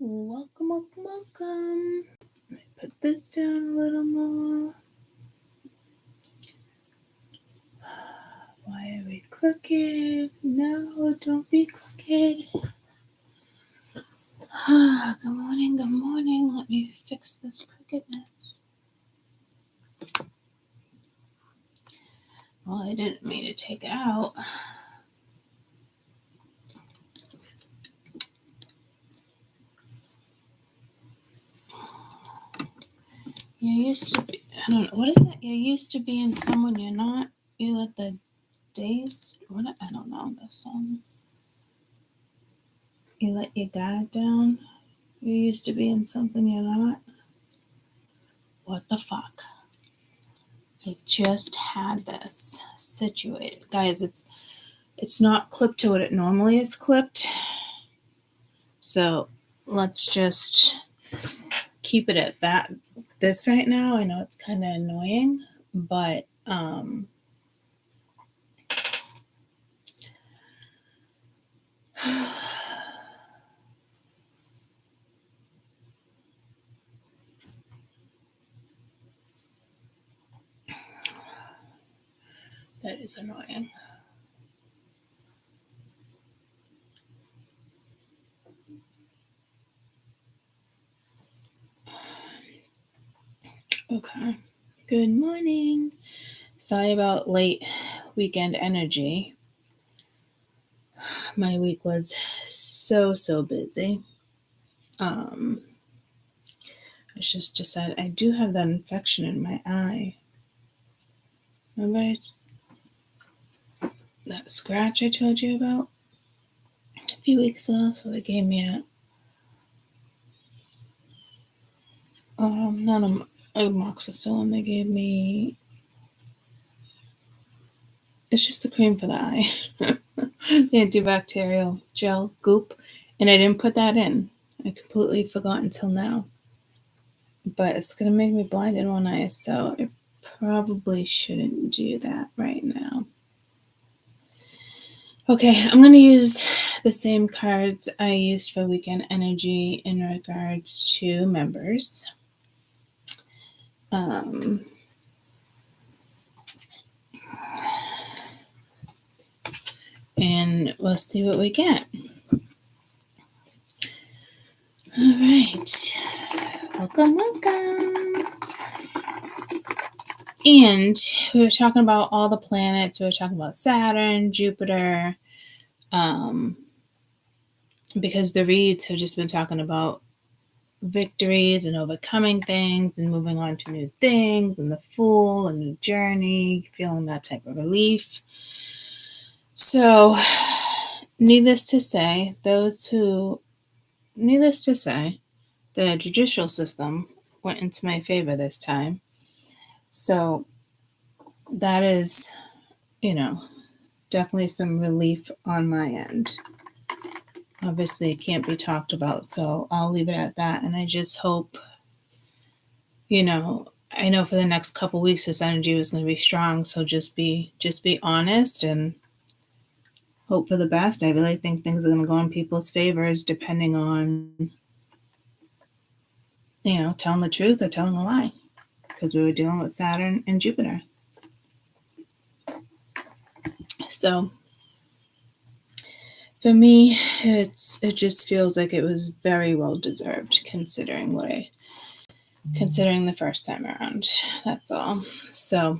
Welcome, welcome, welcome. Let me put this down a little more. Why are we crooked? No, don't be crooked. Good morning, good morning. Let me fix this crookedness. Well, I didn't mean to take it out. You used to be, I don't know, what is that? You're used to being someone you're not. You let the days, what? I don't know this song. You let your guard down. You're used to being something you're not. What the fuck? I just had this situated. Guys, it's not clipped to what it normally is clipped. So let's just keep it at this right now. I know it's kind of annoying, but that is annoying. Okay. Good morning. Sorry about late weekend energy. My week was so busy. I just decided I do have that infection in my eye. Remember that scratch I told you about a few weeks ago? So they gave me not amoxicillin. They gave me, it's just the cream for the eye. The antibacterial gel goop, and I didn't put that in. I completely forgot until now. But it's gonna make me blind in one eye, so I probably shouldn't do that right now. Okay, I'm going to use the same cards I used for Weekend Energy in regards to members. And we'll see what we get. All right. Welcome. And we were talking about all the planets. We were talking about Saturn, Jupiter, because the reads have just been talking about victories and overcoming things and moving on to new things and the Fool, a new journey, feeling that type of relief. So, needless to say, the judicial system went into my favor this time. So, that is, definitely some relief on my end. Obviously, it can't be talked about, so I'll leave it at that. And I just hope, I know for the next couple weeks this energy was going to be strong, so just be honest and hope for the best. I really think things are going to go in people's favors depending on, telling the truth or telling a lie, because we were dealing with Saturn and Jupiter. So for me, it just feels like it was very well deserved considering the first time around. That's all. So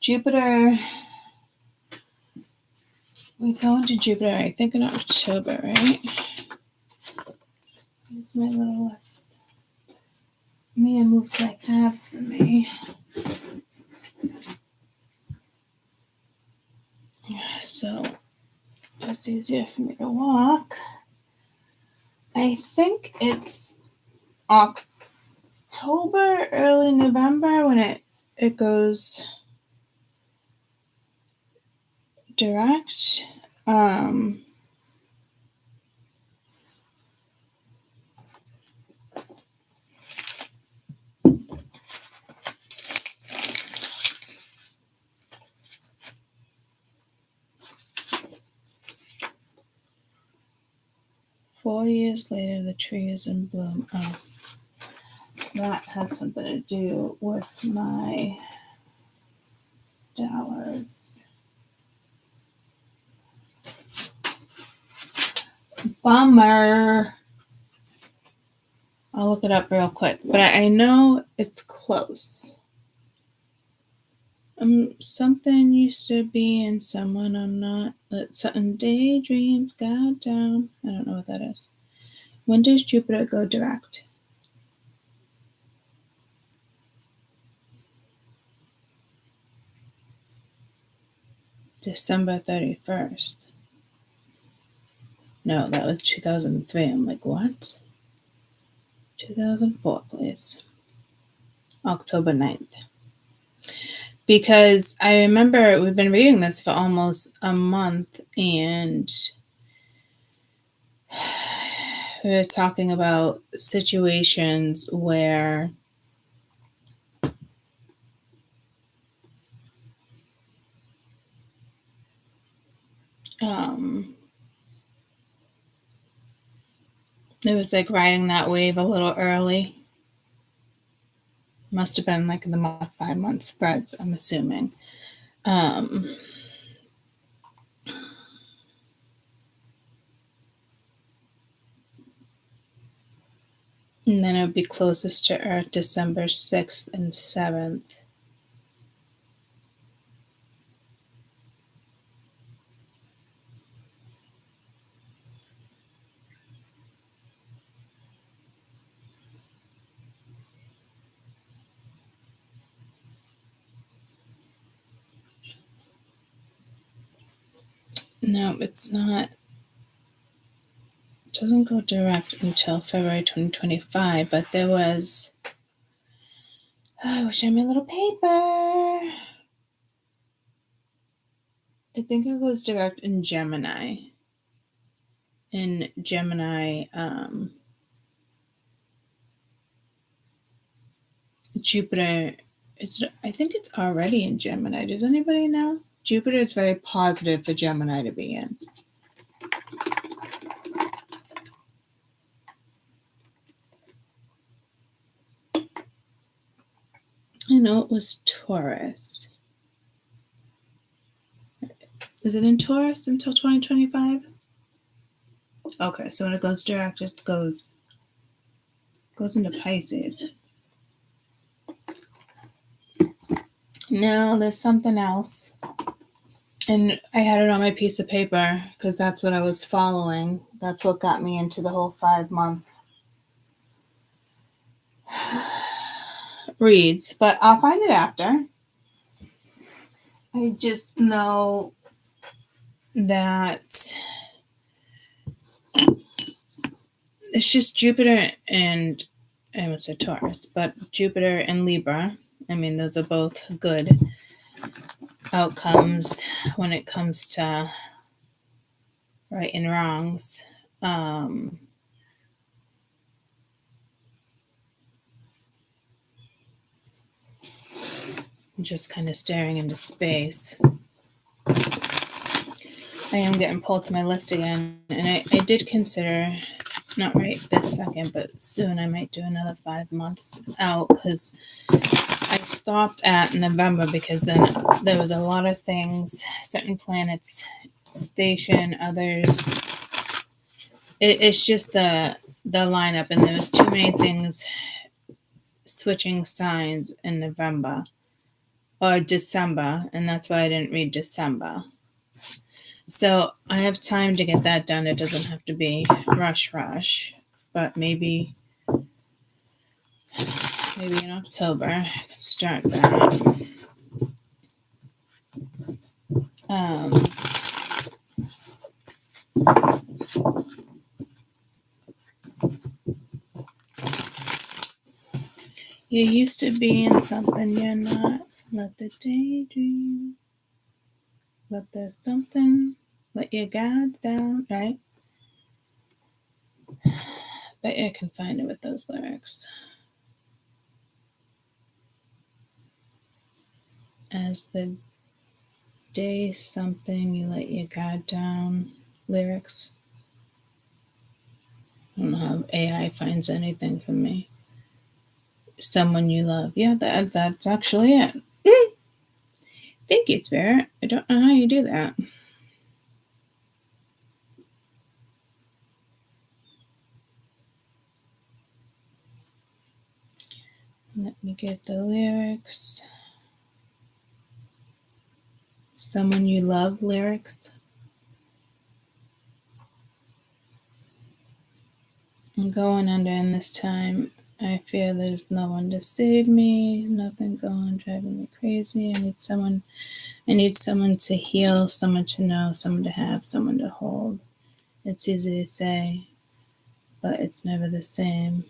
Jupiter, we go into Jupiter, I think in October, right? Here's my little list. Mia moved my cards for me. So it's easier for me to walk. I think it's October, early November when it goes direct. 4 years later, the tree is in bloom. Oh, that has something to do with my dollars. Bummer. I'll look it up real quick, but I know it's close. Something used to be in someone I'm not. Something daydreams got down. I don't know what that is. When does Jupiter go direct? December 31st. No, that was 2003. I'm like, what? 2004, please. October 9th. Because I remember we've been reading this for almost a month, and we were talking about situations where it was like riding that wave a little early. Must have been like in the 5-month spreads, I'm assuming. And then it would be closest to Earth December 6th and 7th. No, it's not. It doesn't go direct until February 2025, but there was. I wish I had my little paper. I think it goes direct in Gemini. In Gemini, Jupiter, I think it's already in Gemini. Does anybody know? Jupiter is very positive for Gemini to be in. I know it was Taurus. Is it in Taurus until 2025? Okay, so when it goes direct, it goes into Pisces. No, there's something else. And I had it on my piece of paper because that's what I was following. That's what got me into the whole 5-month reads. But I'll find it after. I just know that it's just Jupiter and I almost said Taurus, but Jupiter and Libra. I mean, those are both good outcomes when it comes to right and wrongs. I'm just kind of staring into space. I am getting pulled to my list again, and I did consider, not right this second, but soon I might do another 5 months out because I stopped at November because then there was a lot of things, certain planets station, others. It's just the lineup, and there was too many things switching signs in November or December, and that's why I didn't read December. So I have time to get that done. It doesn't have to be rush, but maybe in October I can start that. You used to be in something you're not. Let the daydream. Let the something. Let your guards down, right? Bet you I can find it with those lyrics. As the day something, you let your guard down lyrics. I don't know how AI finds anything for me. Someone you love. Yeah, that's actually it. Thank you, Spirit. I don't know how you do that. Let me get the lyrics. Someone you love lyrics. I'm going under in this time. I fear there's no one to save me. Nothing going, driving me crazy. I need someone to heal, someone to know, someone to have, someone to hold. It's easy to say, but it's never the same.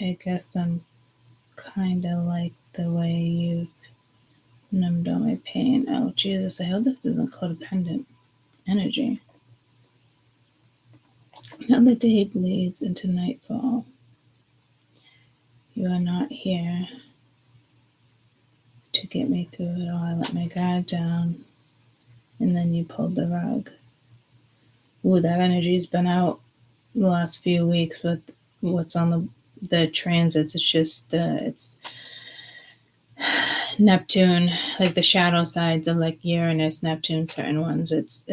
I guess I'm kinda like the way you've numbed all my pain. Oh Jesus, I hope this isn't codependent energy. Now the day bleeds into nightfall. You are not here to get me through it all. I let my guard down, and then you pulled the rug. Ooh, that energy's been out the last few weeks with what's on the transits. It's just it's Neptune, like the shadow sides of like Uranus, Neptune, certain ones. It's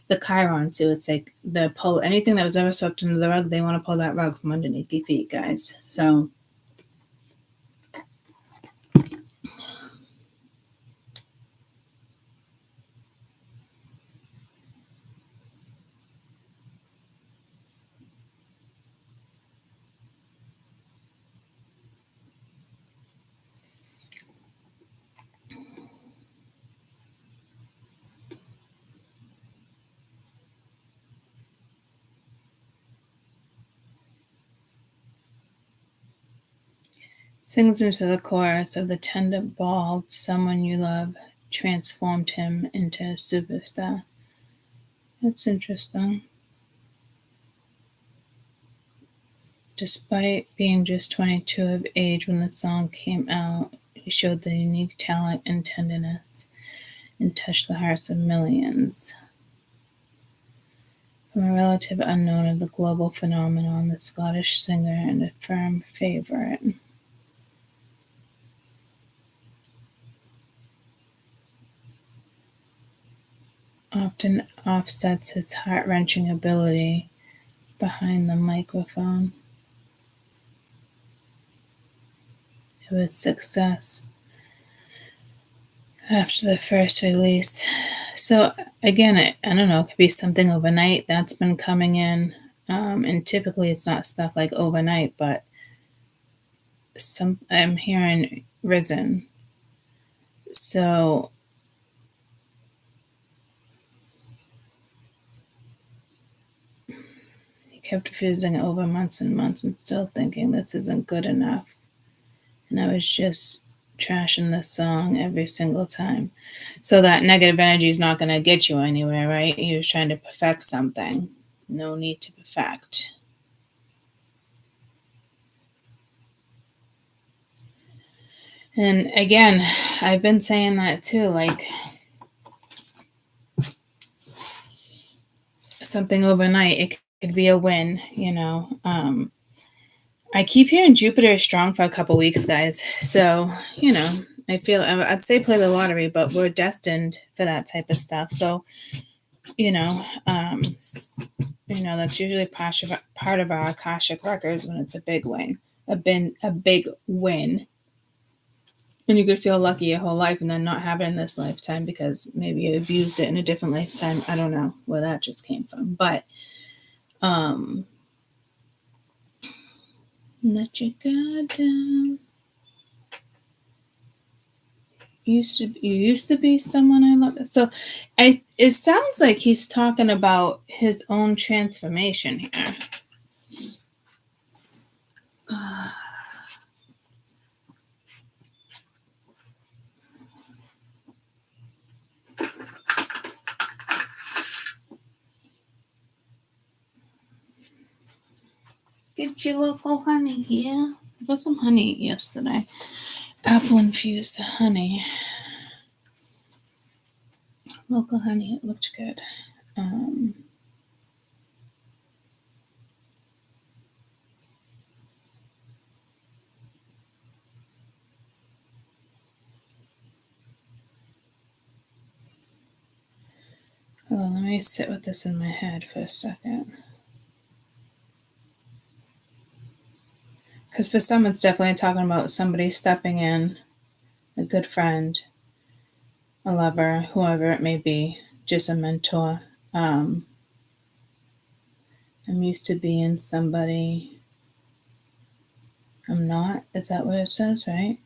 the Chiron too. It's like the pull anything that was ever swept under the rug. They want to pull that rug from underneath your feet, guys. So. Sings into the chorus of the tender ball, someone you love transformed him into a superstar. That's interesting. Despite being just 22 of age when the song came out, he showed the unique talent and tenderness and touched the hearts of millions. From a relative unknown of the global phenomenon, the Scottish singer and a firm favorite. Often offsets his heart-wrenching ability behind the microphone. It was success after the first release. So again, I don't know, it could be something overnight that's been coming in. And typically it's not stuff like overnight, but I'm hearing risen. So he kept refusing it over months and months and still thinking this isn't good enough. And I was just trashing the song every single time. So that negative energy is not going to get you anywhere, right? You're trying to perfect something. No need to perfect. And again, I've been saying that too, like something overnight, it could be a win, you know. I keep hearing Jupiter is strong for a couple weeks, guys. So, you know, I'd say play the lottery, but we're destined for that type of stuff. So, you know, that's usually part of our Akashic records when it's a big win, a big win. And you could feel lucky your whole life and then not have it in this lifetime because maybe you abused it in a different lifetime. I don't know where that just came from, but let your guard down. You used to be someone I love. So it sounds like he's talking about his own transformation here. Get your local honey, yeah. I got some honey yesterday. Apple infused honey. Local honey, it looked good. Well, let me sit with this in my head for a second. Because for some, it's definitely talking about somebody stepping in, a good friend, a lover, whoever it may be, just a mentor. I'm used to being somebody I'm not. Is that what it says, right?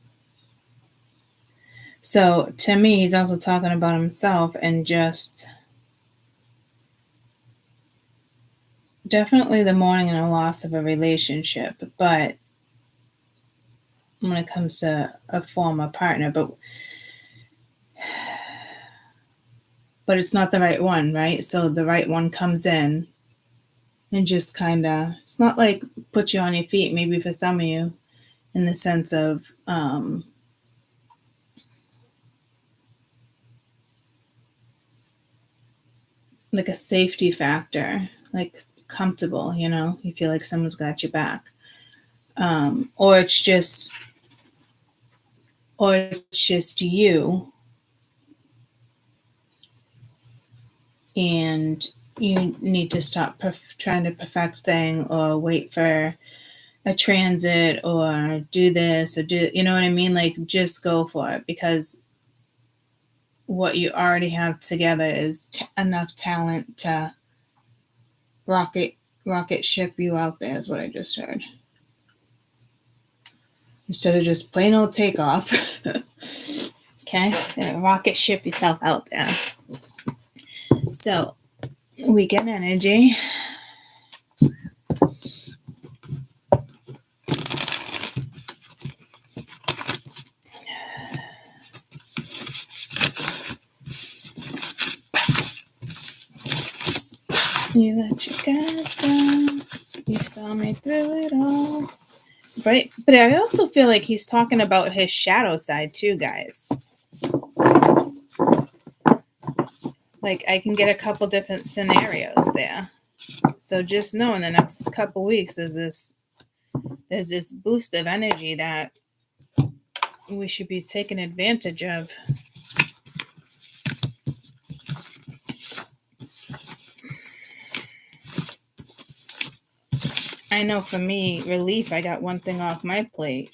So to me, he's also talking about himself and just definitely the mourning and a loss of a relationship, but when it comes to a former partner, but it's not the right one, right? So the right one comes in and just kind of, it's not like put you on your feet, maybe for some of you, in the sense of like a safety factor, like comfortable, you feel like someone's got your back. Or it's just you, and you need to stop trying to perfect thing or wait for a transit or do this or do, you know what I mean? Like, just go for it, because what you already have together is enough talent to rocket ship you out there, is what I just heard. Instead of just plain old takeoff. Okay? Rocket ship yourself out there. So, WkEnd energy. You let your guard down. You saw me through it all. Right? But I also feel like he's talking about his shadow side too, guys. Like, I can get a couple different scenarios there. So just know in the next couple weeks there's this boost of energy that we should be taking advantage of. I know for me, relief, I got one thing off my plate,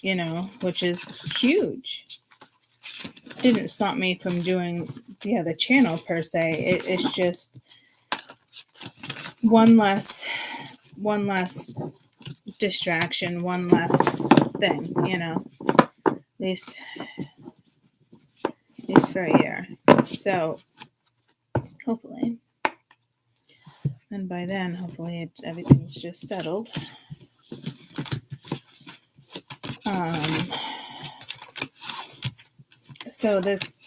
which is huge. Didn't stop me from doing the other channel per se. It's just one less distraction, one less thing, at least for a year. So hopefully, and by then, hopefully everything's just settled. So this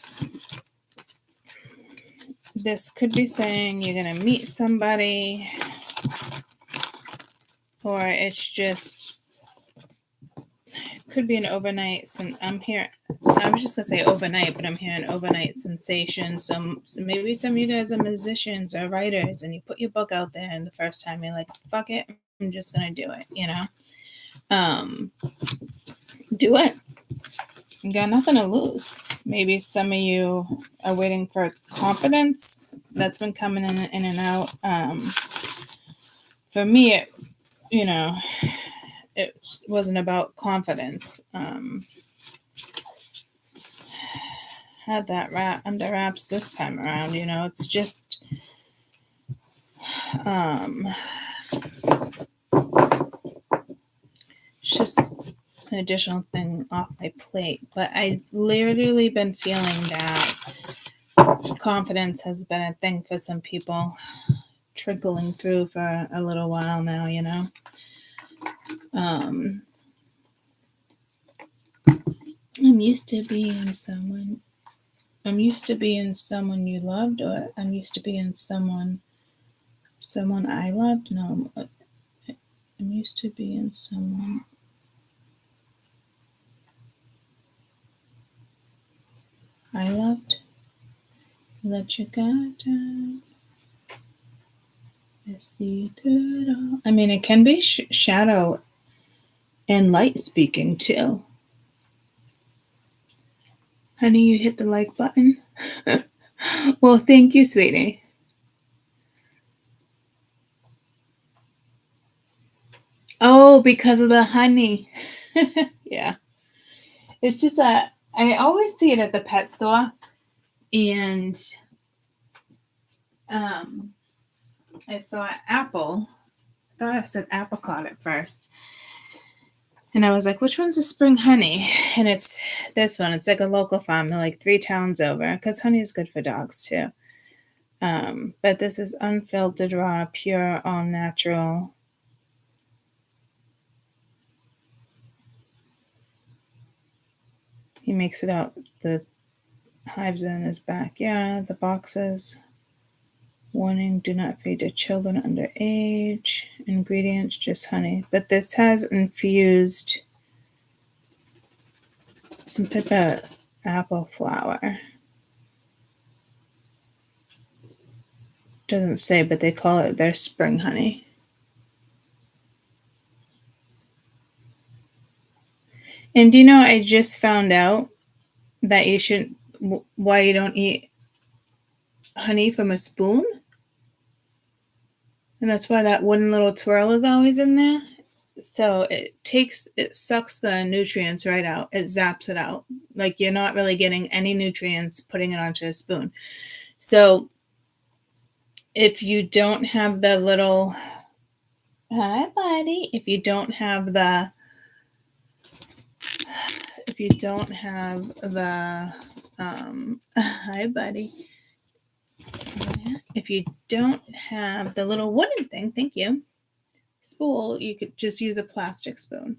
could be saying you're going to meet somebody, or it's just could be an overnight. I was just going to say overnight, but I'm hearing overnight sensation. So maybe some of you guys are musicians or writers, and you put your book out there, and the first time you're like, fuck it, I'm just going to do it, do it. You got nothing to lose. Maybe some of you are waiting for confidence that's been coming in and out. For me, it wasn't about confidence. Had that under wraps this time around. It's just an additional thing off my plate. But I literally been feeling that confidence has been a thing for some people, trickling through for a little while now, I'm used to being someone you loved, or I'm used to being someone I loved. No, I'm used to being someone I loved. Let your guard down. I mean, it can be shadow and light speaking too. Honey, you hit the like button. Well, thank you, sweetie. Oh, because of the honey. Yeah. It's just I always see it at the pet store, and I saw apple. I thought I said apricot at first. And I was like, which one's the spring honey? And it's this one. It's like a local farm. They're like 3 towns over, because honey is good for dogs too. But this is unfiltered, raw, pure, all natural. He makes it out the hives in his backyard. The boxes. Warning, do not feed to children under age. Ingredients, just honey. But this has infused some type of apple flour. Doesn't say, but they call it their spring honey. And do you know, I just found out that you shouldn't, why you don't eat honey from a spoon? And that's why that wooden little twirl is always in there. So it sucks the nutrients right out. It zaps it out. Like, you're not really getting any nutrients putting it onto a spoon. So if you don't have the little, hi buddy, if you don't have the hi buddy, if you don't have the little wooden thing, thank you, spool, you could just use a plastic spoon.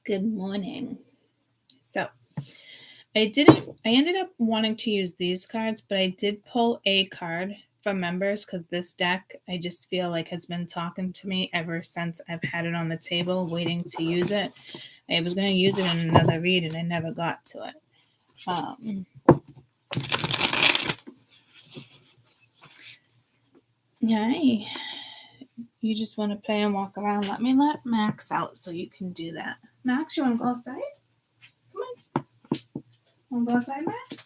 Good morning. So I ended up wanting to use these cards, but I did pull a card from members, because this deck, I just feel like, has been talking to me ever since I've had it on the table waiting to use it. I was going to use it in another read and I never got to it. Yay. You just want to play and walk around. Let Max out so you can do that. Max, you want to go outside? Come on. Want to go outside, Max?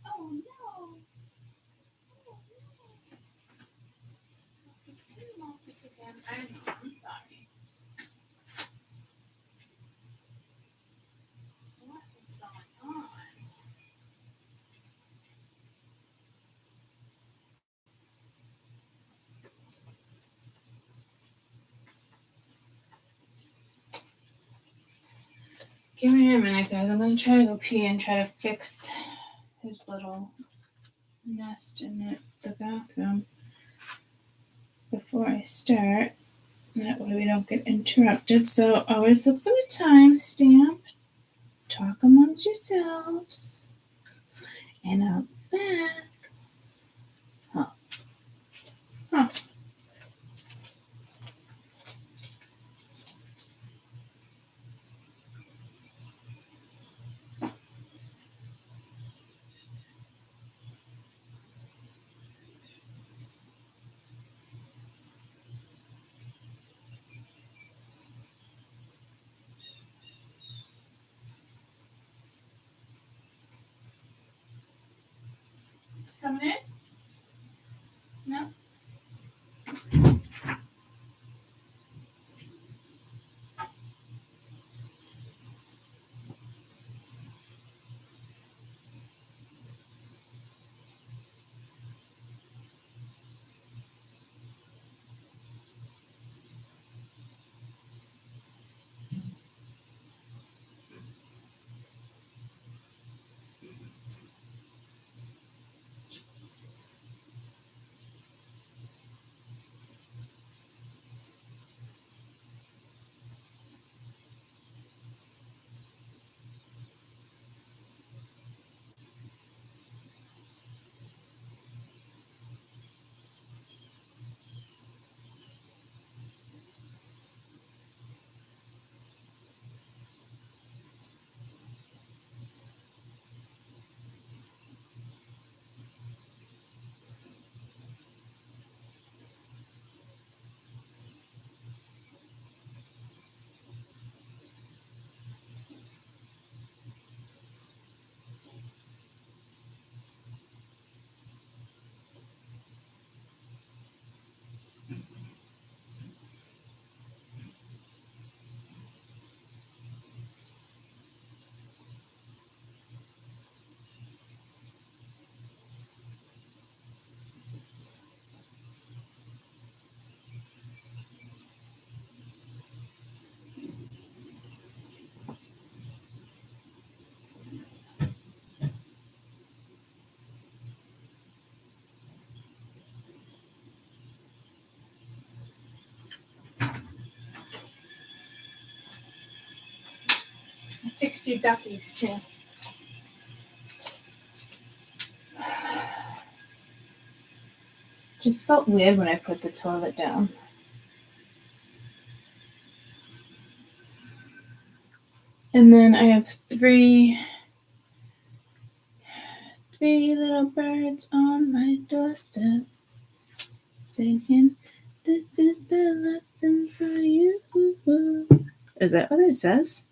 Oh no! I know, I'm sorry. What is going on? Give me a minute, guys. I'm going to try to go pee and try to fix his little nest in the bathroom before I start. That way we don't get interrupted. So always look for the timestamp. Talk amongst yourselves. And I'll be back. Huh. Coming in? No? I fixed your duckies too. Just felt weird when I put the toilet down. And then I have three little birds on my doorstep singing, "This is the lesson for you." Is that what it says?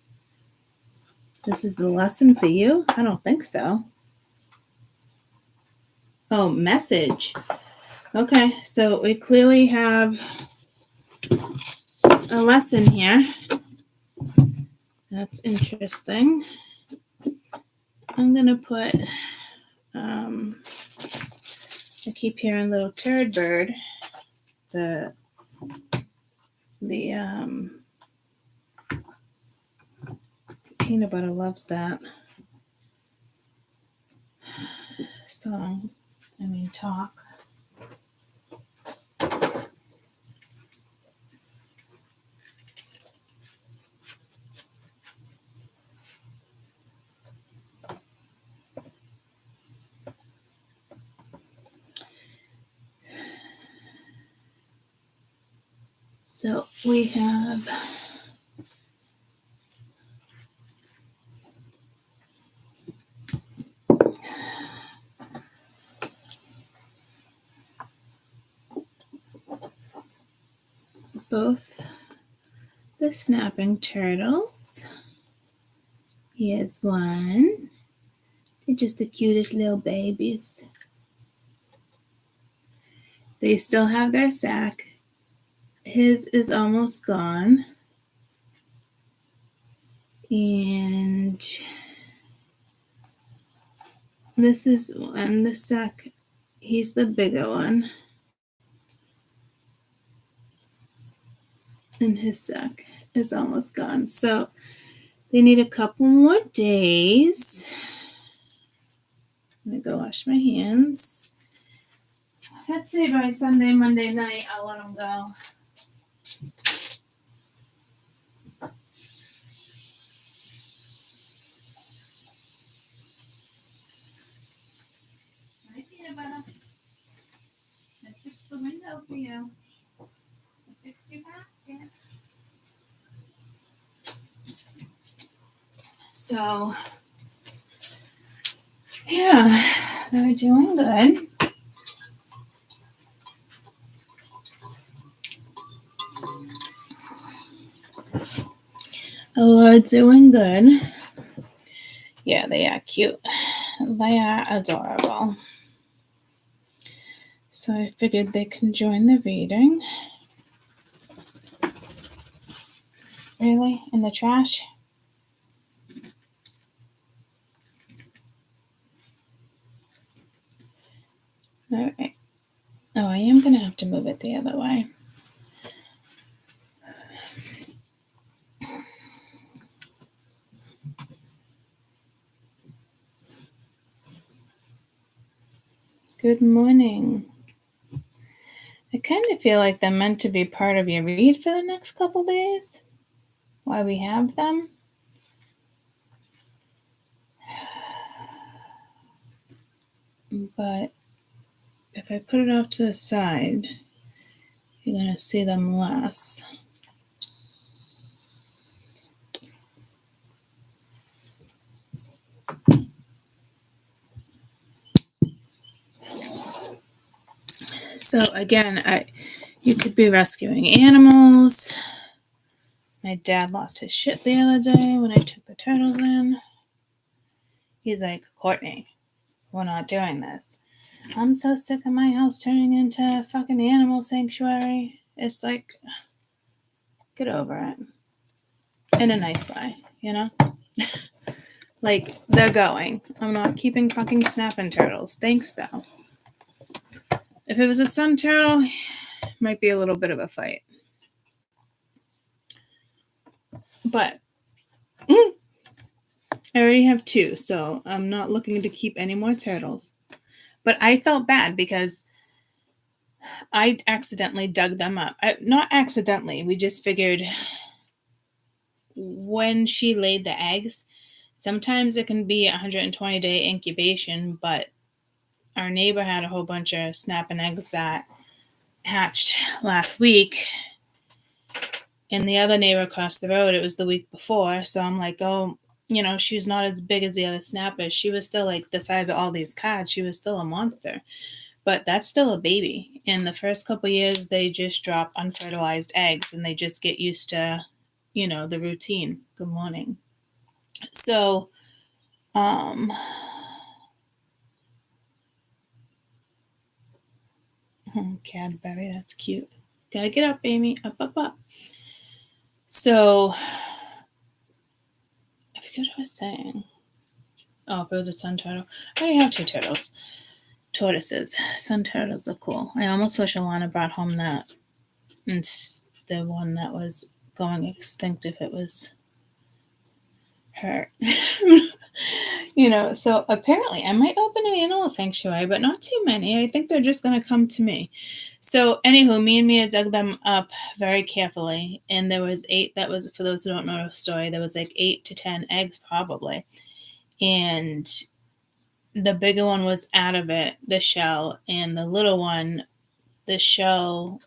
This is the lesson for you? I don't think so. Oh, message. Okay, so we clearly have a lesson here. That's interesting. I'm going to put, I keep hearing little turd bird. The peanut butter loves that song. Talk. So we have both the snapping turtles. Here's one. They're just the cutest little babies. They still have their sack. His is almost gone. And this is one, the sack, he's the bigger one. And his sack is almost gone. So they need a couple more days. I'm going to go wash my hands. I'd say by Sunday, Monday night, I'll let them go. Hi, peanut butter. I fixed the window for you. I fixed your basket. So, yeah, they're doing good. They're doing good. Yeah, they are cute. They are adorable. So I figured they can join the reading. Really? In the trash? All right. Oh, I am going to have to move it the other way. Good morning. I kind of feel like they're meant to be part of your read for the next couple days. Why we have them. But if I put it off to the side, you're going to see them less. So again, you could be rescuing animals. My dad lost his shit the other day when I took the turtles in. He's like, Courtney, we're not doing this. I'm so sick of my house turning into a fucking animal sanctuary. It's like, get over it. In a nice way, you know? Like, they're going. I'm not keeping fucking snapping turtles. Thanks, though. If it was a sun turtle, it might be a little bit of a fight. But I already have 2, so I'm not looking to keep any more turtles. But I felt bad because I accidentally dug them up. Not accidentally. We just figured when she laid the eggs, sometimes it can be 120-day incubation, but our neighbor had a whole bunch of snapping eggs that hatched last week. And the other neighbor across the road, it was the week before. So I'm like, oh, she's not as big as the other snappers. She was still like the size of all these cards. She was still a monster. But that's still a baby. In the first couple of years, they just drop unfertilized eggs and they just get used to, the routine. Good morning. So, Cadbury, that's cute. Gotta get up, Amy. Up, up, up. So, I forget what I was saying. Oh, it was a sun turtle. I already have 2 turtles. Tortoises. Sun turtles are cool. I almost wish Alana brought home that. It's the one that was going extinct if it was her. So apparently I might open an animal sanctuary, but not too many. I think they're just going to come to me. So anywho, me and Mia dug them up very carefully. And there was 8, that was, for those who don't know the story, there was like 8 to 10 eggs probably. And the bigger one was out of it, the shell, and the little one, the shell,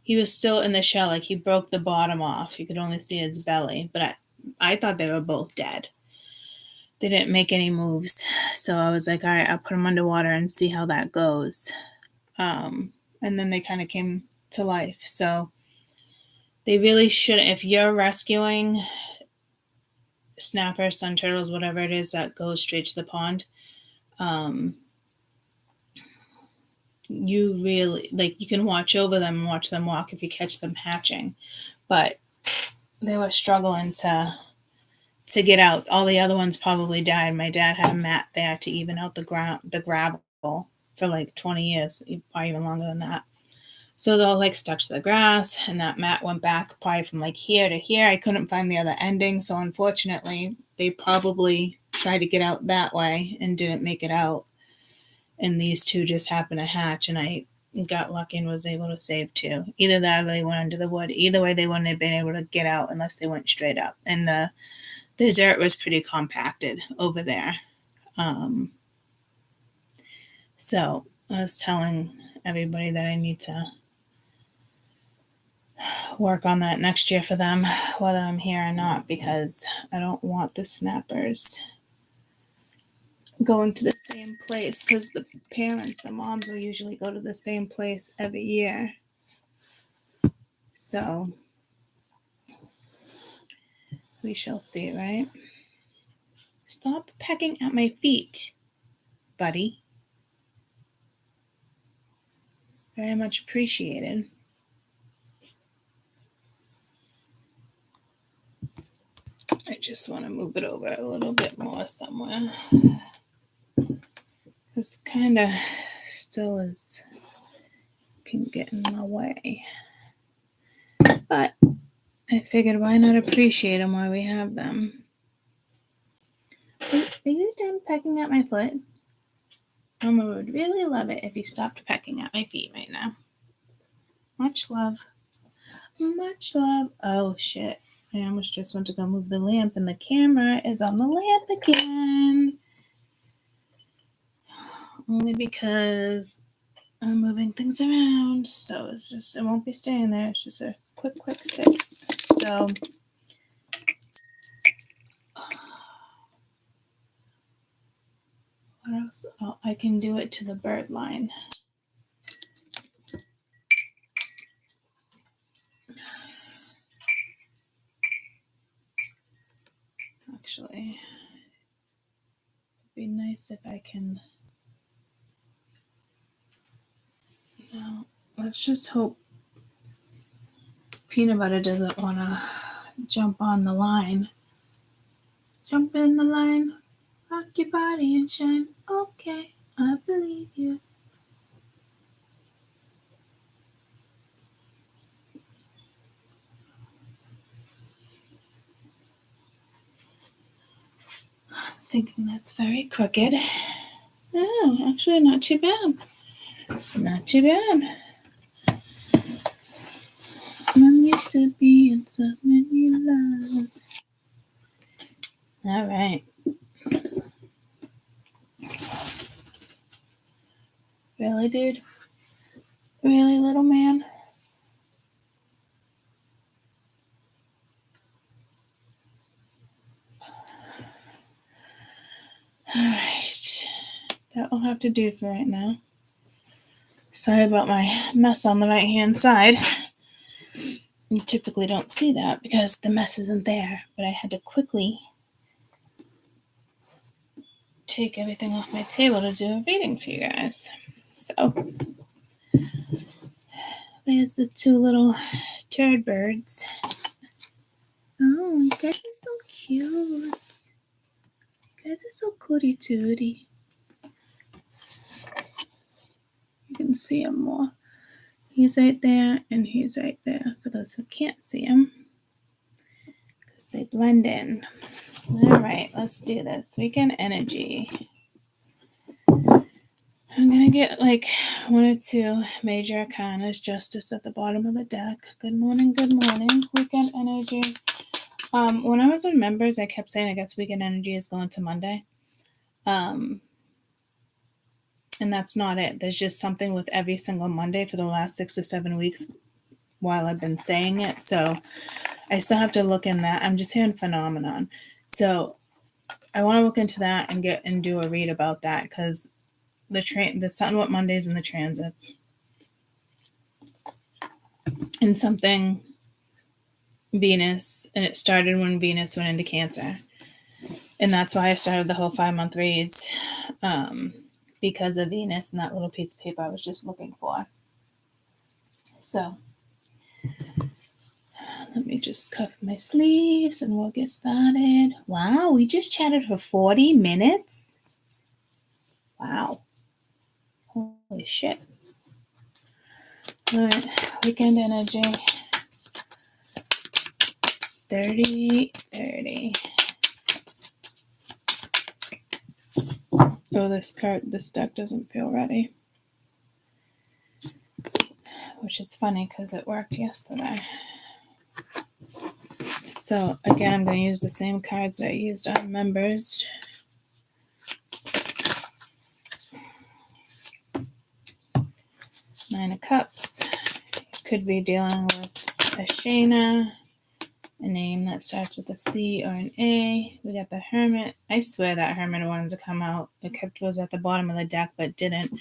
he was still in the shell, like he broke the bottom off. You could only see his belly, but I thought they were both dead. They didn't make any moves. So I was like, all right, I'll put them underwater and see how that goes. And then they kind of came to life. So they really shouldn't, if you're rescuing snapper, sun turtles, whatever it is that goes straight to the pond, you really, like, you can watch over them and watch them walk if you catch them hatching. But they were struggling to get out. All the other ones probably died. My dad had a mat there to even out the gravel for like 20 years, probably even longer than that. So they're all like stuck to the grass, and that mat went back probably from like here to here. I couldn't find the other ending, so unfortunately they probably tried to get out that way and didn't make it out. And these 2 just happened to hatch, and I got lucky and was able to save 2. Either that or they went under the wood. Either way, they wouldn't have been able to get out unless they went straight up. And the dirt was pretty compacted over there. So I was telling everybody that I need to work on that next year for them, whether I'm here or not, because I don't want the snappers going to the same place, because the parents, the moms, will usually go to the same place every year. So we shall see, right? Stop pecking at my feet, buddy. Very much appreciated. I just want to move it over a little bit more somewhere. It's kind of still is, can get in my way. But I figured, why not appreciate them while we have them? Are you done pecking at my foot? Mama would really love it if you stopped pecking at my feet right now. Much love. Much love. Oh, shit. I almost just went to go move the lamp, and the camera is on the lamp again. Only because I'm moving things around. So it's just, it won't be staying there. It's just a quick fix. So what else? Oh, I can do it to the bird line. Actually, it'd be nice if I can. No, let's just hope Peanut Butter doesn't want to jump on the line. Jump in the line, rock your body and shine. Okay, I believe you. I'm thinking that's very crooked. Oh, actually not too bad. Not too bad. to be in someone you love. All right. Really, dude? Really, little man? All right. That will have to do for right now. Sorry about my mess on the right-hand side. You typically don't see that because the mess isn't there, but I had to quickly take everything off my table to do a reading for you guys. So, there's the two little turd birds. Oh, you guys are so cute. You guys are so cootie tootie. You can see him more. He's right there and he's right there for those who can't see him because they blend in. All right, let's do this. Weekend energy. I'm going to get like one or two major arcanas, justice at the bottom of the deck. Good morning, weekend energy. When I was in members, I kept saying I guess weekend energy is going to Monday. And that's not it. There's just something with every single Monday for the last 6 or 7 weeks while I've been saying it. So I still have to look in that. I'm just hearing phenomenon. So I want to look into that and do a read about that because the sun what Mondays and the transits. And something Venus, and it started when Venus went into Cancer. And that's why I started the whole 5-month reads. Because of Venus and that little piece of paper I was just looking for. So, let me just cuff my sleeves and we'll get started. Wow, we just chatted for 40 minutes? Wow. Holy shit. All right, weekend energy. 30. Oh, this deck doesn't feel ready. Which is funny because it worked yesterday. So, again, I'm going to use the same cards that I used on members. Nine of Cups. Could be dealing with a Shayna, a name that starts with a C or an A. We got the Hermit. I swear that Hermit wanted to come out. It was at the bottom of the deck, but didn't.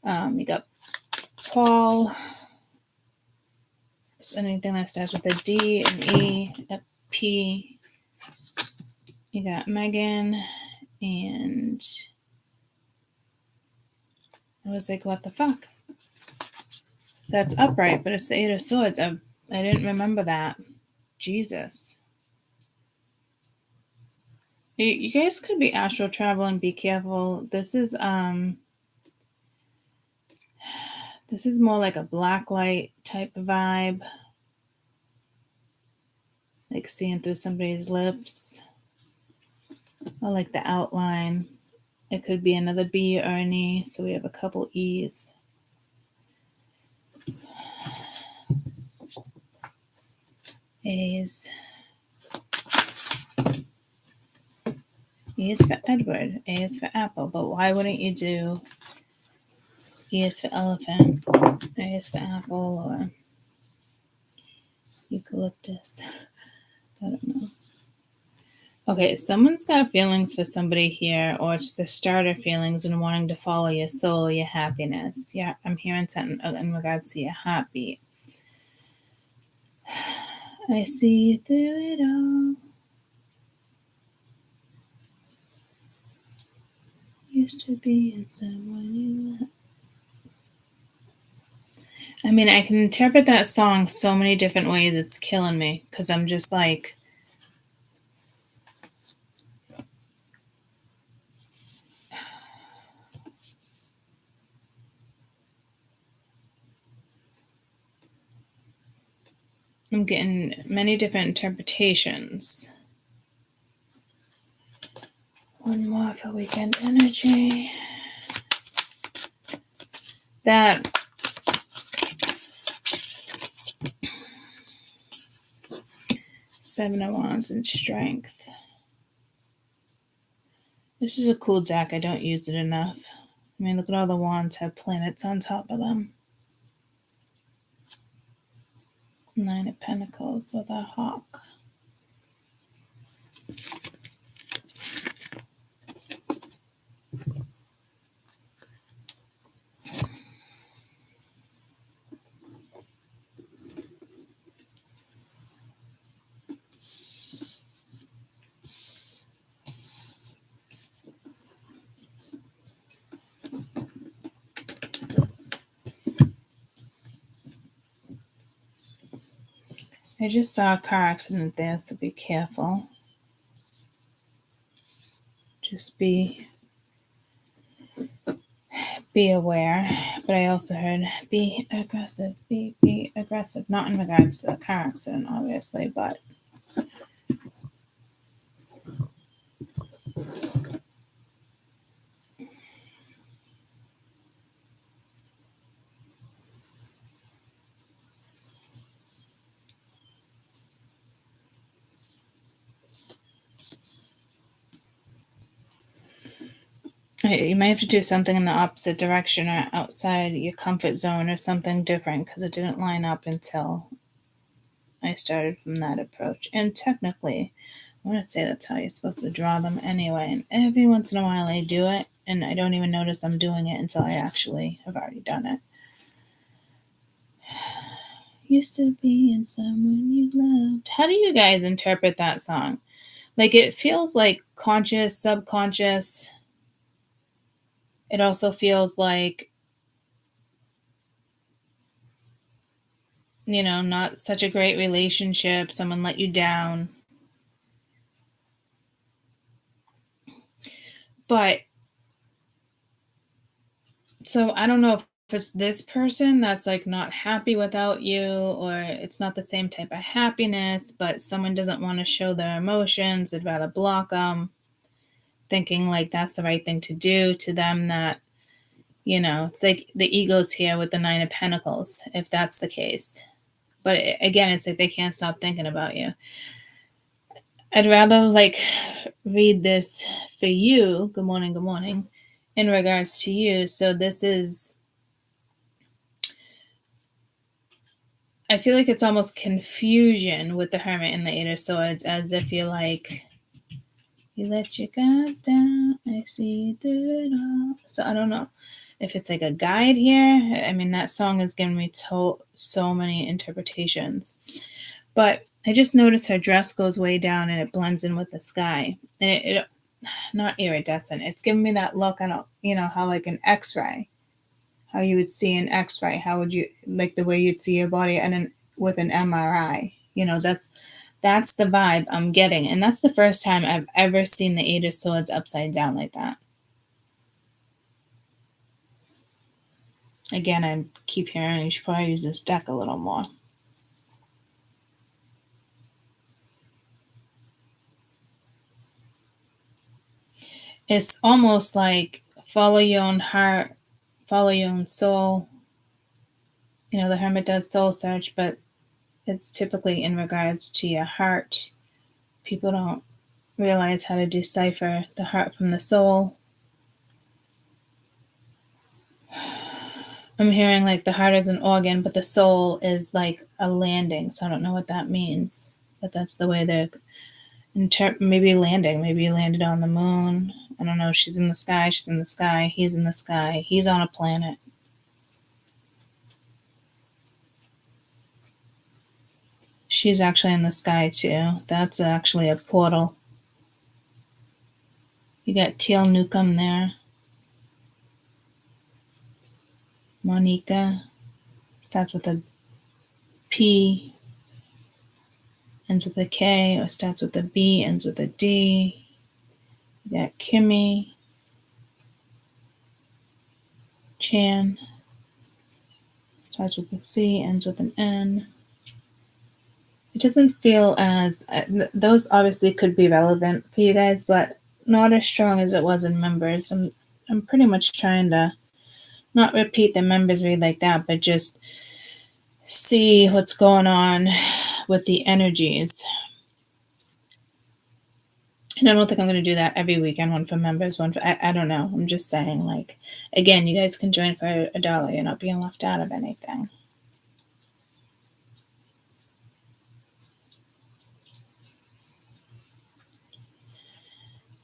We got Paul. Anything that starts with a D, an E, a P. You got Megan, and I was like, what the fuck? That's upright, but it's the Eight of Swords. I didn't remember that. Jesus. You guys could be astral traveling. Be careful. This is more like a black light type of vibe. Like seeing through somebody's lips. Or like the outline. It could be another B or an E. So we have a couple E's. A's. E is for Edward. A is for apple. But why wouldn't you do E is for elephant, A is for apple, or eucalyptus? I don't know. Okay, someone's got feelings for somebody here, or it's the starter feelings and wanting to follow your soul, your happiness. Yeah, I'm hearing something in regards to your heartbeat. I see you through it all. Used to be in someone you love. I mean, I can interpret that song so many different ways. It's killing me because I'm just like, I'm getting many different interpretations. One more for weekend energy. That Seven of Wands and Strength. This is a cool deck. I don't use it enough. I mean, look at all the wands have planets on top of them. Nine of Pentacles with a hawk. I just saw a car accident there, so be careful. Just be aware. But I also heard be aggressive. Be aggressive. Not in regards to the car accident, obviously, but you might have to do something in the opposite direction or outside your comfort zone or something different, because it didn't line up until I started from that approach. And technically, I want to say that's how you're supposed to draw them anyway. And every once in a while I do it, and I don't even notice I'm doing it until I actually have already done it. Used to be in someone you loved. How do you guys interpret that song? Like, it feels like conscious, subconscious. It also feels like, you know, not such a great relationship. Someone let you down. But, so I don't know if it's this person that's like not happy without you, or it's not the same type of happiness, but someone doesn't want to show their emotions. They'd rather block them, thinking like that's the right thing to do to them. That, you know, it's like the ego's here with the Nine of Pentacles, if that's the case. But again, it's like they can't stop thinking about you. I'd rather like read this for you. Good morning. In regards to you. So this is, I feel like it's almost confusion with the Hermit and the Eight of Swords, as if you're like, you let your guards down, I see through it all. So I don't know if it's like a guide here. I mean, that song has given me so many interpretations. But I just noticed her dress goes way down and it blends in with the sky. And it not iridescent. It's giving me that look. I don't, you know, how like an X-ray, how you would see an X-ray. How would you, like the way you'd see your body and with an MRI, you know, that's the vibe I'm getting. And that's the first time I've ever seen the Eight of Swords upside down like that. Again, I keep hearing you should probably use this deck a little more. It's almost like follow your own heart, follow your own soul. You know, the Hermit does soul search, but it's typically in regards to your heart. People don't realize how to decipher the heart from the soul. I'm hearing like the heart is an organ, but the soul is like a landing. So I don't know what that means, but that's the way they're maybe landing. Maybe you landed on the moon. I don't know. She's in the sky. She's in the sky. He's in the sky. He's on a planet. She's actually in the sky too. That's actually a portal. You got Teal Newcomb there. Monica. Starts with a P. Ends with a K. Or starts with a B. Ends with a D. You got Kimmy. Chan. Starts with a C. Ends with an N. It doesn't feel as, those obviously could be relevant for you guys, but not as strong as it was in members. I'm pretty much trying to not repeat the members read like that, but just see what's going on with the energies. And I don't think I'm going to do that every weekend, one for members, one for, I don't know. I'm just saying, like, again, you guys can join for $1. You're not being left out of anything.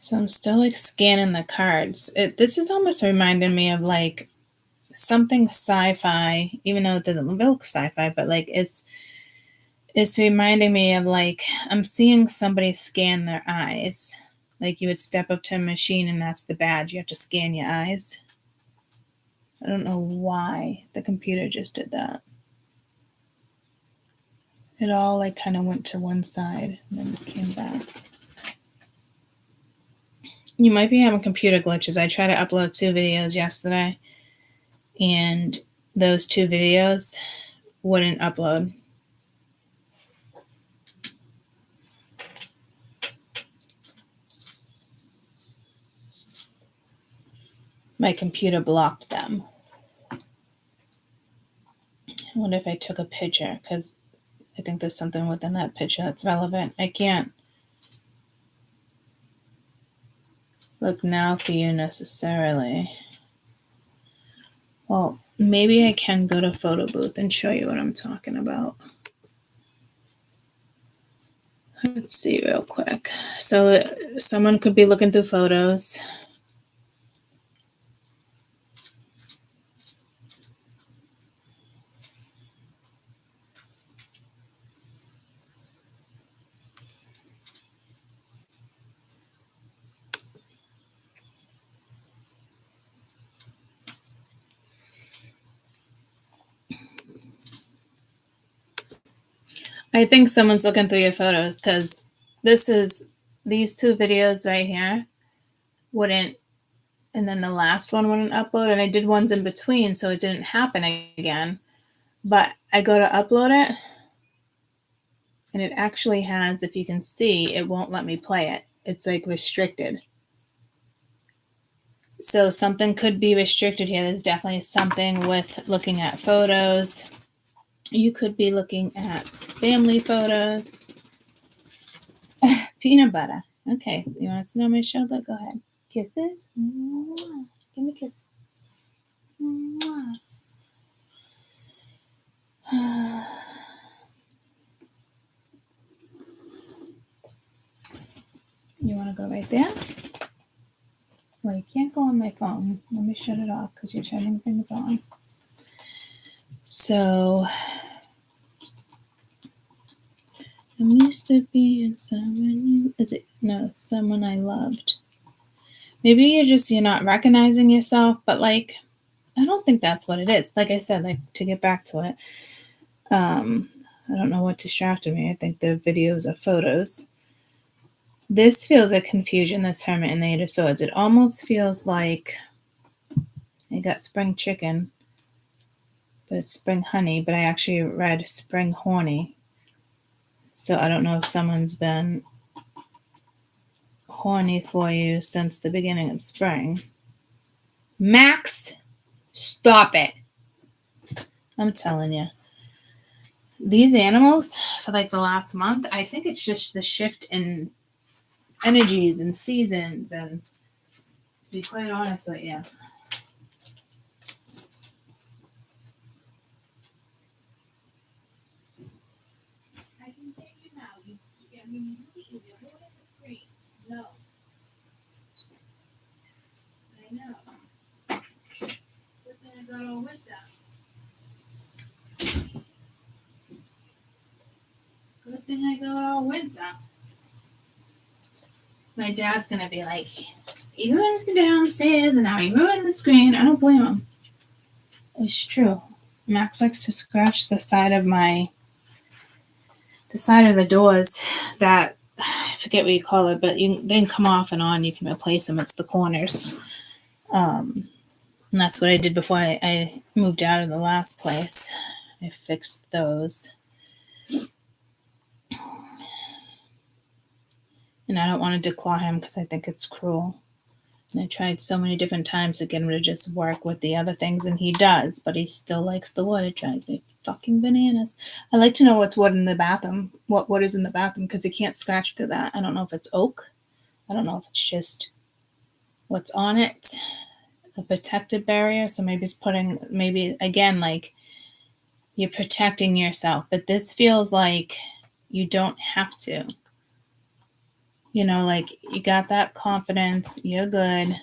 So I'm still like scanning the cards. This is almost reminding me of like something sci-fi, even though it doesn't look sci-fi, but like it's reminding me of like I'm seeing somebody scan their eyes. Like you would step up to a machine and that's the badge. You have to scan your eyes. I don't know why the computer just did that. It all like kind of went to one side and then it came back. You might be having computer glitches. I tried to upload 2 videos yesterday and those 2 videos wouldn't upload. My computer blocked them. I wonder if I took a picture because I think there's something within that picture that's relevant. I can't look now for you necessarily. Well, maybe I can go to photo booth and show you what I'm talking about. Let's see real quick. So someone could be looking through photos. I think someone's looking through your photos because these 2 videos right here wouldn't, and then the last one wouldn't upload, and I did ones in between, so it didn't happen again. But I go to upload it, and it actually has, if you can see, it won't let me play it. It's like restricted. So something could be restricted here. There's definitely something with looking at photos. You could be looking at family photos. Peanut butter. Okay, you want to sit on my shoulder? Go ahead. Kisses? Mwah. Give me kisses. Mwah. You want to go right there? Well, you can't go on my phone. Let me shut it off because you're turning things on. So, I'm used to being someone someone I loved. Maybe you're not recognizing yourself, but like, I don't think that's what it is. Like I said, like to get back to it, I don't know what distracted me. I think the videos are photos. This feels like confusion, this Hermit and the 8 of Swords. It almost feels like I got spring chicken, but it's spring honey, but I actually read spring horny. So I don't know if someone's been horny for you since the beginning of spring. Max, stop it. I'm telling you. These animals, for like the last month, I think it's just the shift in energies and seasons, and to be quite honest with you. I can get you now. No. I know. Good thing I got all winter. Good thing I got all winter. My dad's gonna be like, he ruins the downstairs and now he ruined the screen. I don't blame him. It's true. Max likes to scratch the side of the doors that, I forget what you call it, but they can come off and on. You can replace them. It's the corners. And that's what I did before I moved out of the last place. I fixed those. And I don't want to declaw him because I think it's cruel. And I tried so many different times to get him to just work with the other things, and he does, but he still likes the wood. It drives me fucking bananas. I like to know what's wood in the bathroom, what wood is in the bathroom, because he can't scratch through that. I don't know if it's oak. I don't know if it's just what's on it, the protective barrier. So maybe it's maybe again, like you're protecting yourself, but this feels like you don't have to. You know, like you got that confidence, you're good.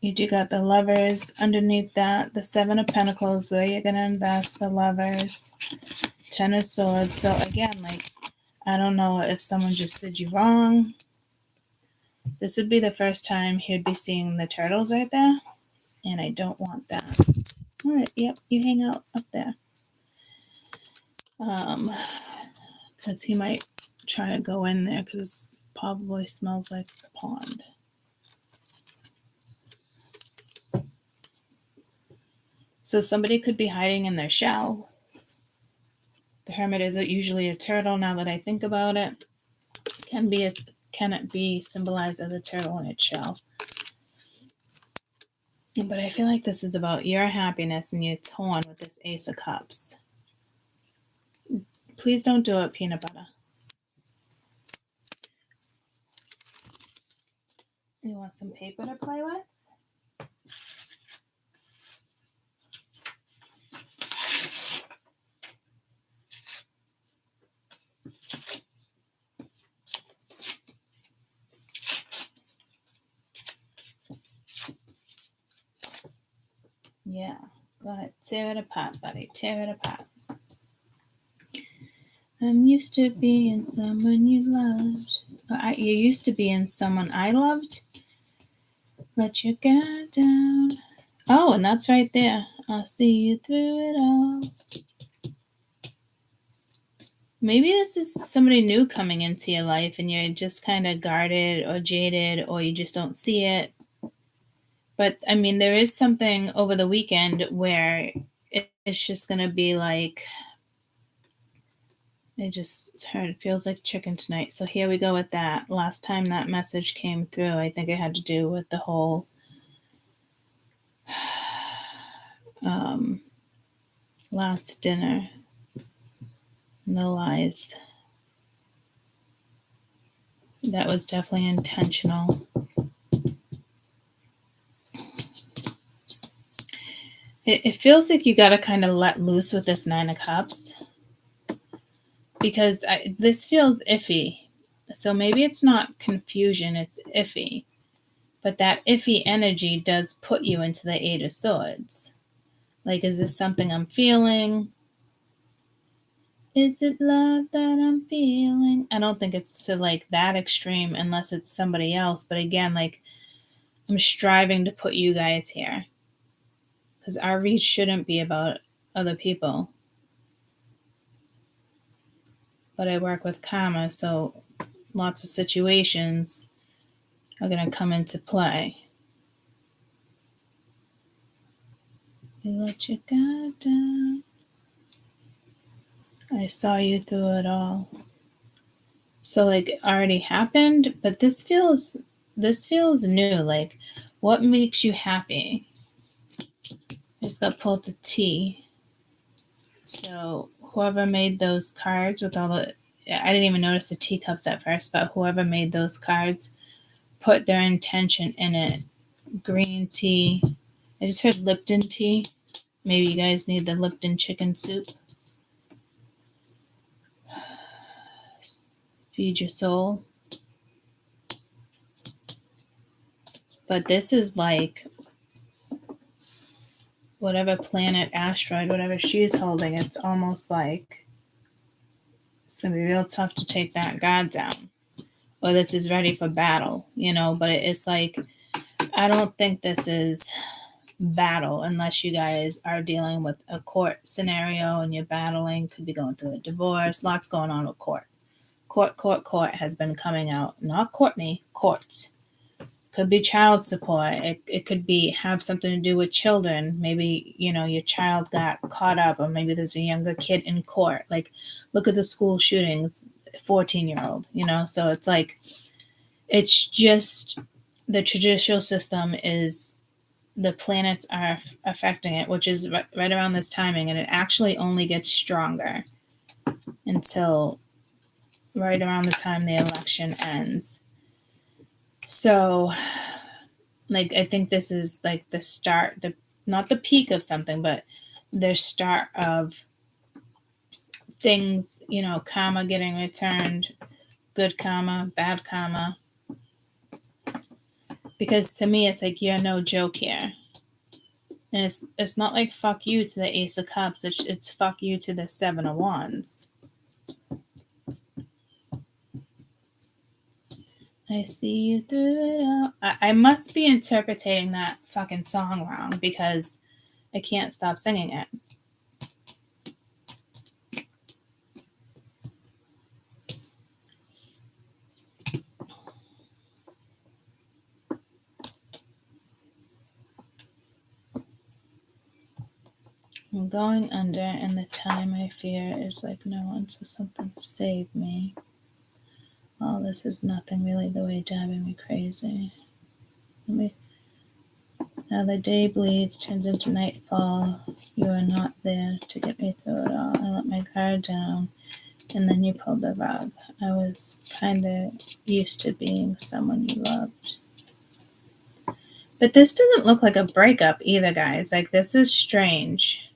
You do got the Lovers underneath that, the Seven of Pentacles, where you're going to invest, the Lovers, Ten of Swords. So again, like, I don't know if someone just did you wrong. This would be the first time he'd be seeing the turtles right there, and I don't want that. All right, yep, you hang out up there. Because he might try to go in there because it probably smells like the pond. So somebody could be hiding in their shell. The Hermit is usually a turtle, now that I think about it. Can it be symbolized as a turtle in its shell? But I feel like this is about your happiness and your tone with this Ace of Cups. Please don't do it, peanut butter. You want some paper to play with? Yeah, go ahead. Tear it apart, buddy. Tear it apart. I'm used to being someone you loved. You used to being someone I loved. Let your guard down. Oh, and that's right there. I'll see you through it all. Maybe this is somebody new coming into your life and you're just kind of guarded or jaded or you just don't see it. But, I mean, there is something over the weekend where it's just going to be like, it feels like chicken tonight. So here we go with that. Last time that message came through, I think it had to do with the whole last dinner. No lies. That was definitely intentional. It feels like you got to kind of let loose with this Nine of Cups because this feels iffy. So maybe it's not confusion, it's iffy. But that iffy energy does put you into the Eight of Swords. Like, is this something I'm feeling? Is it love that I'm feeling? I don't think it's to like that extreme unless it's somebody else. But again, like, I'm striving to put you guys here. Because our reach shouldn't be about other people. But I work with karma, so lots of situations are going to come into play. You let your guard down. I saw you through it all. So, like, it already happened, but this feels new. Like, what makes you happy? I just got pulled the T. So whoever made those cards with all the, I didn't even notice the teacups at first, but whoever made those cards put their intention in it. Green tea. I just heard Lipton tea. Maybe you guys need the Lipton chicken soup. Feed your soul. But this is like whatever planet, asteroid, whatever she's holding, it's almost like it's going to be real tough to take that guard down. Or this is ready for battle, but it's like, I don't think this is battle unless you guys are dealing with a court scenario and you're battling, could be going through a divorce, lots going on with court. Court has been coming out, not Courtney, court. Could be child support. It could be have something to do with children. Maybe, your child got caught up, or maybe there's a younger kid in court. Like, look at the school shootings, 14-year-old, So it's like, it's just the judicial system is, the planets are affecting it, which is right around this timing. And it actually only gets stronger until right around the time the election ends. So, like, I think this is like the start, not the peak of something, but the start of things, karma getting returned, good karma, bad karma. Because to me, it's like, you're no joke here. And it's not like fuck you to the Ace of Cups. It's fuck you to the Seven of Wands. I see you through it all. I must be interpreting that fucking song wrong because I can't stop singing it. I'm going under, and the time I fear is like no one, so something save me. All this is nothing really, the way driving me crazy. Now the day bleeds, turns into nightfall. You are not there to get me through it all. I let my guard down, and then you pulled the rug. I was kind of used to being someone you loved. But this doesn't look like a breakup either, guys. Like, this is strange.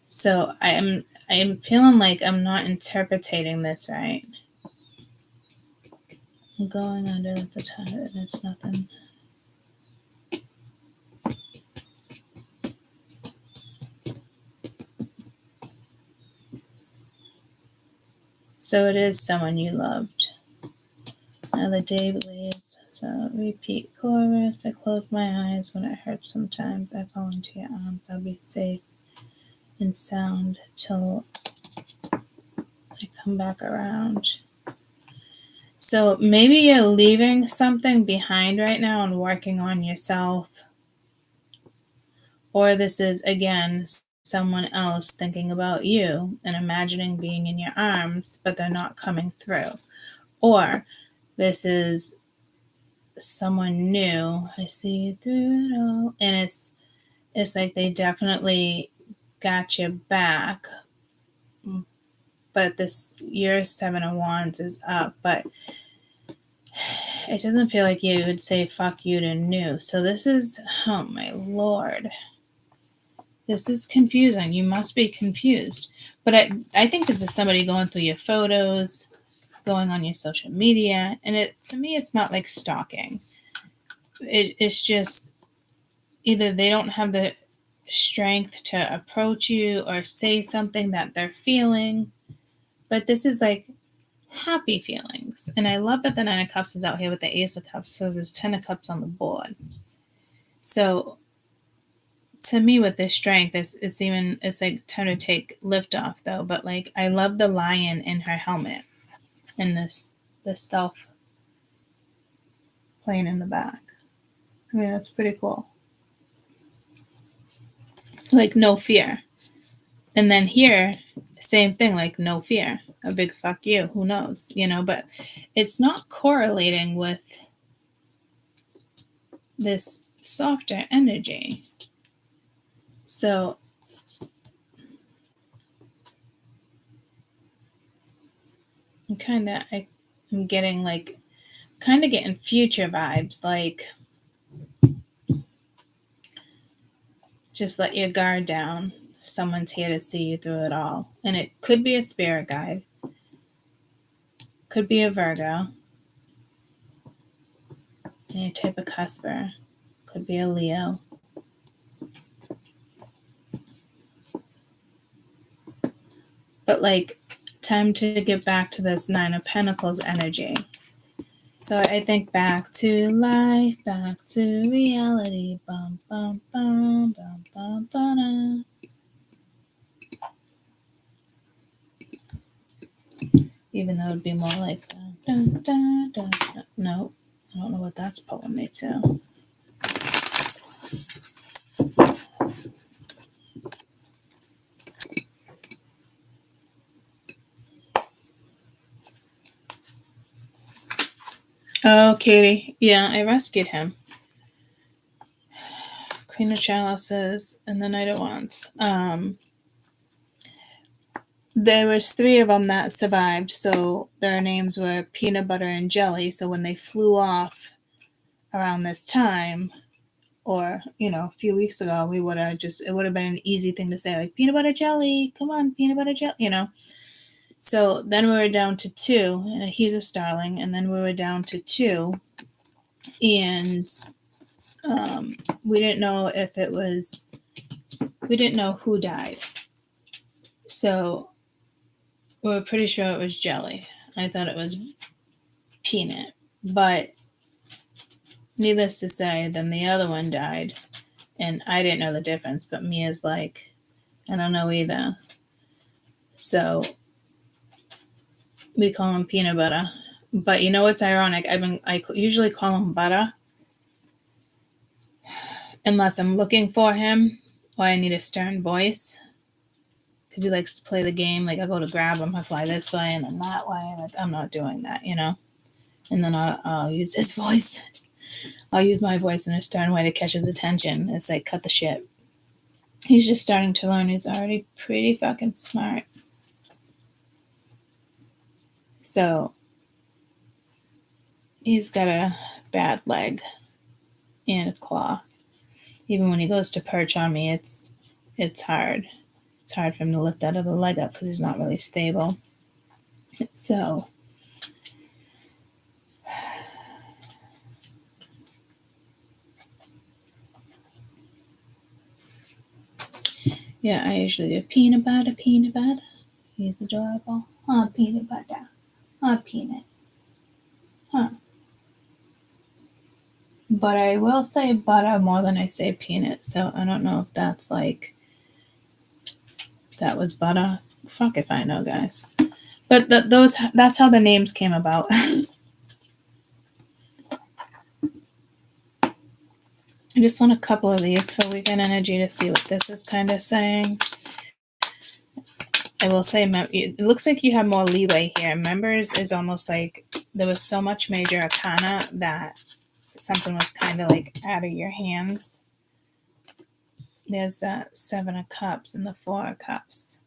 So I am feeling like I'm not interpreting this right. I'm going under at the time, and it's nothing. So it is someone you loved. Now the day bleeds. So repeat chorus. I close my eyes when it hurts sometimes. I fall into your arms. I'll be safe and sound till I come back around. So maybe you're leaving something behind right now and working on yourself. Or this is, again, someone else thinking about you and imagining being in your arms, but they're not coming through. Or this is someone new. I see you through it all. And it's like they definitely got your back. But your Seven of Wands is up. But it doesn't feel like you would say fuck you to new. So this is, oh my Lord. This is confusing. You must be confused. But I think this is somebody going through your photos, going on your social media. And to me, it's not like stalking. It's just either they don't have the strength to approach you or say something that they're feeling. But this is like happy feelings. And I love that the Nine of Cups is out here with the Ace of Cups. So there's 10 of Cups on the board. So to me, with this strength, it's like time to take lift off though. But like, I love the lion in her helmet and this stealth plane in the back. I mean, that's pretty cool. Like, no fear. And then here, same thing, like no fear. A big fuck you. Who knows? But it's not correlating with this softer energy. So I'm getting like, getting future vibes, like just let your guard down. Someone's here to see you through it all. And it could be a spirit guide. Could be a Virgo. Any type of cusper. Could be a Leo. But like, time to get back to this Nine of Pentacles energy. So I think back to life, back to reality. Bum, bum, bum, bum, bum, bum. Even though it'd be more like dun, dun, dun, dun, dun. No, I don't know what that's pulling me to. Oh, Katie. Yeah, I rescued him. Queen of Chalices and the Knight of Wands. there was 3 of them that survived, so their names were Peanut Butter and Jelly. So when they flew off around this time, or a few weeks ago, it would have been an easy thing to say, like, peanut butter jelly, come on, peanut butter jelly. So then we were down to 2, and he's a starling, and then we were down to 2, and we didn't know who died. So we were pretty sure it was Jelly. I thought it was Peanut, but needless to say, then the other one died, and I didn't know the difference, but Mia's like, I don't know either. So we call him Peanut Butter. But you know what's ironic? I usually call him Butter unless I'm looking for him or I need a stern voice, because he likes to play the game. Like, I go to grab him, I fly this way and then that way. Like, I'm not doing that, And then I'll use his voice. I'll use my voice in a stern way to catch his attention. It's like, cut the shit. He's just starting to learn. He's already pretty fucking smart. So he's got a bad leg and a claw. Even when he goes to perch on me, it's hard. It's hard for him to lift that other leg up because he's not really stable. So yeah, I usually do peanut butter. He's adorable. Oh, peanut butter. Oh, peanut. Huh. But I will say butter more than I say peanut. So I don't know if that's like, that was butter. Fuck if I know, guys. But that's how the names came about. I just want a couple of these for Weekend Energy to see what this is kind of saying. I will say, it looks like you have more leeway here. Members is almost like there was so much major arcana that something was kind of like out of your hands. There's 7 of Cups and the 4 of Cups.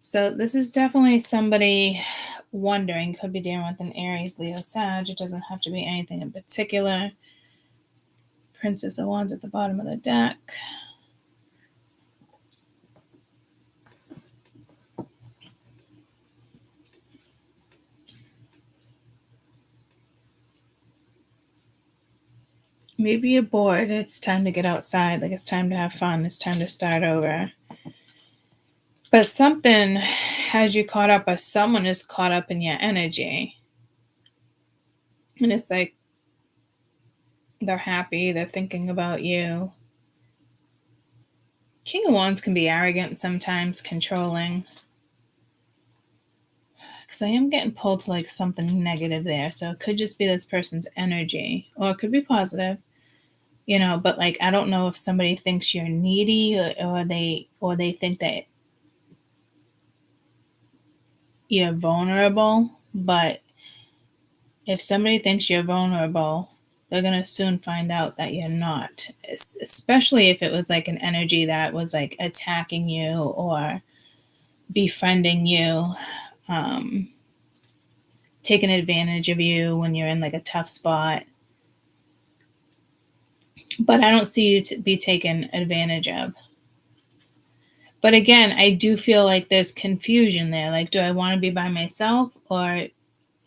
So this is definitely somebody wondering, could be dealing with an Aries, Leo, Sag. It doesn't have to be anything in particular. Princess of Wands at the bottom of the deck. Maybe you're bored. It's time to get outside. Like, it's time to have fun. It's time to start over. But something has you caught up, or someone is caught up in your energy. And it's like they're happy. They're thinking about you. King of Wands can be arrogant sometimes, controlling. Because I am getting pulled to like something negative there. So it could just be this person's energy. Or it could be positive. But like, I don't know if somebody thinks you're needy or they think that you're vulnerable. But if somebody thinks you're vulnerable, they're going to soon find out that you're not, especially if it was like an energy that was like attacking you or befriending you, taking advantage of you when you're in like a tough spot. But I don't see you to be taken advantage of. But again, I do feel like there's confusion there. Like, do I want to be by myself, or am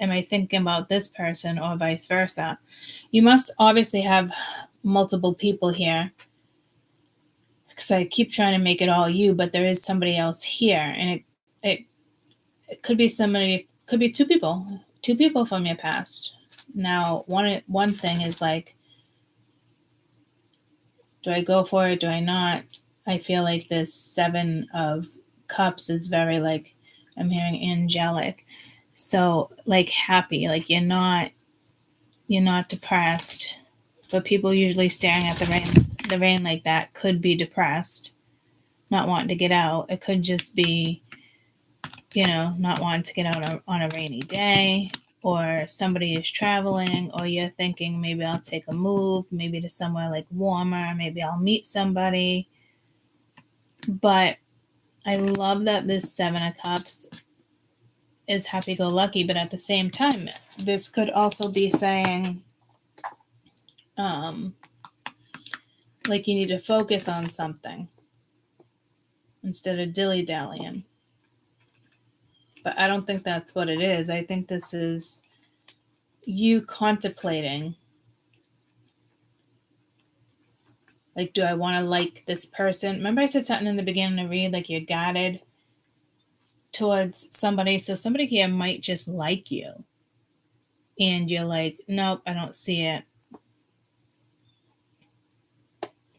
I thinking about this person, or vice versa? You must obviously have multiple people here, because I keep trying to make it all you, but there is somebody else here. And it could be somebody, could be 2 people from your past. Now, one thing is like, do I go for it? Do I not? I feel like this 7 of Cups is very like, I'm hearing angelic. So like happy, like you're not depressed. But people usually staring at the rain like that could be depressed, not wanting to get out. It could just be, not wanting to get out on a rainy day. Or somebody is traveling, or you're thinking, maybe I'll take a move, maybe to somewhere like warmer, maybe I'll meet somebody. But I love that this Seven of Cups is happy-go-lucky, but at the same time, this could also be saying, like you need to focus on something instead of dilly-dallying. But I don't think that's what it is. I think this is you contemplating, like, do I want to like this person? Remember I said something in the beginning to read, like you're guided towards somebody. So somebody here might just like you. And you're like, nope, I don't see it.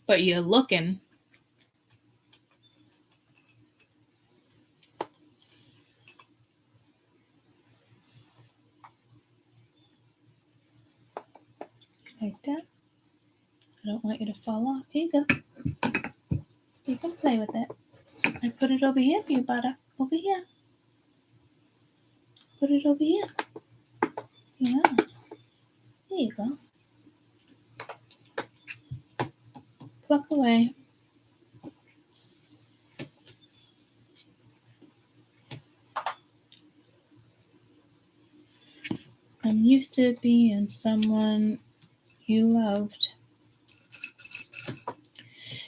But you're looking. Like that. I don't want you to fall off. Here you go. You can play with it. I put it over here for you, butter. Over here. Put it over here. Yeah. There you go. Pluck away. I'm used to being someone you loved.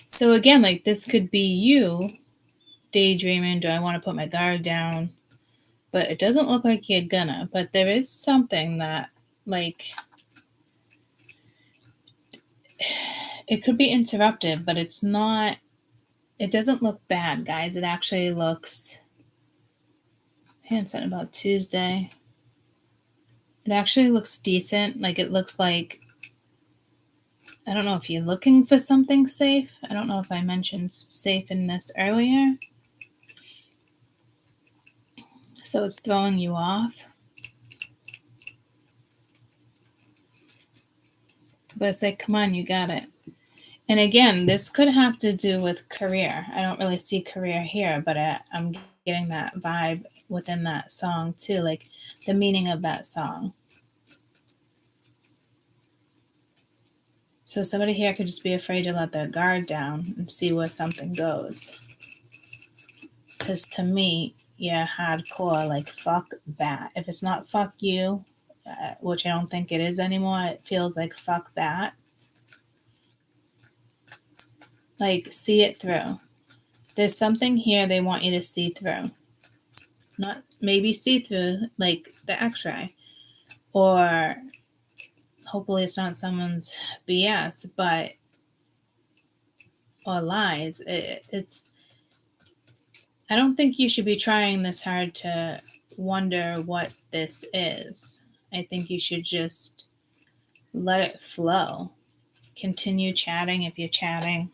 So again, like this could be you daydreaming, do I want to put my guard down? But it doesn't look like you're gonna. But there is something that, like, it could be interruptive, but it's not, it doesn't look bad, guys. It actually looks, I something about Tuesday. It actually looks decent. Like it looks like, I don't know if you're looking for something safe. I don't know if I mentioned safe in this earlier. So it's throwing you off. But it's like, come on, you got it. And again, this could have to do with career. I don't really see career here, but I'm getting that vibe within that song too, like the meaning of that song. So somebody here could just be afraid to let their guard down and see where something goes. Because to me, yeah, hardcore, like fuck that. If it's not fuck you, which I don't think it is anymore, it feels like fuck that. Like, see it through. There's something here they want you to see through. Not maybe see through, like the x-ray. Or hopefully it's not someone's BS, but, or lies. It's, I don't think you should be trying this hard to wonder what this is. I think you should just let it flow. Continue chatting if you're chatting.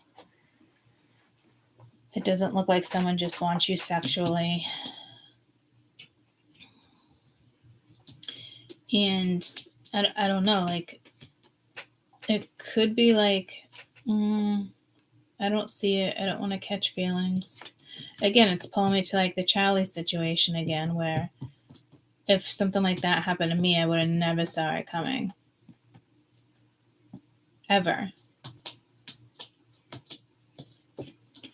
It doesn't look like someone just wants you sexually. And I don't know, like, it could be like, I don't see it. I don't want to catch feelings. Again, it's pulling me to like the Charlie situation again, where if something like that happened to me, I would have never saw it coming. Ever.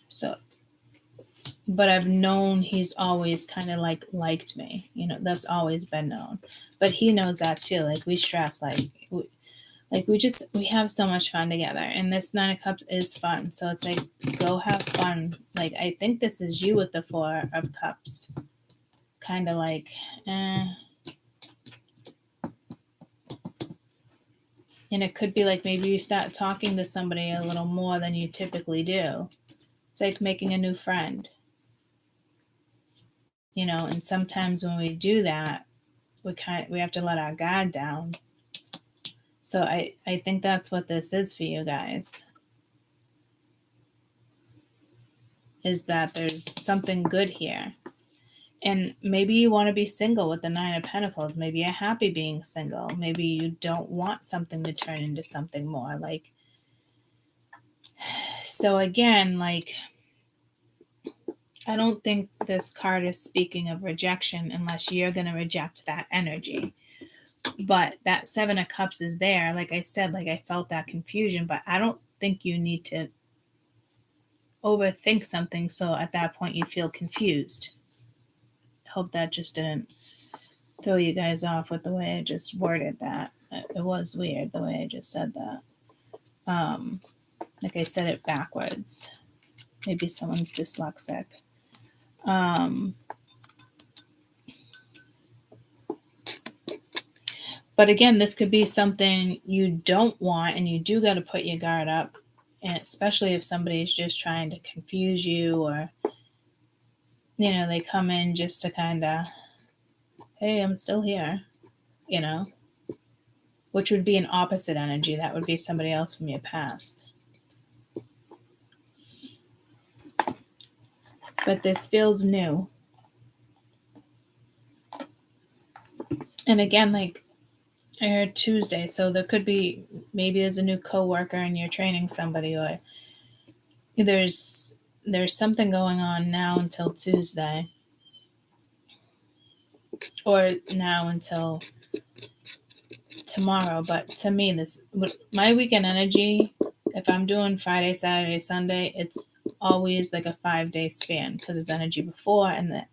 So, but I've known he's always kind of like liked me. You know, that's always been known. But he knows that too. Like we stress, we have so much fun together. And this Nine of Cups is fun. So it's like, go have fun. Like, I think this is you with the Four of Cups. Kind of like, And it could be like maybe you start talking to somebody a little more than you typically do. It's like making a new friend. You know, and sometimes when we do that, we have to let our guard down. So I think that's what this is for you guys. Is that there's something good here. And maybe you want to be single with the Nine of Pentacles. Maybe you're happy being single. Maybe you don't want something to turn into something more. Like, so again, like, I don't think this card is speaking of rejection unless you're going to reject that energy. But that Seven of Cups is there. Like I said, like I felt that confusion, but I don't think you need to overthink something, so at that point you feel confused. Hope that just didn't throw you guys off with the way I just worded that. It was weird the way I just said that. Like I said it backwards. Maybe someone's dyslexic. But again, this could be something you don't want, and you do got to put your guard up, and especially if somebody's just trying to confuse you, or they come in just to kind of, hey, I'm still here, which would be an opposite energy. That would be somebody else from your past. But this feels new. And again, like I heard Tuesday, so there could be, maybe there's a new coworker and you're training somebody, or there's something going on now until Tuesday, or now until tomorrow. But to me, my weekend energy, if I'm doing Friday, Saturday, Sunday, it's always like a 5-day span, because it's energy before and the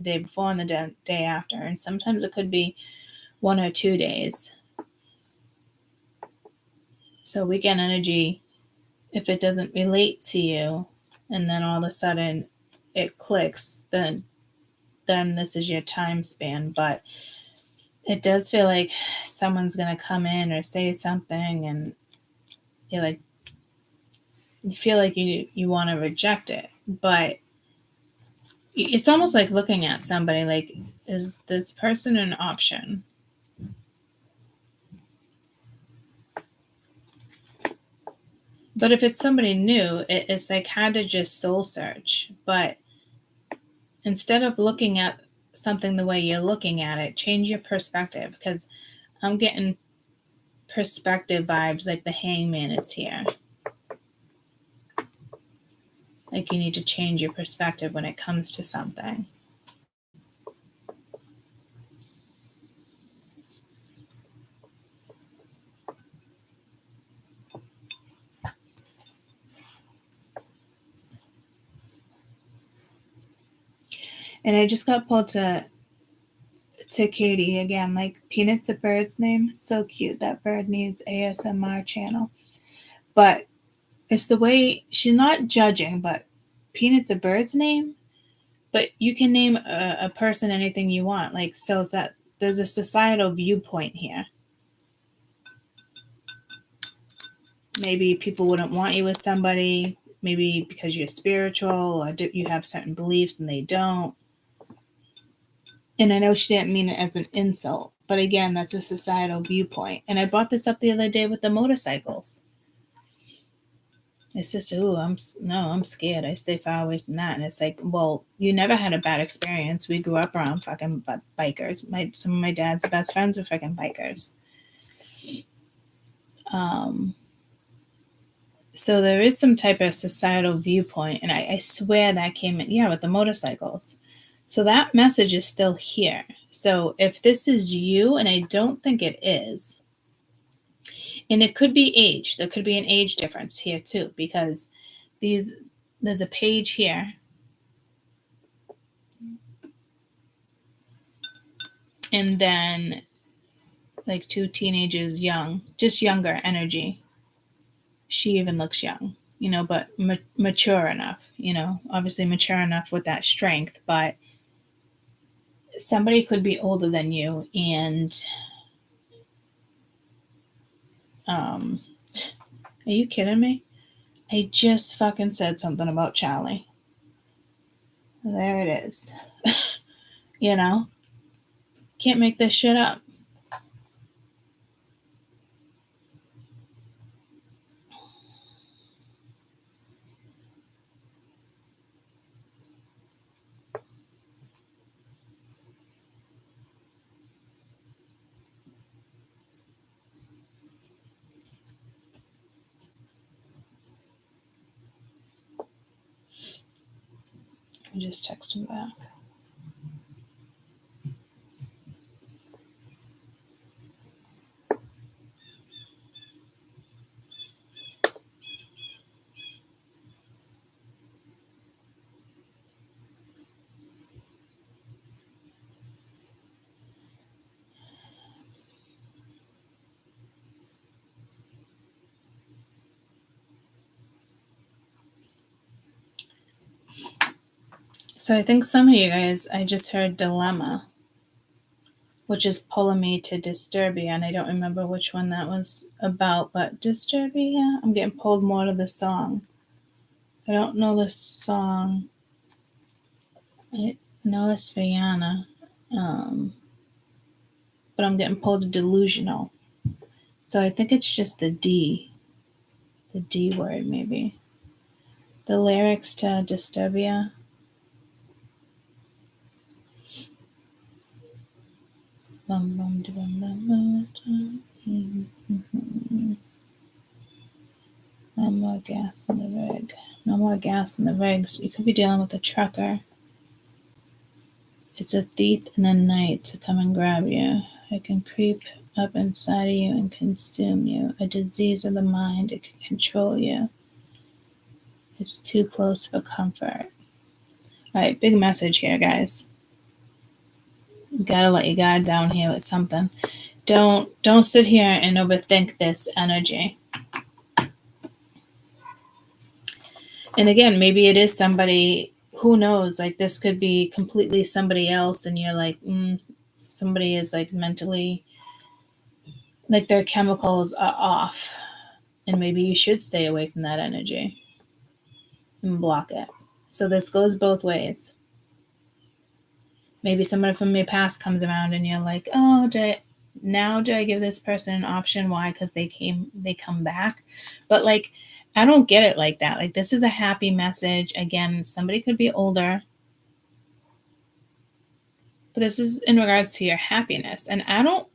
day before and the day after, and sometimes it could be 1 or 2 days. So weekend energy, if it doesn't relate to you and then all of a sudden it clicks, then this is your time span. But it does feel like someone's going to come in or say something, and you feel like you want to reject it. But it's almost like looking at somebody like, is this person an option? But if it's somebody new, it's like had to just soul search. But instead of looking at something the way you're looking at it, change your perspective, because I'm getting perspective vibes like the Hangman is here. Like you need to change your perspective when it comes to something. And I just got pulled to Katie again, like Peanut's a bird's name. So cute. That bird needs ASMR channel. But it's the way, she's not judging, but Peanut's a bird's name. But you can name a person anything you want. Like, so is that there's a societal viewpoint here. Maybe people wouldn't want you with somebody, maybe because you're spiritual, or you have certain beliefs and they don't. And I know she didn't mean it as an insult, but again, that's a societal viewpoint. And I brought this up the other day with the motorcycles. My sister, I'm scared. I stay far away from that. And it's like, well, you never had a bad experience. We grew up around fucking bikers. Some of my dad's best friends were fucking bikers. So there is some type of societal viewpoint. And I swear that came in, with the motorcycles. So that message is still here. So if this is you, and I don't think it is, and it could be age. There could be an age difference here too, because there's a page here. And then like 2 teenagers, just younger energy. She even looks young, but mature enough, obviously mature enough with that strength. But somebody could be older than you, and are you kidding me? I just fucking said something about Charlie. There it is. Can't make this shit up. I just text him back. So I think some of you guys, I just heard dilemma, which is pulling me to Disturbia, and I don't remember which one that was about, but Disturbia, I'm getting pulled more to the song. I don't know the song. I know it's Rihanna, but I'm getting pulled to Delusional. So I think it's just the D word maybe. The lyrics to Disturbia. Bum, bum, bum, bum, bum. No more gas in the rig. No more gas in the rigs. You could be dealing with a trucker. It's a thief in the night to come and grab you. It can creep up inside of you and consume you. A disease of the mind. It can control you. It's too close for comfort. All right, big message here, guys. You gotta let your guard down here with something. Don't sit here and overthink this energy. And again, maybe it is somebody, who knows, like this could be completely somebody else, and you're like, somebody is like mentally, like their chemicals are off, and maybe you should stay away from that energy and block it. So this goes both ways. Maybe somebody from your past comes around and you're like, oh, do I give this person an option? Why? Because they come back. But like, I don't get it like that. Like, this is a happy message. Again, somebody could be older, but this is in regards to your happiness. And I don't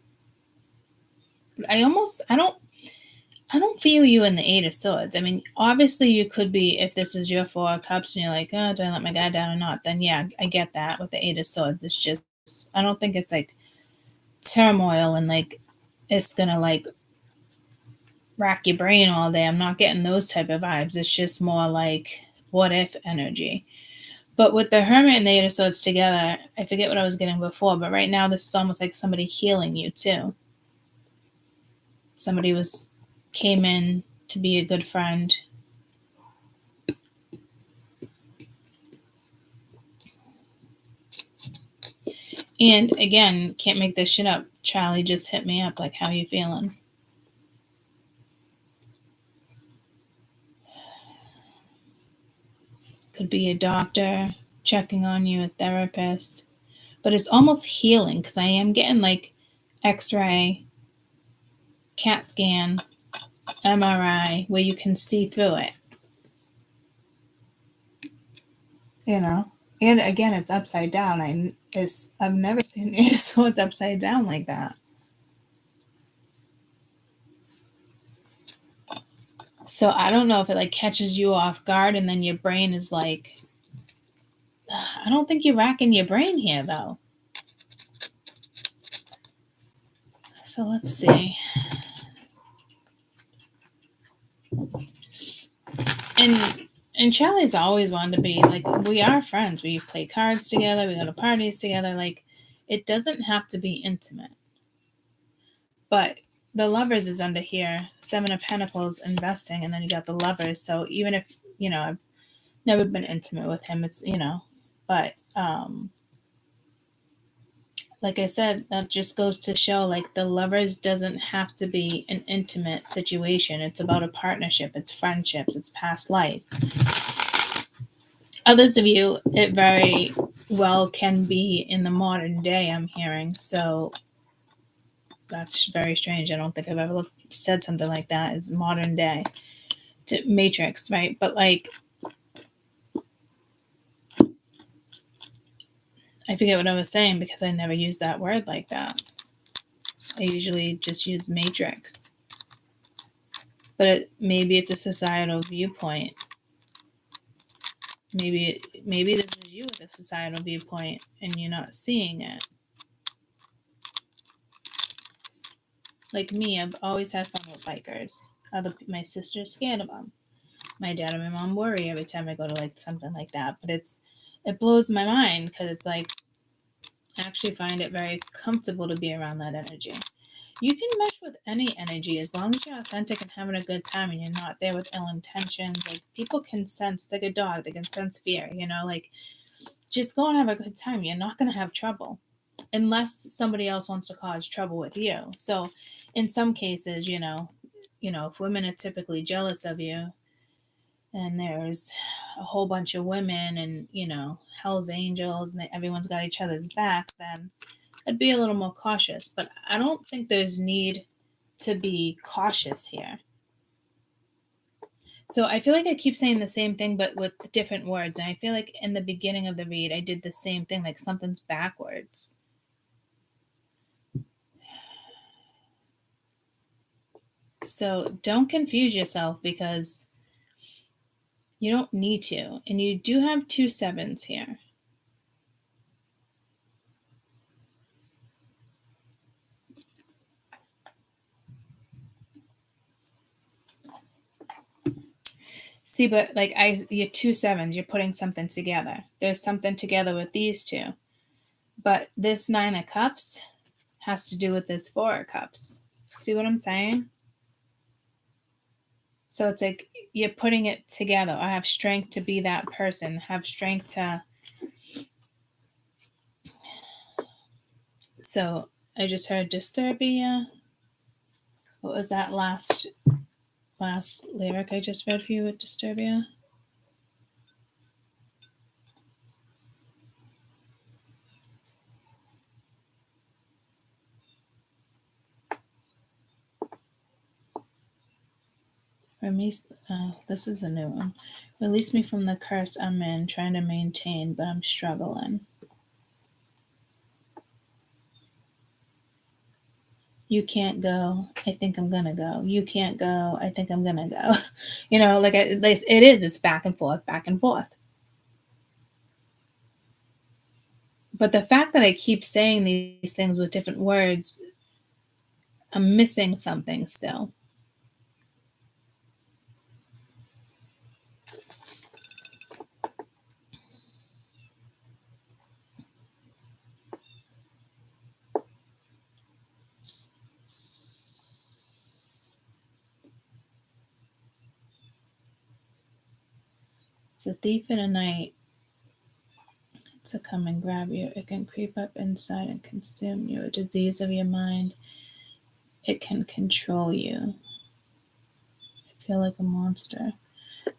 feel you in the Eight of Swords. I mean, obviously you could be, if this is your Four of Cups and you're like, oh, do I let my guy down or not? Then yeah, I get that with the Eight of Swords. It's just, I don't think it's like turmoil and like it's gonna like rack your brain all day. I'm not getting those type of vibes. It's just more like what if energy. But with the Hermit and the Eight of Swords together, I forget what I was getting before, but right now this is almost like somebody healing you too. Somebody came in to be a good friend. And again, can't make this shit up. Charlie just hit me up like, how you feeling? Could be a doctor checking on you, a therapist. But it's almost healing because I am getting like X-ray, CAT scan, MRI, where you can see through it. You know? And again, it's upside down. I've never seen Eight of Swords upside down like that. So I don't know if it like catches you off guard and then your brain is like, I don't think you're racking your brain here though. So let's see. And Charlie's always wanted to be like, we are friends. We play cards together. We go to parties together. Like, it doesn't have to be intimate. But the Lovers is under here. Seven of Pentacles, investing, and then you got the Lovers. So even if, I've never been intimate with him, it's, but like I said, that just goes to show like the Lovers doesn't have to be an intimate situation. It's about a partnership. It's friendships. It's past life. Others of you, it very well can be in the modern day, I'm hearing. So that's very strange. I don't think I've ever said something like that as modern day to Matrix, right? But like, I forget what I was saying because I never use that word like that. I usually just use Matrix. But maybe it's a societal viewpoint. Maybe this is you with a societal viewpoint and you're not seeing it. Like me, I've always had fun with bikers. My sister's scared of them. My dad and my mom worry every time I go to like something like that. But it blows my mind because it's like, I actually find it very comfortable to be around that energy. You can mesh with any energy as long as you're authentic and having a good time and you're not there with ill intentions. Like, people can sense, it's like a dog, they can sense fear, like just go and have a good time. You're not going to have trouble unless somebody else wants to cause trouble with you. So in some cases, if women are typically jealous of you and there's a whole bunch of women and, Hell's Angels and everyone's got each other's back, then I'd be a little more cautious. But I don't think there's need to be cautious here. So I feel like I keep saying the same thing, but with different words. And I feel like in the beginning of the read, I did the same thing, like something's backwards. So don't confuse yourself because you don't need to. And you do have 2 7s here. See, but like you're 2 7s, you're putting something together. There's something together with these two. But this 9 of Cups has to do with this 4 of Cups. See what I'm saying? So it's like you're putting it together. I have strength to be that person. Have strength to. So I just heard Disturbia. What was that last lyric I just read for you with Disturbia? This is a new one. Release me from the curse I'm in, trying to maintain, but I'm struggling. You can't go. I think I'm gonna go. You can't go. I think I'm gonna go. It's back and forth, back and forth. But the fact that I keep saying these things with different words, I'm missing something still. It's a thief in the night to come and grab you. It can creep up inside and consume you. A disease of your mind. It can control you. I feel like a monster.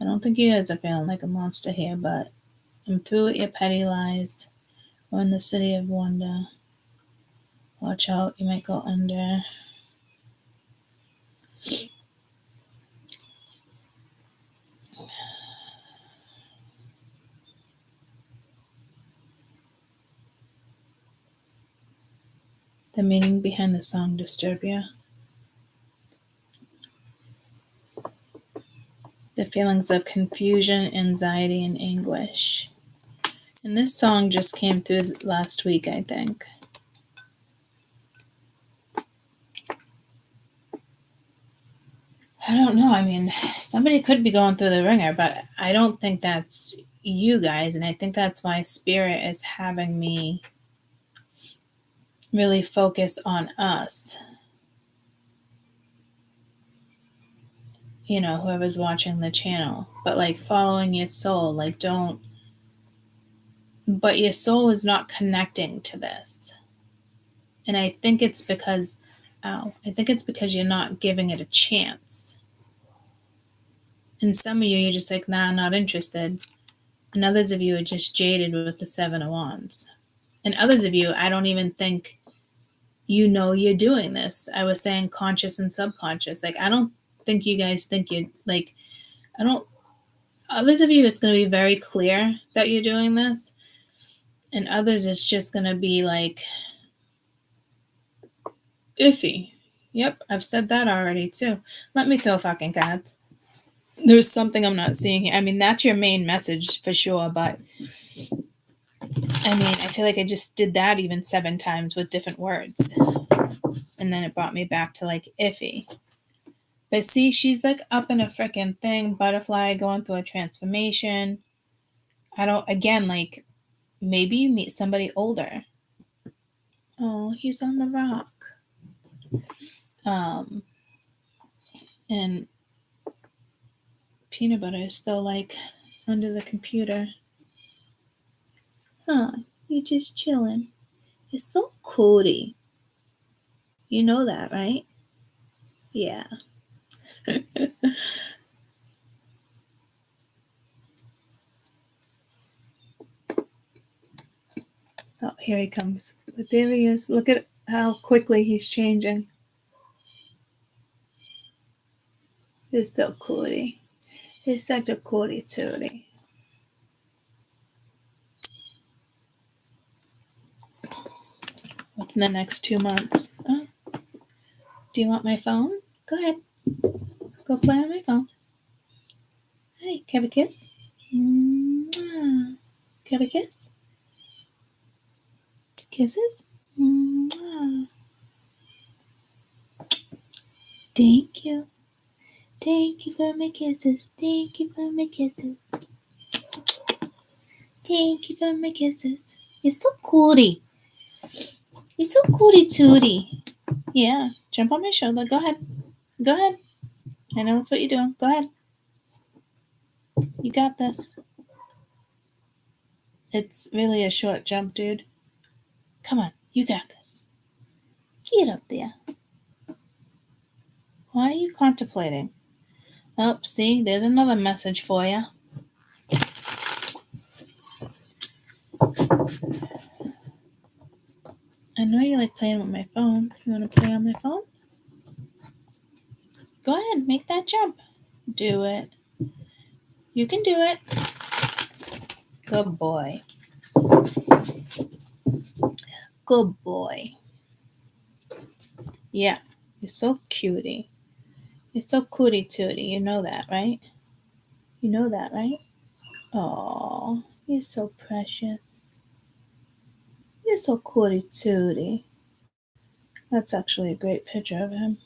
I don't think you guys are feeling like a monster here, but I'm through with your petty lies. We're in the city of wonder. Watch out, you might go under. The meaning behind the song Disturbia. The feelings of confusion, anxiety, and anguish. And this song just came through last week, I think. I don't know. I mean, somebody could be going through the ringer, but I don't think that's you guys. And I think that's why Spirit is having me really focus on us. Whoever's watching the channel. But like following your soul, like don't. But your soul is not connecting to this. And I think it's because you're not giving it a chance. And some of you, you're just like, nah, not interested. And others of you are just jaded with the 7 of Wands. And others of you, I don't even think you're doing this. I was saying conscious and subconscious. Like, I don't think you guys think you're, like, others of you, it's going to be very clear that you're doing this. And others, it's just going to be, like, iffy. Yep, I've said that already, too. Let me throw fucking cards. There's something I'm not seeing here. I mean, that's your main message for sure, but I mean, I feel like I just did that even 7 times with different words. And then it brought me back to like iffy. But see, she's like up in a freaking thing, butterfly going through a transformation. Like maybe you meet somebody older. Oh, he's on the rock. And peanut butter is still like under the computer. Huh, you just chilling. You're so cootie. You know that, right? Yeah. Oh, here he comes. But there he is. Look at how quickly he's changing. He's so cootie. He's such a cootie tootie. Within the next 2 months. Oh, do you want my phone? Go ahead. Go play on my phone. Hey, can I have a kiss? Mwah. Can I have a kiss? Kisses? Mwah. Thank you. Thank you for my kisses. Thank you for my kisses. Thank you for my kisses. You're so cootie. You're so cootie tootie. Yeah, jump on my shoulder. Go ahead. Go ahead. I know that's what you're doing. Go ahead. You got this. It's really a short jump, dude. Come on. You got this. Get up there. Why are you contemplating? Oh, see, there's another message for you. I know you like playing with my phone. You want to play on my phone? Go ahead, make that jump. Do it. You can do it. Good boy. Good boy. Yeah, you're so cutie. You're so cootie tootie. You know that, right? You know that, right? Oh, you're so precious. You're so cootie tootie. That's actually a great picture of him.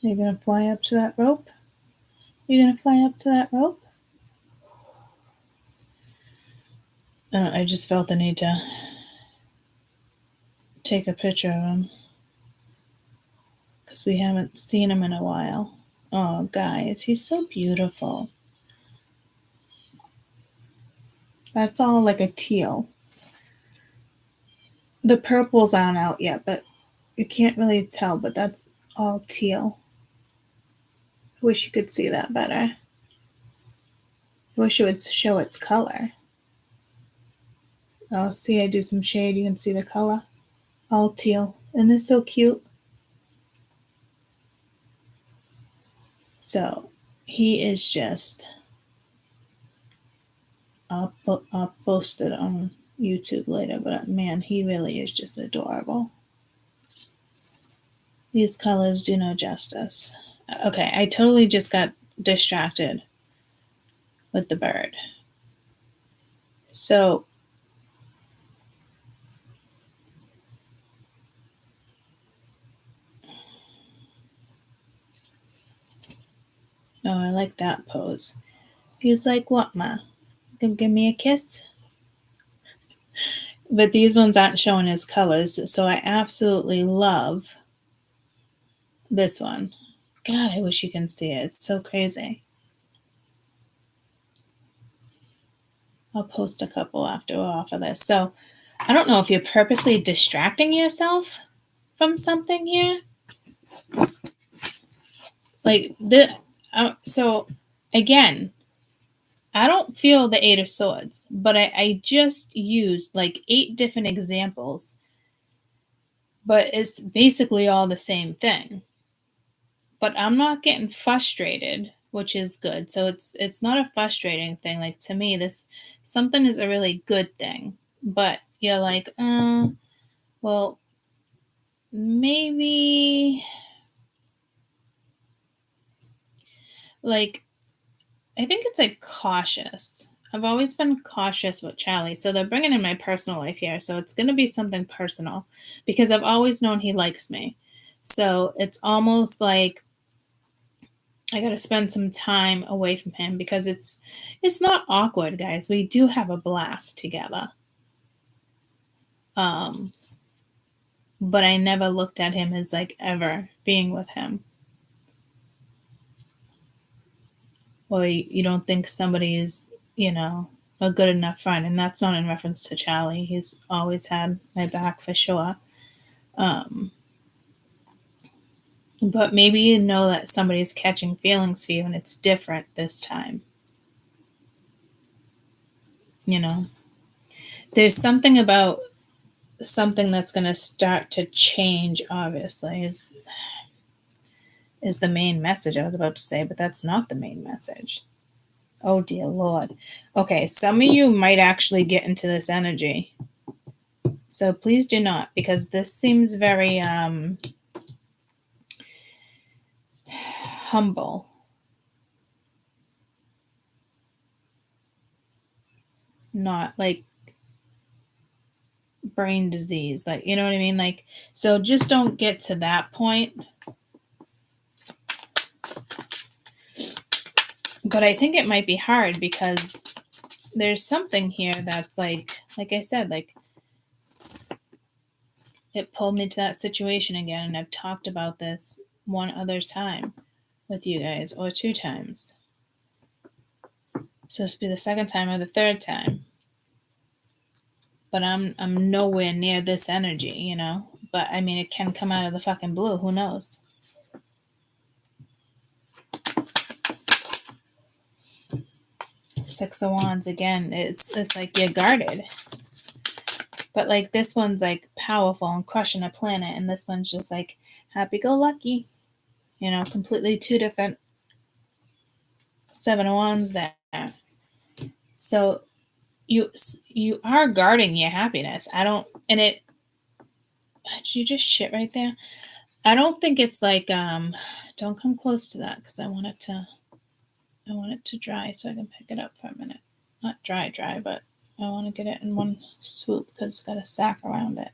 You're going to fly up to that rope? You're going to fly up to that rope? I just felt the need to take a picture of him because we haven't seen him in a while. Oh, guys, he's so beautiful. That's all like a teal. The purples aren't out yet, but you can't really tell, but that's all teal. I wish you could see that better. I wish it would show its color. Oh, see, I do some shade. You can see the color. All teal. Isn't this so cute? So, he is just... I'll post it on YouTube later, but man, he really is just adorable. These colors do no justice. Okay, I totally just got distracted with the bird. So, oh, I like that pose. He's like, what, Ma? Gonna give me a kiss? But these ones aren't showing his colors, so I absolutely love this one. God, I wish you can see it. It's so crazy. I'll post a couple after off of this. So, I don't know if you're purposely distracting yourself from something here. Like this. So, again, I don't feel the 8 of Swords, but I just used like 8 different examples, but it's basically all the same thing. But I'm not getting frustrated, which is good. So it's not a frustrating thing. Like to me, something is a really good thing. But you're like, well, maybe like I think it's like cautious. I've always been cautious with Charlie. So they're bringing in my personal life here. So it's going to be something personal because I've always known he likes me. So it's almost like I got to spend some time away from him because it's not awkward, guys. We do have a blast together. But I never looked at him as like ever being with him. Or you don't think somebody is, a good enough friend. And that's not in reference to Charlie. He's always had my back for sure. But maybe you know that somebody's catching feelings for you and it's different this time. There's something about something that's going to start to change, obviously, is the main message I was about to say, but that's not the main message. Oh, dear Lord. Okay, some of you might actually get into this energy. So please do not, because this seems very humble. Not like brain disease. Like, you know what I mean? Like, so just don't get to that point. But I think it might be hard because there's something here that's like I said, like it pulled me to that situation again. And I've talked about this one other time with you guys, or 2 times. So this will be the second time or the third time. But I'm nowhere near this energy, But I mean, it can come out of the fucking blue. Who knows? Six of Wands again. It's like you're guarded. But like this one's like powerful and crushing a planet, and this one's just like happy-go-lucky. Completely 2 different 7 of Wands there. So you are guarding your happiness. Did you just shit right there? I don't think it's like don't come close to that because I want it to dry so I can pick it up for a minute. Not dry, but I want to get it in one swoop because it's got a sack around it.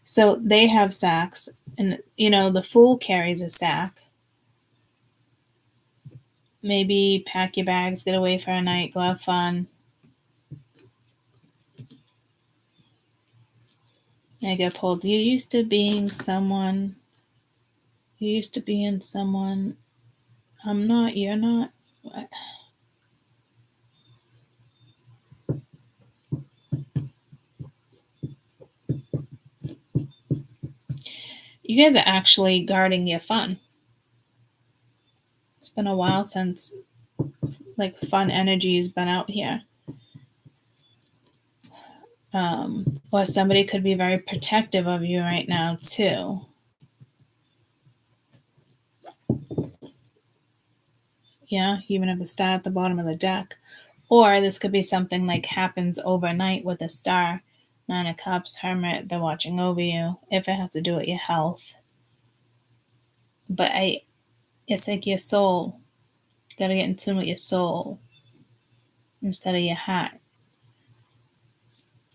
So they have sacks, and the Fool carries a sack. Maybe pack your bags, get away for a night, go have fun. I get pulled. You used to being someone. You used to being someone. I'm not. You're not. What? You guys are actually guarding your fun. It's been a while since like fun energy has been out here. Or somebody could be very protective of you right now too. Yeah, you even have the star at the bottom of the deck. Or this could be something like happens overnight with a star. 9 of Cups, Hermit, they're watching over you. If it has to do with your health. But it's like your soul. You gotta get in tune with your soul instead of your heart.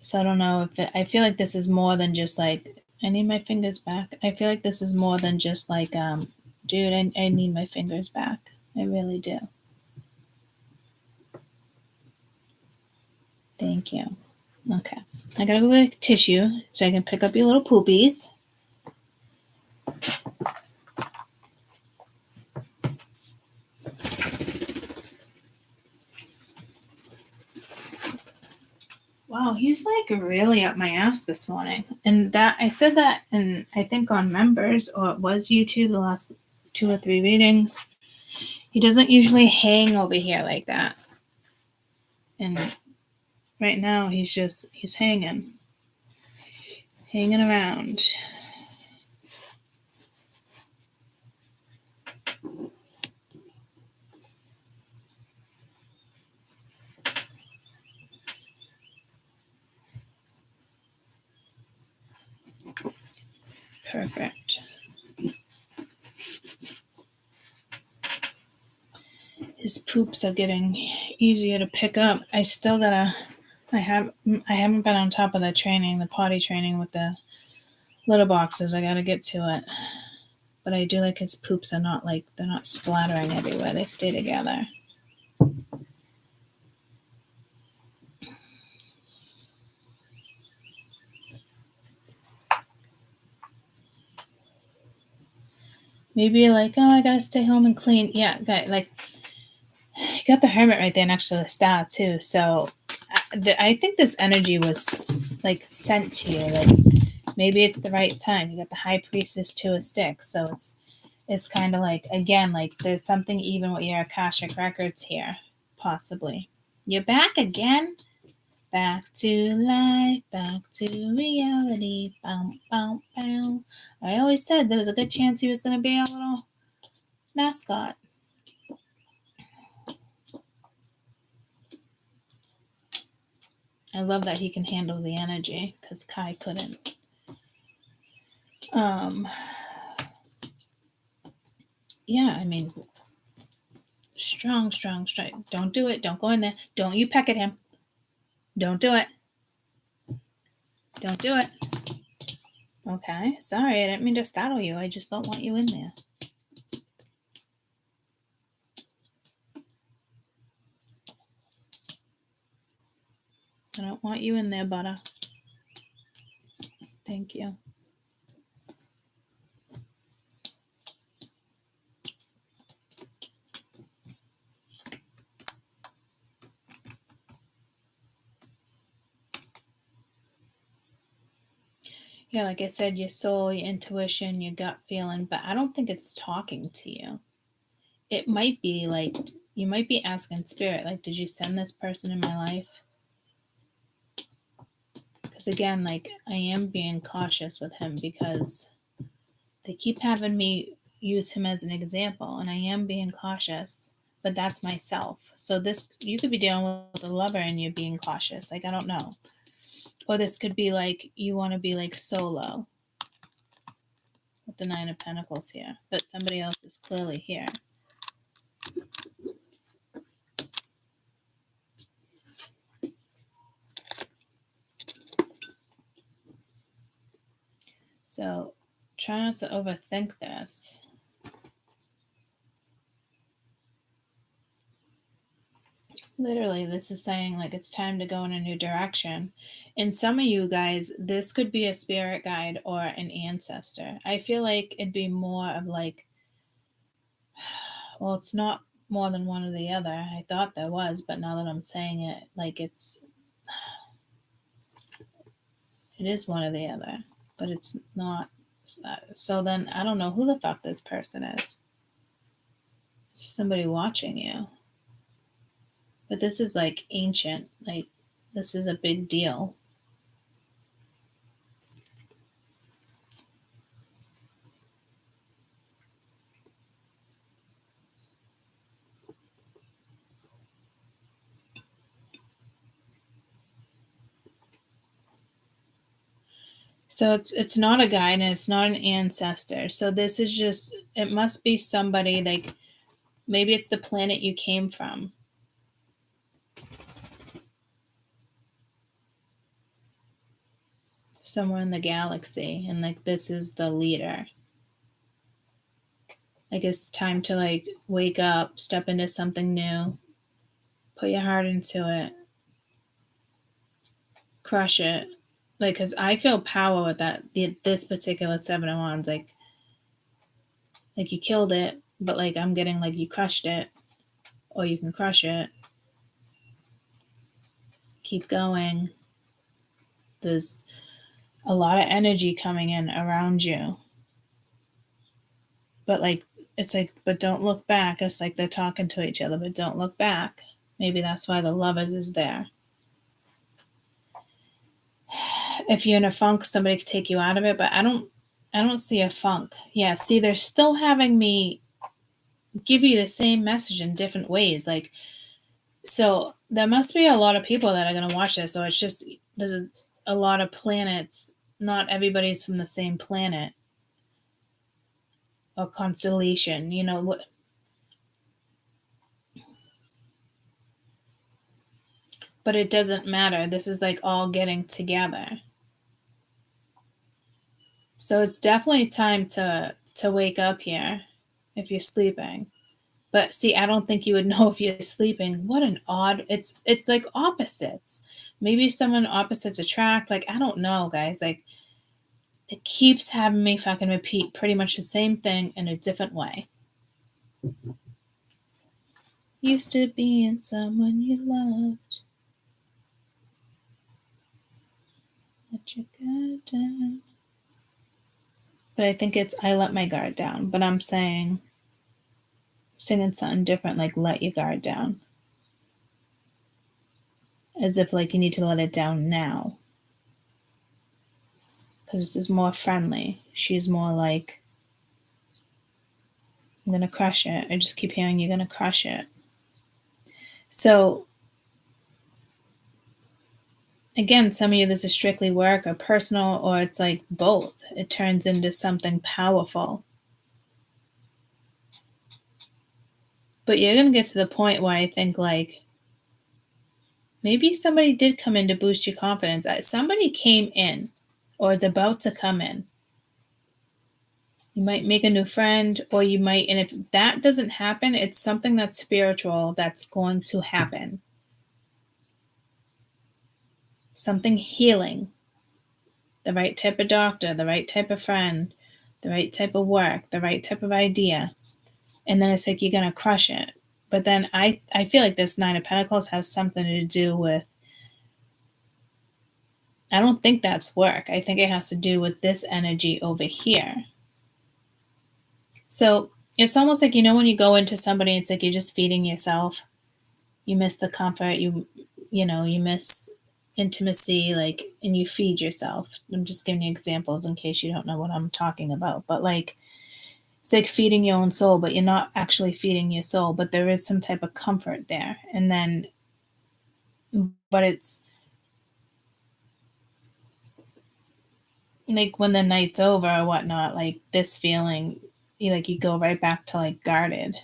So I don't know I feel like this is more than just like, I need my fingers back. I feel like this is more than just like, dude, I need my fingers back. I really do. Thank you. Okay. I gotta go get tissue so I can pick up your little poopies. Wow, he's like really up my ass this morning. And that I said that and I think on members, or it was YouTube the last 2 or 3 readings. He doesn't usually hang over here like that. And right now he's hanging around. Perfect. His poops are getting easier to pick up. I still gotta. I haven't been on top of the potty training with the litter boxes. I gotta get to it. But I do like his poops are not like, they're not splattering everywhere. They stay together. Maybe you're like, oh, I gotta stay home and clean. Yeah, like, you got the Hermit right there next to the Star too. So I think this energy was like sent to you. Like maybe it's the right time. You got the High Priestess, Two of Sticks. So it's kind of like, again, like there's something even with your Akashic records here, possibly. You're back again. Back to life, back to reality. Bow, bow, bow. I always said there was a good chance he was going to be a little mascot. I love that he can handle the energy because Kai couldn't. Yeah, I mean, strong. Don't do it. Don't go in there. Don't you peck at him. Don't do it. Don't do it. Okay, sorry, I didn't mean to startle you. I just don't want you in there. I don't want you in there, butter. Thank you. Yeah, like I said, your soul, your intuition, your gut feeling, but I don't think it's talking to you. It might be like, you might be asking spirit, like, did you send this person in my life? Because again, like, I am being cautious with him because they keep having me use him as an example, and I am being cautious, but that's myself. So this, you could be dealing with a lover and you're being cautious. Like, I don't know. Or this could be like, you want to be like solo with the Nine of Pentacles here, but somebody else is clearly here. So try not to overthink this. Literally, this is saying like it's time to go in a new direction. And some of you guys, this could be a spirit guide or an ancestor. I feel like it'd be more of like, well, it's not more than one or the other. I thought there was, but now that I'm saying it, like it is one or the other, but it's not. So then I don't know who the fuck this person is. It's somebody watching you. But this is like ancient. Like this is a big deal. So it's not a guide and it's not an ancestor. So this is just, it must be somebody like, maybe it's the planet you came from. Somewhere in the galaxy, and like this is the leader. Like it's time to like wake up, step into something new, put your heart into it, crush it. Like, because I feel power with that, this particular Seven of Wands. Like you killed it, but like I'm getting like you crushed it, or you can crush it. Keep going. There's a lot of energy coming in around you. But like, it's like, but don't look back. It's like they're talking to each other, but don't look back. Maybe that's why the Lovers is there. If you're in a funk, somebody could take you out of it, but I don't see a funk. Yeah, see, they're still having me give you the same message in different ways. Like, so there must be a lot of people that are going to watch this. So it's just, there's a lot of planets. Not everybody's from the same planet or constellation. You know what? But it doesn't matter. This is like all getting together. So it's definitely time to to wake up here if you're sleeping. But see, I don't think you would know if you're sleeping. What an odd, it's like opposites. Maybe someone opposites attract. Like, I don't know, guys. Like, it keeps having me fucking repeat pretty much the same thing in a different way. Used to being someone you loved. Let your guard down. But I think it's I let my guard down. But I'm singing something different, like let your guard down. As if like you need to let it down now. Because this is more friendly. She's more like, I'm going to crush it. I just keep hearing you're going to crush it. So, again, some of you, this is strictly work or personal, or it's like both. It turns into something powerful. But you're going to get to the point where I think like, maybe somebody did come in to boost your confidence. Somebody came in or is about to come in. You might make a new friend, or you might, and if that doesn't happen, it's something that's spiritual that's going to happen. Something healing. The right type of doctor, the right type of friend, the right type of work, the right type of idea. And then it's like you're going to crush it. But then I feel like this Nine of Pentacles has something to do with, I don't think that's work. I think it has to do with this energy over here. So it's almost like, you know, when you go into somebody, it's like you're just feeding yourself. You miss the comfort, you miss intimacy, like, and you feed yourself. I'm just giving you examples in case you don't know what I'm talking about. But like, it's like feeding your own soul, but you're not actually feeding your soul, but there is some type of comfort there. And then, but it's like when the night's over or whatnot, like this feeling, you go right back to like guarded.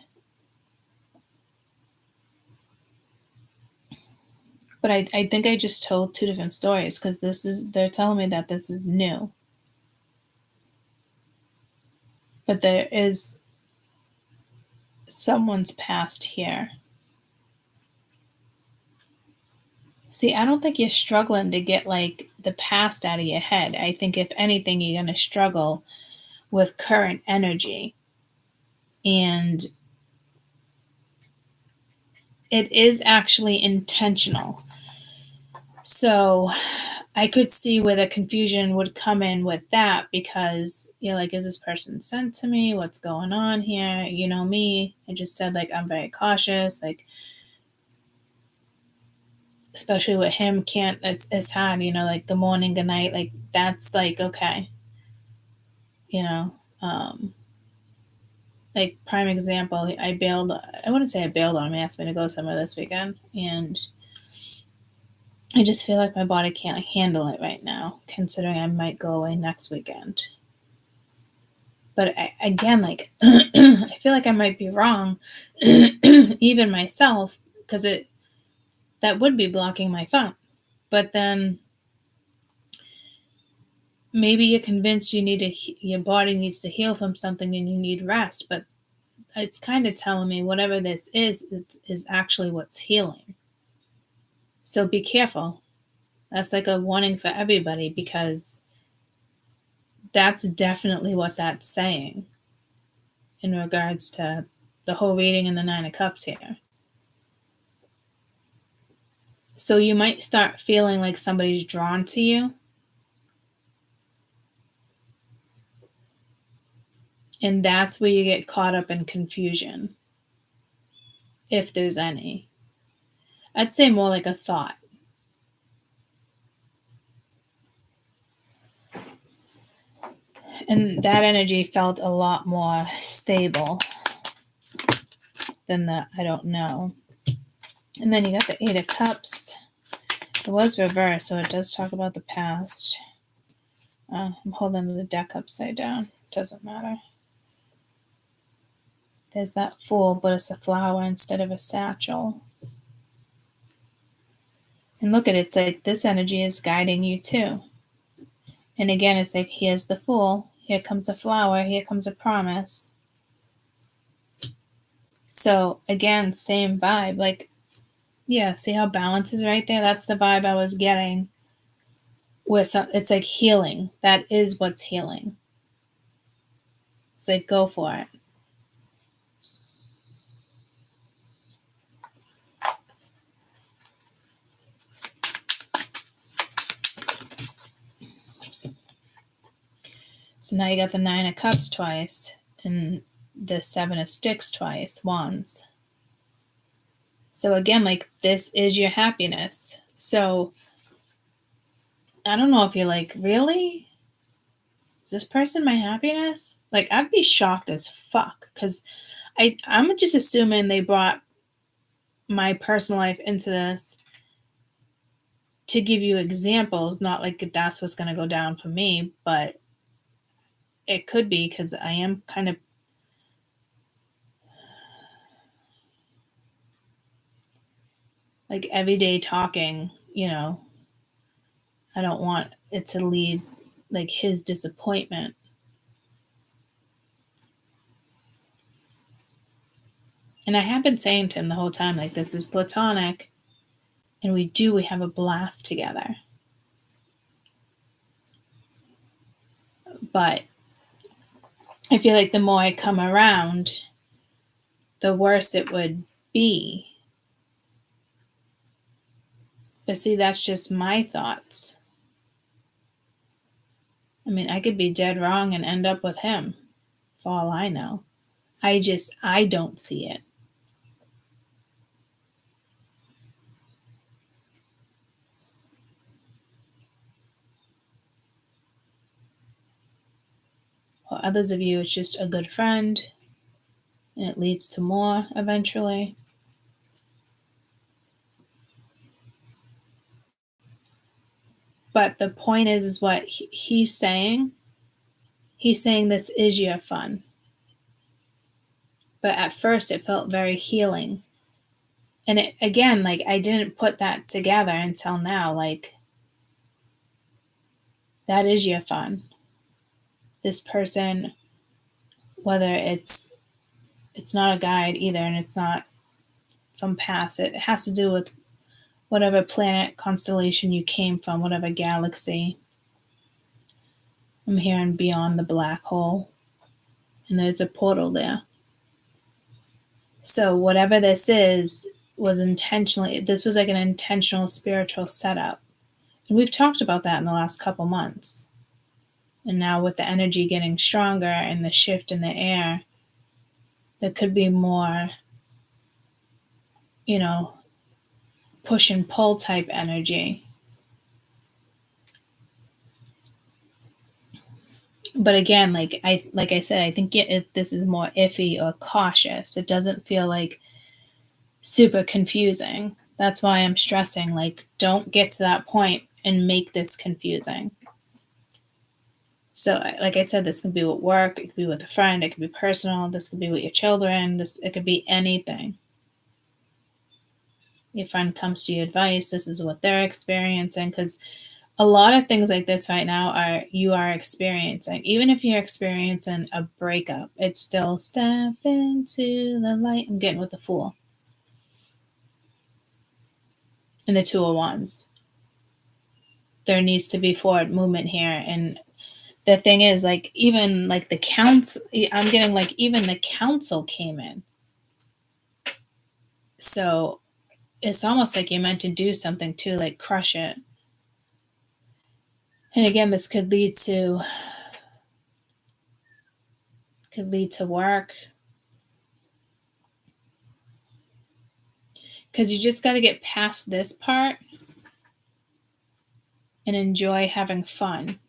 But I think I just told two different stories because they're telling me that this is new. But there is someone's past here. See, I don't think you're struggling to get like the past out of your head. I think if anything, you're going to struggle with current energy. And it is actually intentional. So I could see where the confusion would come in with that because you're like, is this person sent to me? What's going on here? You know me. I just said like, I'm very cautious. Like, especially with him, it's hard, like good morning, good night. Like that's like, okay. Like prime example, I wouldn't say I bailed on him. He asked me to go somewhere this weekend. And I just feel like my body can't handle it right now, considering I might go away next weekend. But again, like, I feel like I might be wrong, even myself, because that would be blocking my phone. But then maybe you're convinced your body needs to heal from something and you need rest. But it's kind of telling me whatever this is actually what's healing. So be careful. That's like a warning for everybody because that's definitely what that's saying in regards to the whole reading and the Nine of Cups here. So you might start feeling like somebody's drawn to you. And that's where you get caught up in confusion, if there's any. I'd say more like a thought. And that energy felt a lot more stable than the I don't know. And then you got the Eight of Cups. It was reversed, so it does talk about the past. I'm holding the deck upside down. Doesn't matter. There's that Fool, but it's a flower instead of a satchel. And look at it. It's like this energy is guiding you too. And again, it's like here's the Fool. Here comes a flower. Here comes a promise. So again, same vibe. Like, yeah, see how balance is right there? That's the vibe I was getting. It's like healing. That is what's healing. It's like, go for it. So now you got the 9 of Cups twice and the 7 of Sticks twice, Wands. So again, like, this is your happiness. So I don't know if you're like, really? Is this person my happiness? Like, I'd be shocked as fuck because I'm just assuming they brought my personal life into this to give you examples, not like that's what's going to go down for me, but it could be because I am kind of like everyday talking, you know. I don't want it to lead like his disappointment. And I have been saying to him the whole time, like, this is platonic and we have a blast together. But I feel like the more I come around, the worse it would be. But see, that's just my thoughts. I mean, I could be dead wrong and end up with him, for all I know. I don't see it. For others of you, it's just a good friend, and it leads to more eventually. But the point is what he's saying. He's saying this is your fun. But at first it felt very healing. And it, again, like, I didn't put that together until now. Like, that is your fun. This person, whether it's not a guide either, and it's not from past, it has to do with whatever planet constellation you came from, whatever galaxy. I'm hearing beyond the black hole, and there's a portal there. So whatever this is was intentionally, this was like an intentional spiritual setup. And we've talked about that in the last couple months. And now with the energy getting stronger and the shift in the air, there could be more, you know, push and pull type energy. But again, like I said, I think this is more iffy or cautious. It doesn't feel like super confusing. That's why I'm stressing, like, don't get to that point and make this confusing. So, like I said, this could be with work, it could be with a friend, it could be personal, this could be with your children, it could be anything. Your friend comes to you advice, this is what they're experiencing, because a lot of things like this right now you are experiencing. Even if you're experiencing a breakup, it's still step into the light. I'm getting with the Fool. And the 2 of Wands. There needs to be forward movement here. And the thing is, like, even like the council, I'm getting like even the council came in. So it's almost like you're meant to do something too, like crush it. And again, this could lead to work. Because you just got to get past this part and enjoy having fun.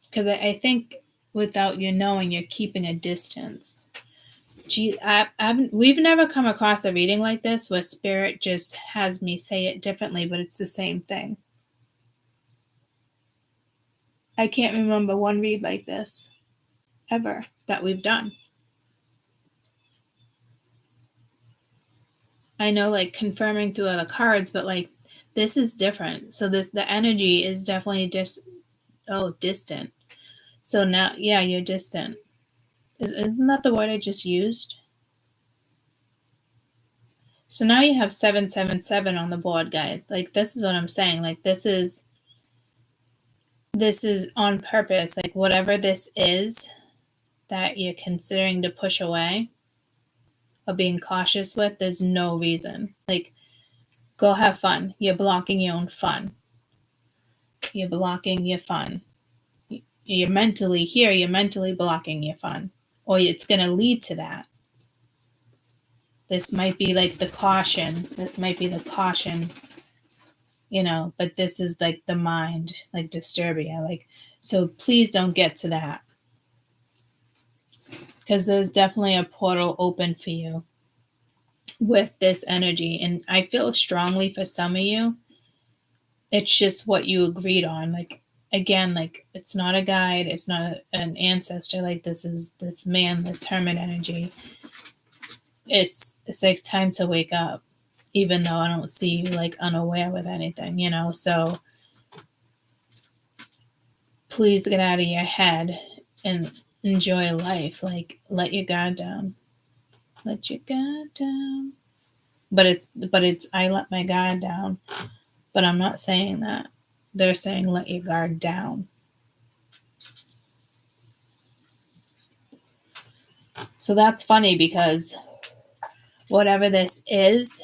Because I think without you knowing, you're keeping a distance. We've never come across a reading like this where Spirit just has me say it differently, but it's the same thing. I can't remember one read like this ever that we've done. I know, like, confirming through other cards, but like this is different. So the energy is definitely distant. So now, yeah, you're distant. Isn't that the word I just used? So now you have 777 on the board, guys. Like, this is what I'm saying. Like, this is on purpose. Like, whatever this is that you're considering to push away or being cautious with, there's no reason. Like, go have fun. You're blocking your own fun. You're blocking your fun. You're mentally blocking your fun. Or it's going to lead to that. This might be like the caution. You know, but this is like the mind, like Disturbia. Like, so please don't get to that. Because there's definitely a portal open for you with this energy. And I feel strongly for some of you, it's just what you agreed on. Like, again, like, it's not a guide, it's not an ancestor. Like, this is this man, this hermit energy. It's like time to wake up, even though I don't see you like unaware with anything, you know. So please get out of your head and enjoy life. Like, let your guard down. Let your guard down. But it's I let my guard down. But I'm not saying that. They're saying let your guard down. So that's funny because whatever this is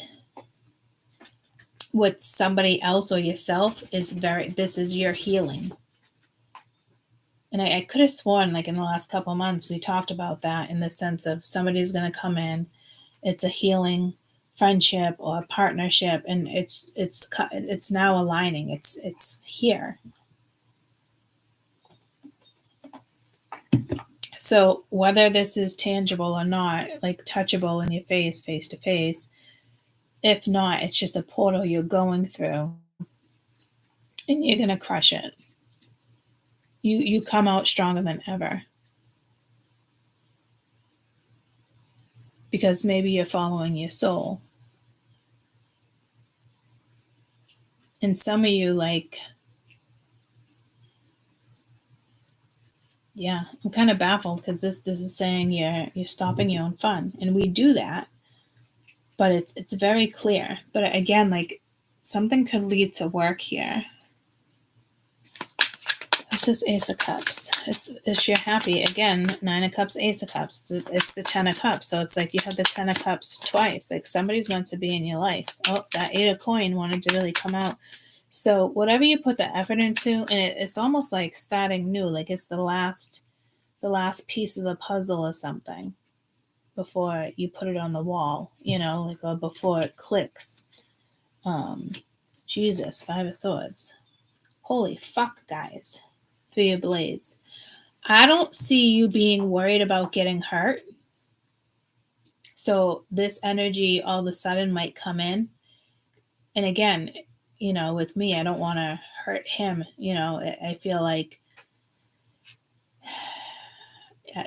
with somebody else or yourself this is your healing. And I could have sworn, like, in the last couple of months, we talked about that in the sense of somebody's going to come in. It's a healing friendship or a partnership, and it's now aligning. It's here. So whether this is tangible or not, like touchable in your face to face, if not, it's just a portal you're going through, and you're going to crush it. You come out stronger than ever. Because maybe you're following your soul. And some of you, like, yeah, I'm kind of baffled because this is saying you're stopping your own fun. And we do that, but it's very clear. But again, like, something could lead to work here. This is Ace of Cups. Is you're happy. Again, 9 of Cups, Ace of Cups. It's the 10 of Cups. So it's like you have the 10 of Cups twice. Like, somebody's meant to be in your life. Oh, that 8 of Coin wanted to really come out. So whatever you put the effort into, and it's almost like starting new. Like, it's the last piece of the puzzle or something before you put it on the wall, you know, like, or before it clicks. Jesus, 5 of Swords. Holy fuck, guys. 3 of Blades. I don't see you being worried about getting hurt. So this energy all of a sudden might come in. And again, you know, with me, I don't want to hurt him. You know, I feel like,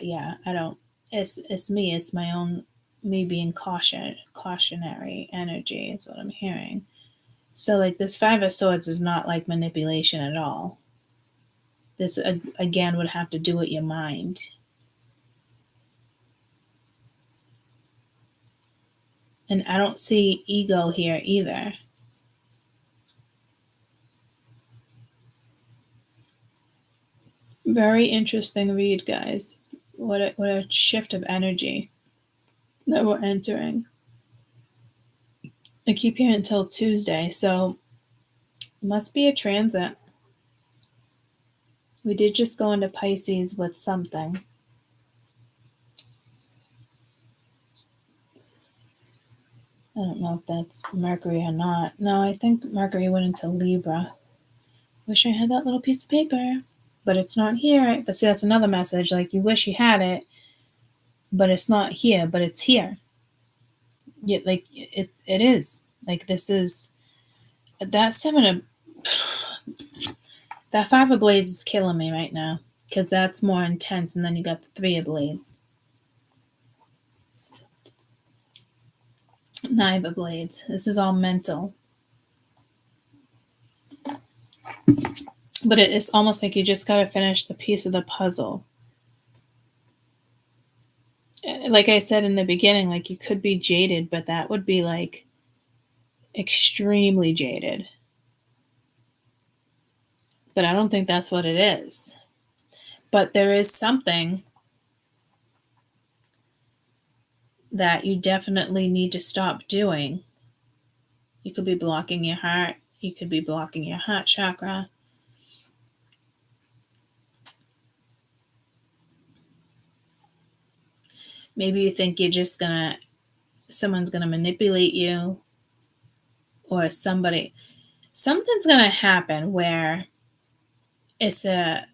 yeah, I don't. It's me. It's my own, me being cautionary energy is what I'm hearing. So, like, this 5 of Swords is not like manipulation at all. This, again, would have to do with your mind. And I don't see ego here either. Very interesting read, guys. What a shift of energy that we're entering. I keep here until Tuesday, so it must be a transit. We did just go into Pisces with something. I don't know if that's Mercury or not. No, I think Mercury went into Libra. Wish I had that little piece of paper, but it's not here. But see, that's another message. Like, you wish you had it, but it's not here, but it's here. Like, it is. Like, this is that 7 of that 5 of Blades is killing me right now because that's more intense, and then you got the 3 of Blades. 9 of Blades. This is all mental. But it's almost like you just got to finish the piece of the puzzle. Like I said in the beginning, like you could be jaded, but that would be like extremely jaded. But I don't think that's what it is. But there is something that you definitely need to stop doing. You could be blocking your heart. You could be blocking your heart chakra. Maybe you think you're just someone's gonna manipulate you, or something's gonna happen where it's a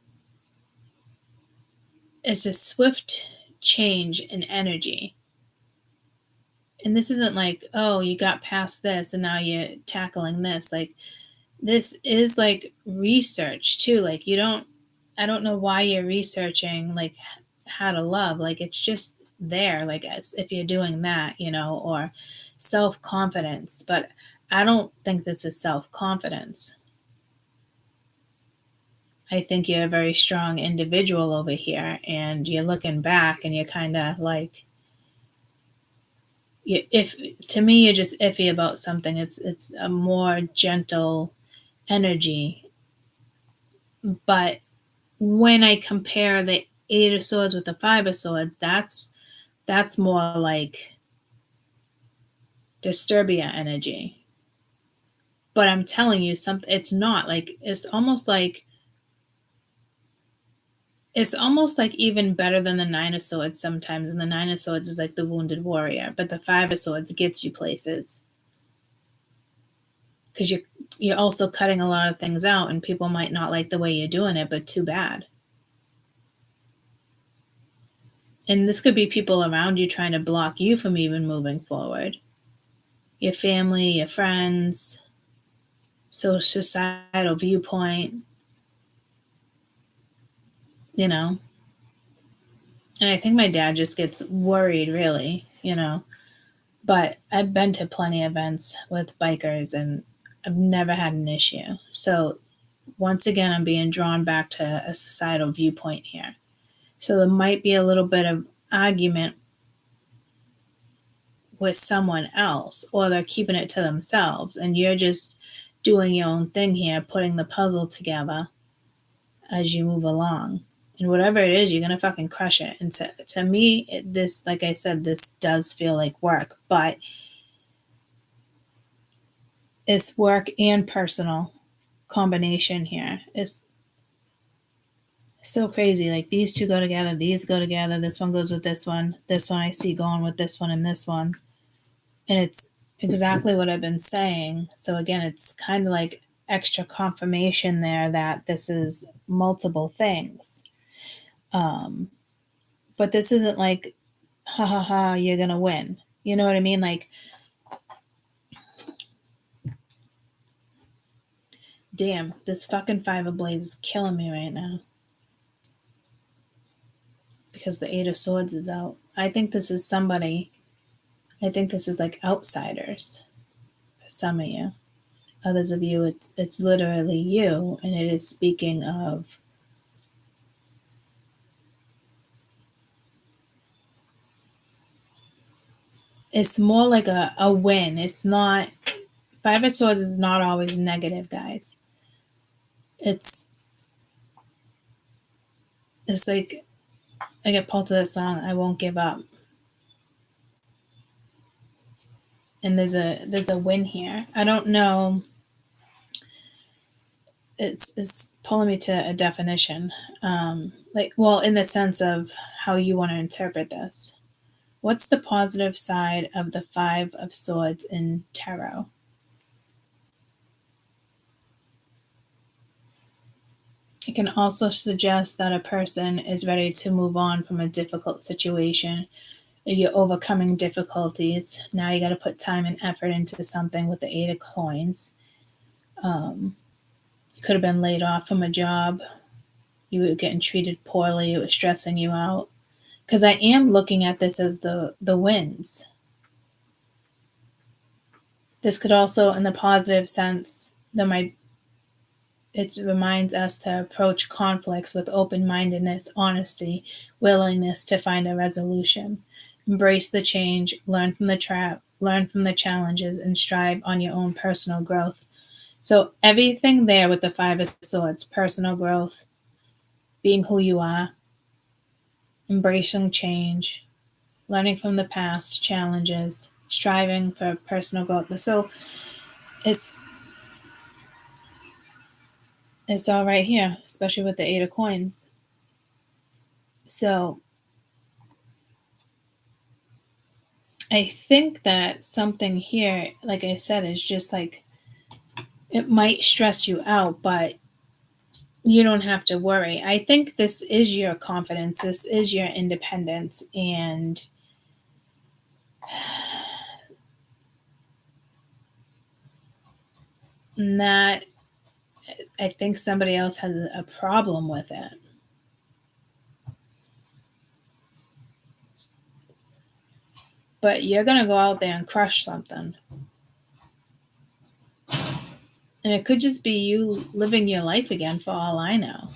swift change in energy. And this isn't like, oh, you got past this and now you're tackling this. Like, this is like research too. Like, I don't know why you're researching like how to love. Like, it's just there, like, as if you're doing that, or self-confidence. But I don't think this is self-confidence. I think you're a very strong individual over here, and you're looking back and you're kind of like, if to me you're just iffy about something. It's a more gentle energy. But when I compare the Eight of Swords with the Five of Swords, that's more like Disturbia energy. But I'm telling you something, it's not like, it's almost like even better than the Nine of Swords sometimes. And the Nine of Swords is like the wounded warrior, but the Five of Swords gets you places. Because you're also cutting a lot of things out, and people might not like the way you're doing it, but too bad. And this could be people around you trying to block you from even moving forward. Your family, your friends, societal viewpoint, And I think my dad just gets worried, really, But I've been to plenty of events with bikers, and I've never had an issue. So once again, I'm being drawn back to a societal viewpoint here. So there might be a little bit of argument with someone else, or they're keeping it to themselves, and you're just doing your own thing here, putting the puzzle together as you move along. And whatever it is, you're going to fucking crush it. And to me, this, like I said, this does feel like work, but it's work and personal combination here. It's so crazy. Like, these two go together, these go together, this one goes with this one I see going with this one and this one. And it's exactly what I've been saying. So again, it's kind of like extra confirmation there that this is multiple things. But this isn't like, ha ha ha, you're gonna win. You know what I mean? Like, damn, this fucking Five of Blades is killing me right now. Because the Eight of Swords is out. I think this is like outsiders for some of you. Others of you, it's literally you, and it is speaking of it's more like a win. It's not, Five of Swords is not always negative, guys. It's like, I get pulled to that song, I Won't Give Up. And there's a win here. I don't know. It's pulling me to a definition. In the sense of how you want to interpret this. What's the positive side of the Five of Swords in tarot? It can also suggest that a person is ready to move on from a difficult situation. You're overcoming difficulties. Now you got to put time and effort into something with the Eight of Coins. You could have been laid off from a job. You were getting treated poorly. It was stressing you out. Because I am looking at this as the wins. This could also, in the positive sense, there might it reminds us to approach conflicts with open-mindedness, honesty, willingness to find a resolution. Embrace the change, learn from the challenges, and strive on your own personal growth. So everything there with the Five of Swords, personal growth, being who you are, embracing change, learning from the past challenges, striving for personal growth. So it's all right here, especially with the Eight of Coins. So I think that something here, like I said, is just like, it might stress you out, but you don't have to worry. I think this is your confidence. This is your independence. And that, I think somebody else has a problem with it. But you're going to go out there and crush something. And it could just be you living your life again, for all I know.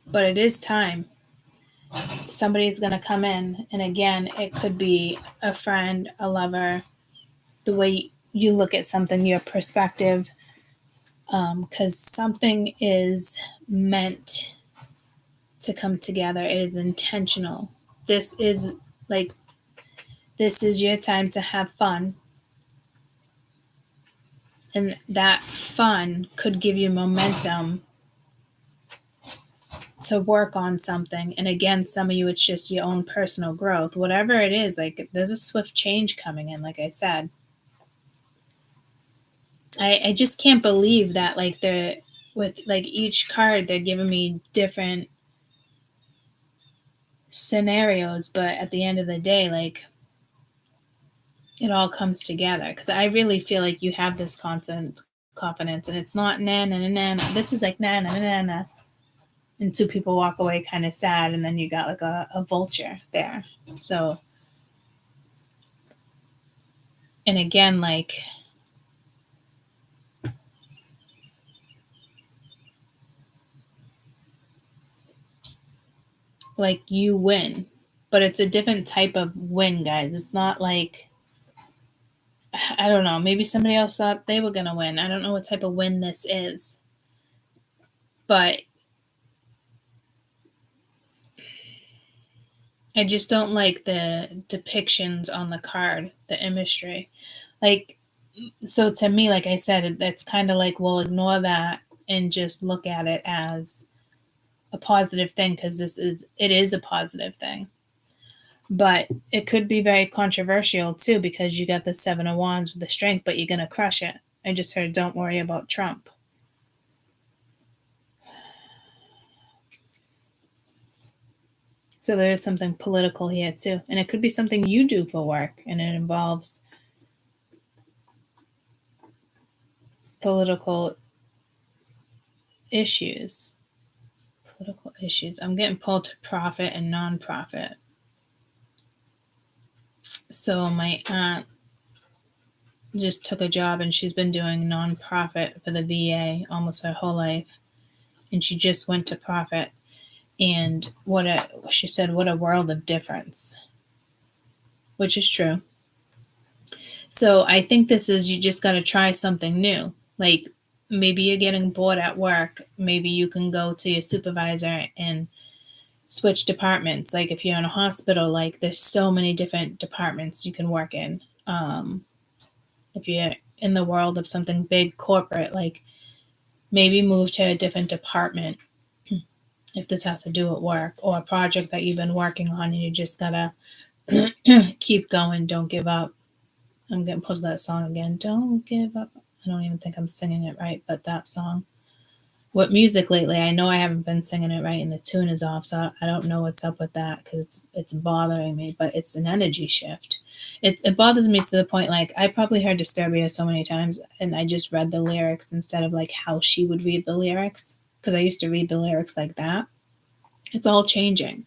But it is time. Somebody's going to come in. And again, it could be a friend, a lover, the way you look at something, your perspective. Because something is meant to come together. It is intentional. This is your time to have fun. And that fun could give you momentum to work on something. And again, some of you, it's just your own personal growth. Whatever it is, like, there's a swift change coming in, like I said. I just can't believe that, like, with like each card, they're giving me different scenarios, but at the end of the day, like, it all comes together. Because I really feel like you have this constant confidence, and it's not na na na na na. This is like na na na na, and two people walk away kind of sad, and then you got like a vulture there. So, and again, like you win, but it's a different type of win, guys. It's not like, I don't know, maybe somebody else thought they were going to win. I don't know what type of win this is. But I just don't like the depictions on the card, the imagery. Like, so to me, like I said, that's kind of like, we'll ignore that and just look at it as a positive thing, because it is a positive thing. But it could be very controversial too, because you got the Seven of Wands with the Strength, but you're going to crush it. I just heard, don't worry about Trump. So there is something political here too. And it could be something you do for work, and it involves political issues. Political issues. I'm getting pulled to profit and non-profit. So my aunt just took a job, and she's been doing non-profit for the VA almost her whole life. And she just went to profit. And she said, what a world of difference. Which is true. So I think this is, you just got to try something new. Like, maybe you're getting bored at work. Maybe you can go to your supervisor and switch departments. Like, if you're in a hospital, like, there's so many different departments you can work in. If you're in the world of something big, corporate, like, maybe move to a different department if this has to do with work, or a project that you've been working on, and you just gotta keep going. Don't give up. I'm getting pulled to that song again. Don't give up. I don't even think I'm singing it right, but that song. With music lately, I know I haven't been singing it right, and the tune is off, so I don't know what's up with that, because it's bothering me. But it's an energy shift. It bothers me to the point, like, I probably heard Disturbia so many times, and I just read the lyrics instead of like how she would read the lyrics, because I used to read the lyrics like that. It's all changing.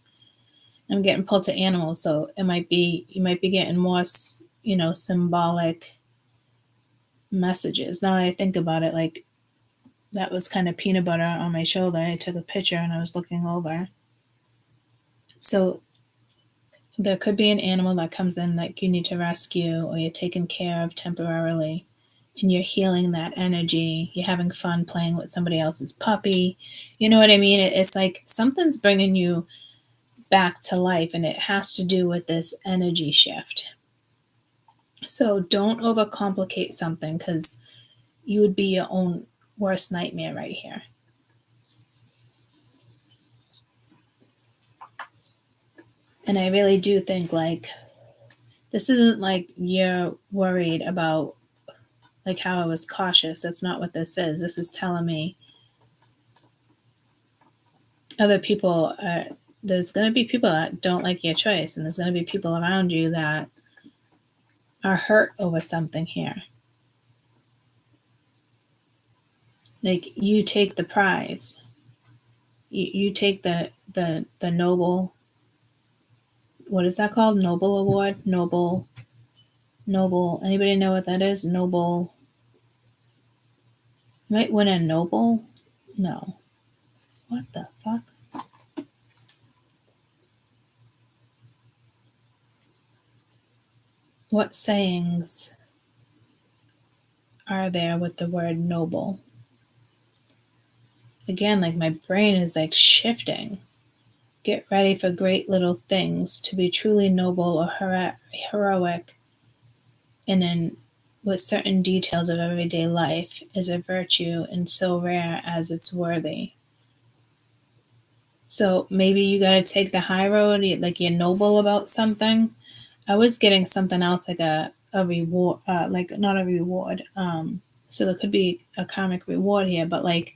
I'm getting pulled to animals, so you might be getting more, symbolic messages. Now that I think about it, like that was kind of peanut butter on my shoulder. I took a picture and I was looking over. So there could be an animal that comes in that you need to rescue or you're taken care of temporarily, and you're healing that energy. You're having fun playing with somebody else's puppy. You know what I mean? It's like something's bringing you back to life, and it has to do with this energy shift. So don't overcomplicate something, because you would be your own worst nightmare right here. And I really do think, like, this isn't like you're worried about like how I was cautious. That's not what this is. This is telling me other people, there's going to be people that don't like your choice, and there's going to be people around you that are hurt over something here. Like, you take the prize. You take the Nobel, what is that called? Nobel Award? Nobel. Anybody know what that is? Nobel. You might win a Nobel? No. What the fuck? What sayings are there with the word noble? Again, like my brain is like shifting. Get ready for great little things. To be truly noble or heroic and with certain details of everyday life is a virtue and so rare as it's worthy. So maybe you got to take the high road, like you're noble about something. I was getting something else, like a reward, like not a reward. So there could be a karmic reward here, but like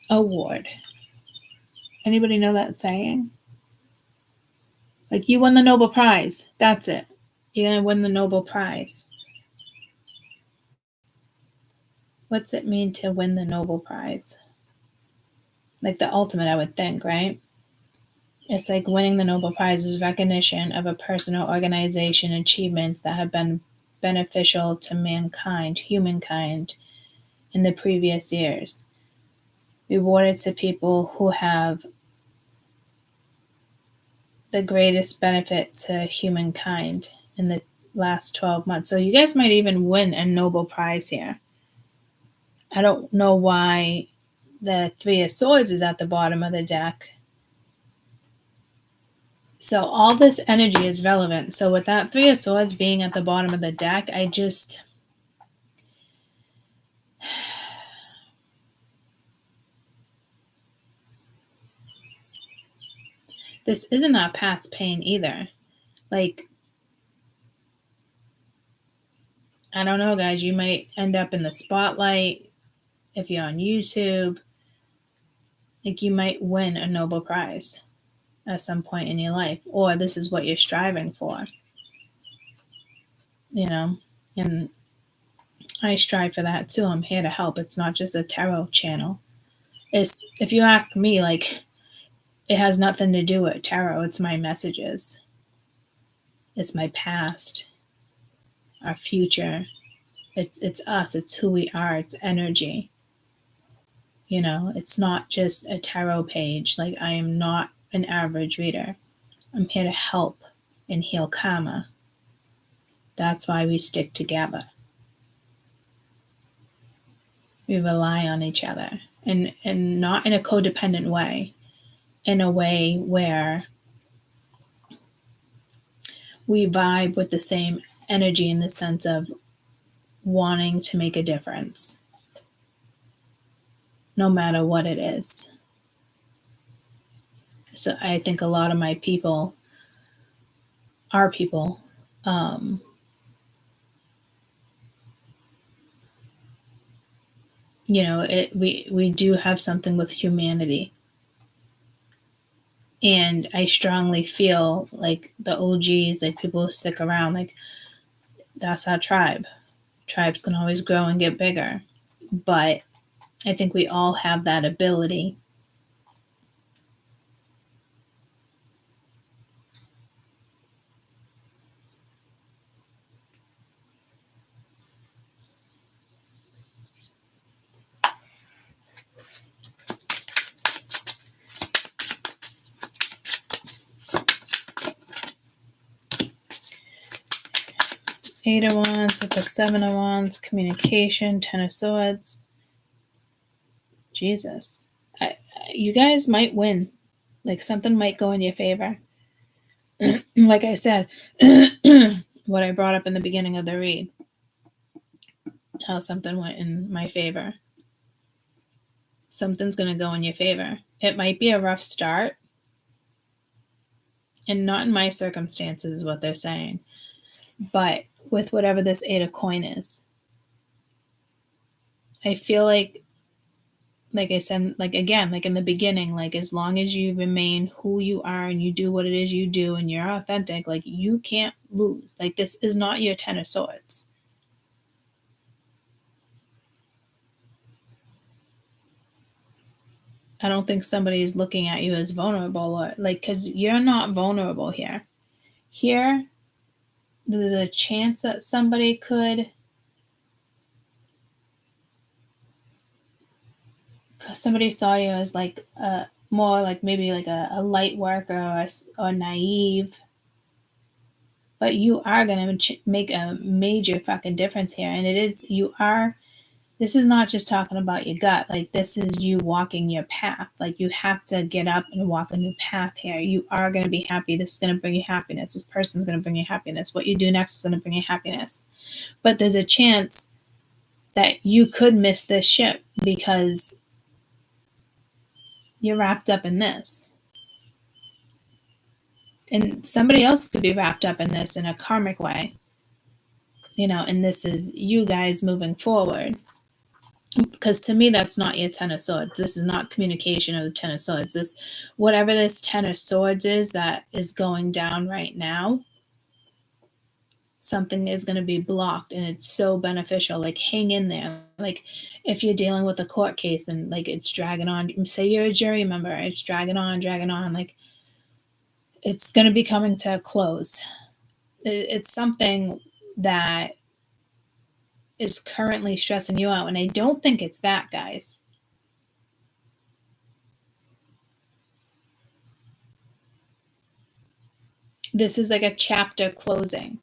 award. Anybody know that saying? Like, you won the Nobel Prize. That's it. You're going to win the Nobel Prize. What's it mean to win the Nobel Prize? Like the ultimate, I would think, right? It's like winning the Nobel Prize is recognition of a person or organization achievements that have been beneficial to mankind, humankind, in the previous years. Rewarded to people who have the greatest benefit to humankind in the last 12 months. So you guys might even win a Nobel Prize here. I don't know why the Three of Swords is at the bottom of the deck. So all this energy is relevant. So with that Three of Swords being at the bottom of the deck, this isn't a past pain either. Like, I don't know, guys, you might end up in the spotlight if you're on YouTube. Like, you might win a Nobel Prize at some point in your life, or this is what you're striving for. You know, and I strive for that too. I'm here to help. It's not just a tarot channel. If you ask me, like, it has nothing to do with tarot. It's my messages. It's my past, our future. It's us. It's who we are. It's energy. You know, it's not just a tarot page. Like, I am not an average reader. I'm here to help and heal karma. That's why we stick together. We rely on each other, and not in a codependent way, in a way where we vibe with the same energy in the sense of wanting to make a difference, no matter what it is. So I think a lot of my people are people. You know, we do have something with humanity. And I strongly feel like the OGs, like people who stick around, like that's our tribe. Tribes can always grow and get bigger. But I think we all have that ability. Eight of Wands with the Seven of Wands, communication, Ten of Swords. Jesus. You guys might win. Like something might go in your favor. Like I said, what I brought up in the beginning of the read, how something went in my favor. Something's going to go in your favor. It might be a rough start, and not in my circumstances is what they're saying, but with whatever this Eight of Coin is. I feel like I said, like again, like in the beginning, like as long as you remain who you are and you do what it is you do and you're authentic, like you can't lose. Like this is not your Ten of Swords. I don't think somebody is looking at you as vulnerable, or like, because you're not vulnerable here. Here, there's a chance that somebody could, somebody saw you as like more like maybe like a light worker or naive, but you are going to make a major fucking difference here. And it is, you are, this is not just talking about your gut. Like this is you walking your path. Like you have to get up and walk a new path here. You are going to be happy. This is going to bring you happiness. This person's going to bring you happiness. What you do next is going to bring you happiness. But there's a chance that you could miss this ship because you're wrapped up in this. And somebody else could be wrapped up in this in a karmic way. You know, and this is you guys moving forward. Because to me, that's not your Ten of Swords. This is not communication of the Ten of Swords. This, whatever this Ten of Swords is that is going down right now, something is going to be blocked, and it's so beneficial. Like hang in there. Like if you're dealing with a court case and like it's dragging on, say you're a jury member, it's dragging on, like it's going to be coming to a close. It's something that is currently stressing you out, and I don't think it's that, guys. This is like a chapter closing.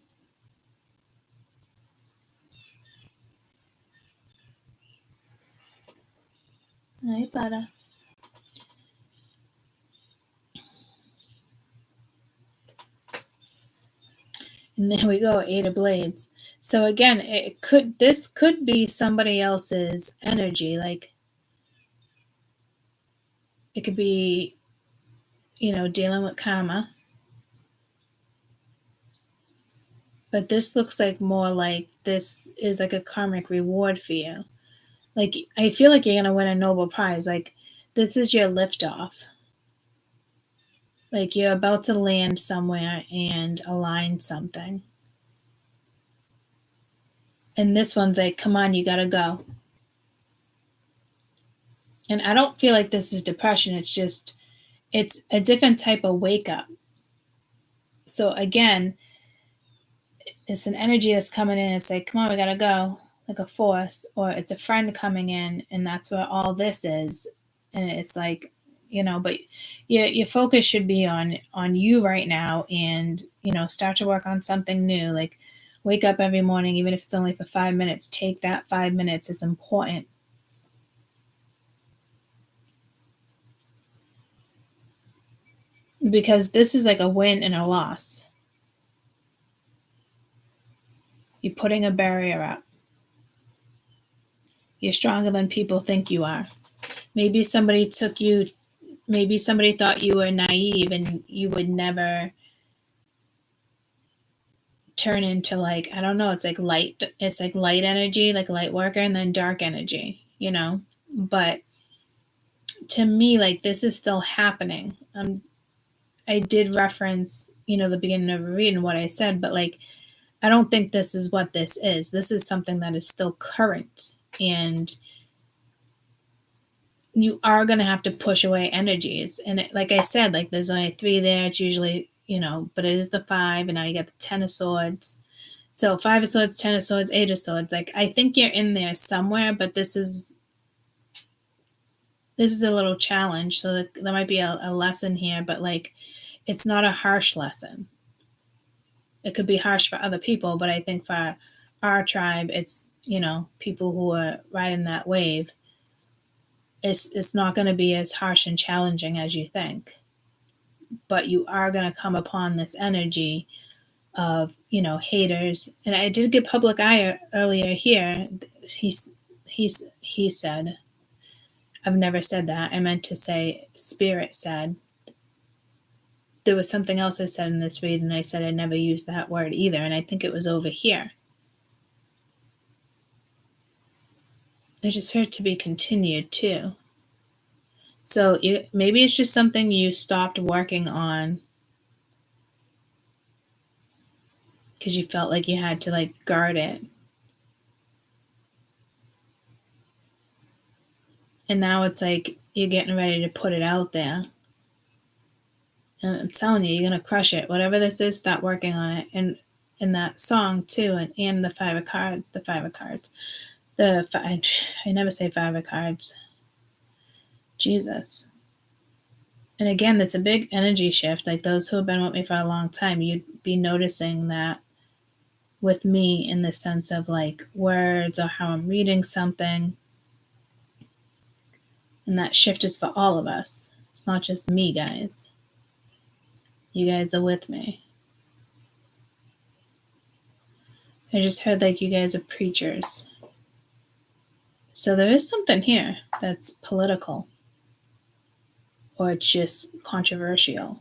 Hi, butter. And there we go, Eight of Blades. So again, this could be somebody else's energy. Like it could be, you know, dealing with karma. But this looks like more like this is like a karmic reward for you. Like I feel like you're gonna win a Nobel Prize. Like this is your liftoff. Like you're about to land somewhere and align something. And this one's like, come on, you gotta go. And I don't feel like this is depression. It's just, it's a different type of wake up. So again, it's an energy that's coming in. It's like, come on, we gotta go, like a force, or it's a friend coming in, and that's where all this is. And it's like, you know, but your focus should be on you right now, and you know, start to work on something new. Like wake up every morning, even if it's only for 5 minutes. Take that 5 minutes. It's important. Because this is like a win and a loss. You're putting a barrier up. You're stronger than people think you are. Maybe somebody thought you were naive and you would never turn into, like, I don't know, it's like light energy, like light worker, and then dark energy, you know? But to me, like, this is still happening. I did reference, you know, the beginning of a reading what I said, but like, I don't think this is what this is. This is something that is still current, and you are going to have to push away energies. And like I said, like there's only 3 there. It's usually, you know, but it is the 5, and now you got the 10 of Swords. So 5 of Swords, 10 of Swords, 8 of Swords. Like I think you're in there somewhere, but this is a little challenge. So there might be a lesson here, but like it's not a harsh lesson. It could be harsh for other people, but I think for our tribe, it's, people who are riding that wave, it's not going to be as harsh and challenging as you think. But you are going to come upon this energy of, haters. And I did get public eye earlier here. He said, I've never said that. I meant to say spirit said. There was something else I said in this read, and I said I never used that word either, and I think it was over here. I just heard to be continued too. So maybe it's just something you stopped working on because you felt like you had to guard it. And now it's like you're getting ready to put it out there. And I'm telling you, you're going to crush it. Whatever this is, stop working on it. And in that song too, and the Five of Cards. I never say Five of Cards. Jesus. And again, that's a big energy shift. Like those who have been with me for a long time, you'd be noticing that with me in the sense of words or how I'm reading something. And that shift is for all of us. It's not just me, guys. You guys are with me. I just heard you guys are preachers. So there is something here that's political. Or it's just controversial.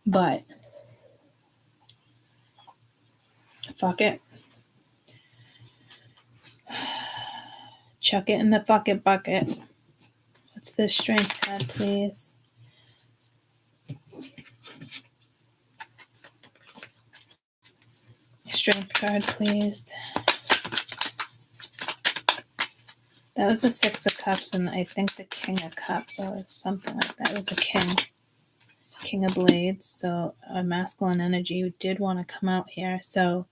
But fuck it. Chuck it in the fuck it bucket. What's the strength card, please? Strength card, please. That was the Six of Cups, and I think the King of Cups, or something like that. It was the King of Blades. So a masculine energy did want to come out here. So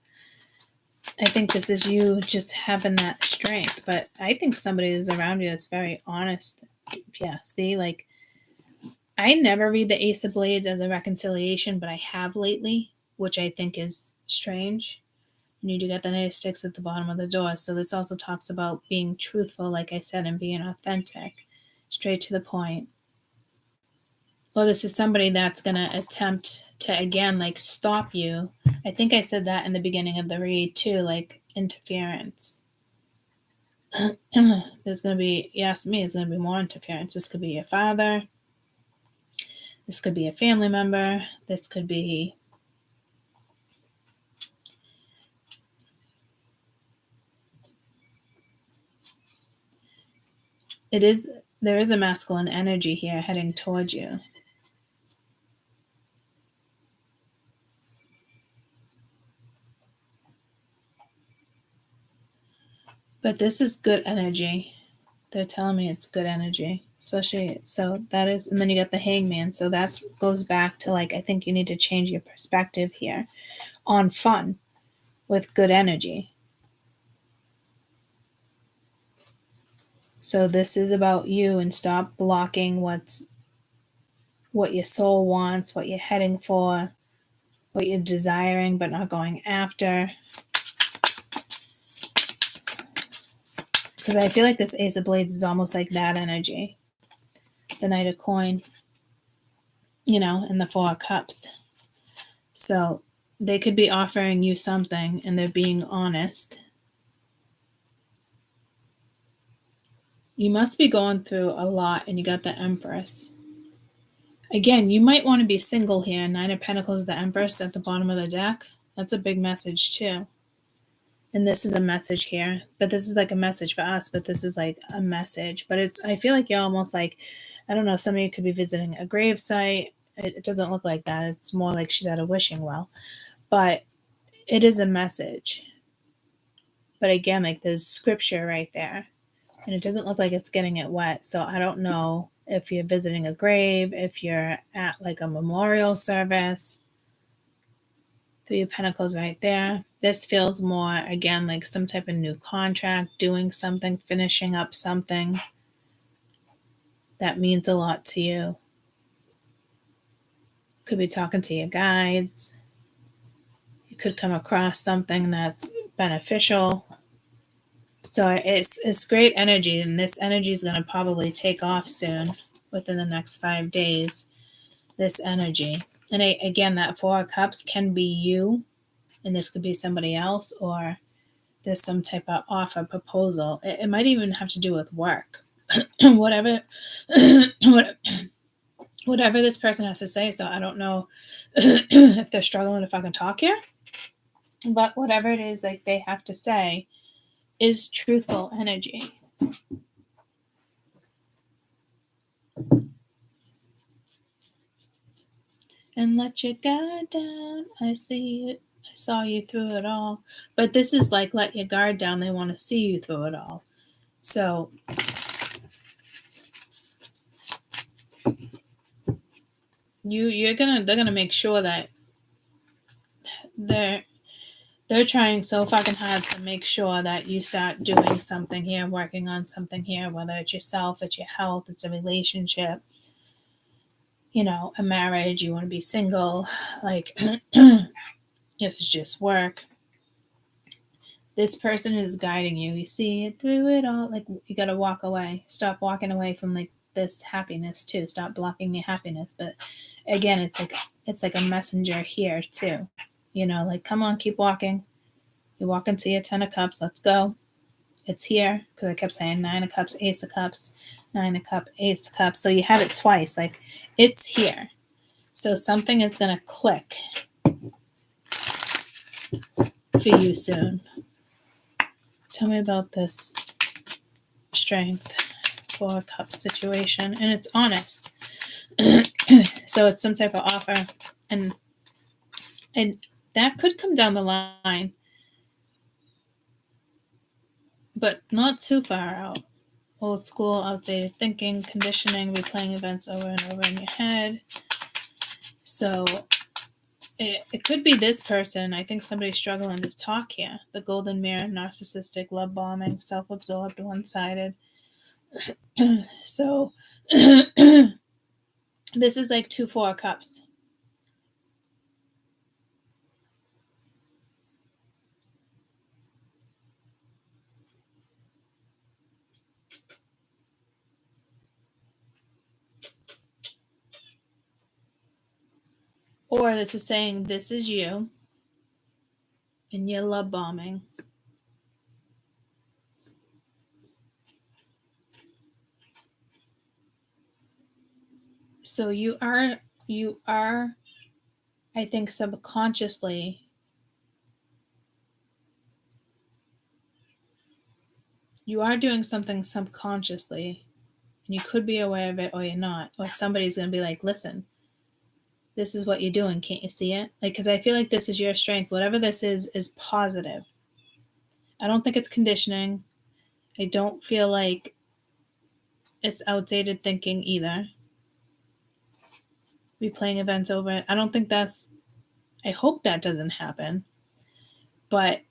I think this is you just having that strength. But I think somebody is around you that's very honest. Yeah, see, I never read the Ace of Blades as a reconciliation, but I have lately, which I think is strange. And you do get the Knight of Sticks at the bottom of the door. So this also talks about being truthful, like I said, and being authentic, straight to the point. Well, this is somebody that's going to attempt to, again, stop you. I think I said that in the beginning of the read, too, interference. There's going to be, you ask me, it's going to be more interference. This could be your father. This could be a family member. This could be there is a masculine energy here heading towards you. But this is good energy. They're telling me it's good energy, especially, so that is, and then you got the Hangman. So that goes back to I think you need to change your perspective here on fun with good energy. So this is about you, and stop blocking what your soul wants, what you're heading for, what you're desiring but not going after. Because I feel like this Ace of Blades is almost like that energy. The Knight of Coin, and the Four of Cups. So they could be offering you something and they're being honest. You must be going through a lot, and you got the Empress. Again, you might want to be single here. Nine of Pentacles, the Empress at the bottom of the deck. That's a big message too. And this is a message here. But this is a message for us, but this is a message. But I feel like you're almost I don't know, some of you could be visiting a grave site. It doesn't look like that. It's more like she's at a wishing well. But it is a message. But again, there's scripture right there. And it doesn't look like it's getting it wet. So I don't know if you're visiting a grave, if you're at a memorial service. Three of Pentacles right there. This feels more, again, some type of new contract, doing something, finishing up something. that means a lot to you. Could be talking to your guides. You could come across something that's beneficial. So it's great energy, and this energy is going to probably take off soon, within the next 5 days, this energy. And again, that Four of Cups can be you, and this could be somebody else, or there's some type of offer, proposal. It might even have to do with work. whatever whatever this person has to say. So I don't know if they're struggling to fucking talk here, but whatever it is like they have to say is truthful energy. And let your guard down. I see it. I saw you through it all. But this is like, let your guard down. They want to see you through it all. So they're gonna make sure that they're trying so fucking hard to make sure that you start doing something here, working on something here, whether it's yourself, it's your health, it's a relationship, a marriage, you want to be single, like if it's just work. This person is guiding you. You see it through it all. Like, you got to walk away. Stop walking away from like this happiness too. Stop blocking your happiness. But again, it's like a messenger here too. Like, come on, keep walking. You're walking to your 10 of Cups. Let's go. It's here. Because I kept saying 9 of Cups, Ace of Cups, 9 of Cups, Ace of Cups. So you had it twice. Like, it's here. So something is going to click for you soon. Tell me about this Strength, 4 of Cups situation. And it's honest. So it's some type of offer. And that could come down the line. But not too far out. Old school, outdated thinking, conditioning, replaying events over and over in your head. So it could be this person. I think somebody's struggling to talk here. The golden mirror, narcissistic, love bombing, self-absorbed, one-sided. So this is like 2 4 of Cups. Or this is saying this is you and you're love bombing. So you are, I think, subconsciously you are doing something subconsciously, and you could be aware of it or you're not. Or somebody's going to be like, listen, this is what you're doing. Can't you see it? Like, because I feel like this is your strength. Whatever this is positive. I don't think it's conditioning. I don't feel like it's outdated thinking either. Replaying events over. I don't think that's, I hope that doesn't happen. But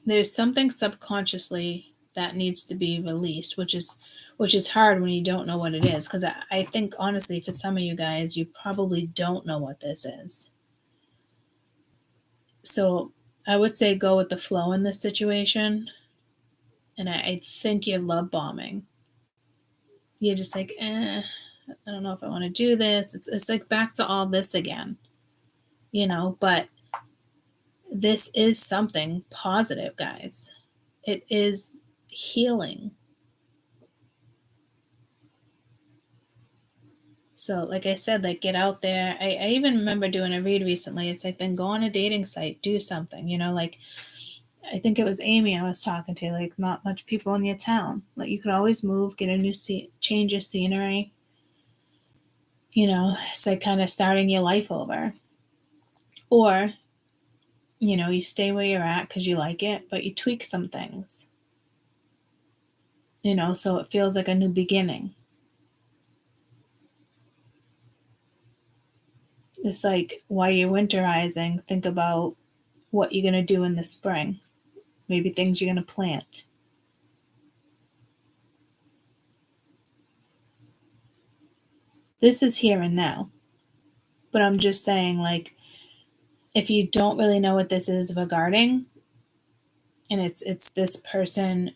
there's something subconsciously that needs to be released, which is hard when you don't know what it is. Because I think, honestly, for some of you guys, you probably don't know what this is. So I would say go with the flow in this situation. And I think you're love bombing. You're just like, I don't know if I want to do this. It's like back to all this again, but this is something positive, guys. It is healing. So like I said, like, get out there. I even remember doing a read recently. It's like, then go on a dating site, do something, like, I think it was Amy I was talking to, like, not much people in your town. Like, you could always move, get a new change of scenery. It's like kind of starting your life over. Or, you stay where you're at because you like it, but you tweak some things. So it feels like a new beginning. It's like, while you're winterizing, think about what you're going to do in the spring. Maybe things you're going to plant. This is here and now. But I'm just saying, like, if you don't really know what this is regarding, and it's this person,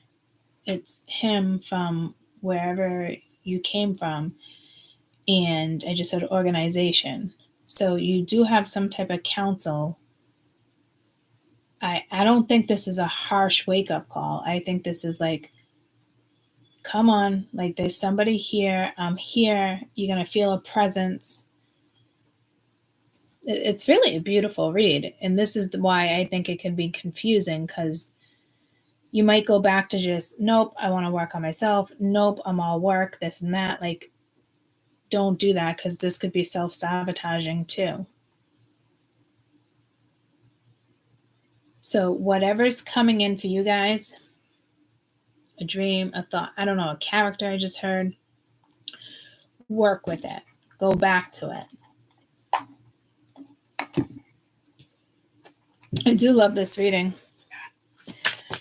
it's him from wherever you came from, and I just said organization. So you do have some type of counsel. I don't think this is a harsh wake-up call. I think this is like, come on, like there's somebody here, I'm here, you're going to feel a presence. It's really a beautiful read. And this is why I think it can be confusing, because you might go back to just, nope, I want to work on myself. Nope, I'm all work, this and that. Like, don't do that, because this could be self-sabotaging too. So whatever's coming in for you guys, a dream, a thought, I don't know, a character I just heard, work with it. Go back to it. I do love this reading.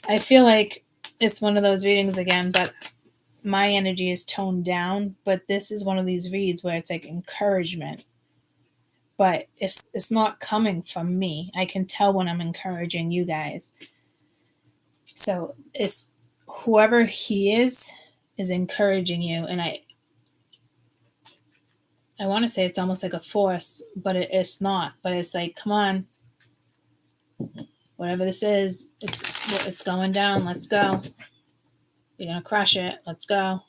I feel like it's one of those readings again, but my energy is toned down. But this is one of these reads where it's like encouragement. But it's not coming from me. I can tell when I'm encouraging you guys. So it's whoever he is encouraging you. And I want to say it's almost like a force, but it's not. But it's like, come on. Whatever this is, it's going down. Let's go. You're going to crush it. Let's go.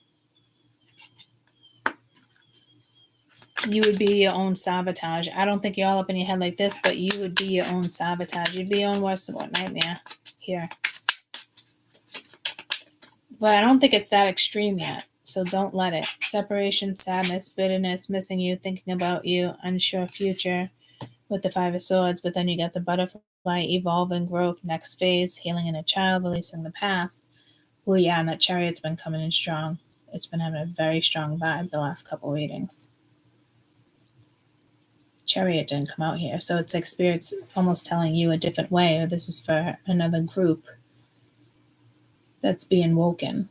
You would be your own sabotage. I don't think you're all up in your head like this, but you would be your own sabotage. You'd be your own worst nightmare here. But I don't think it's that extreme yet. So don't let it. Separation, sadness, bitterness, missing you, thinking about you, unsure future with the Five of Swords. But then you got the butterfly, evolving, growth, next phase, healing in a child, releasing the past. Oh yeah, and that Chariot's been coming in strong. It's been having a very strong vibe the last couple readings. Chariot didn't come out here. So it's like Spirit's almost telling you a different way, or this is for another group that's being woken.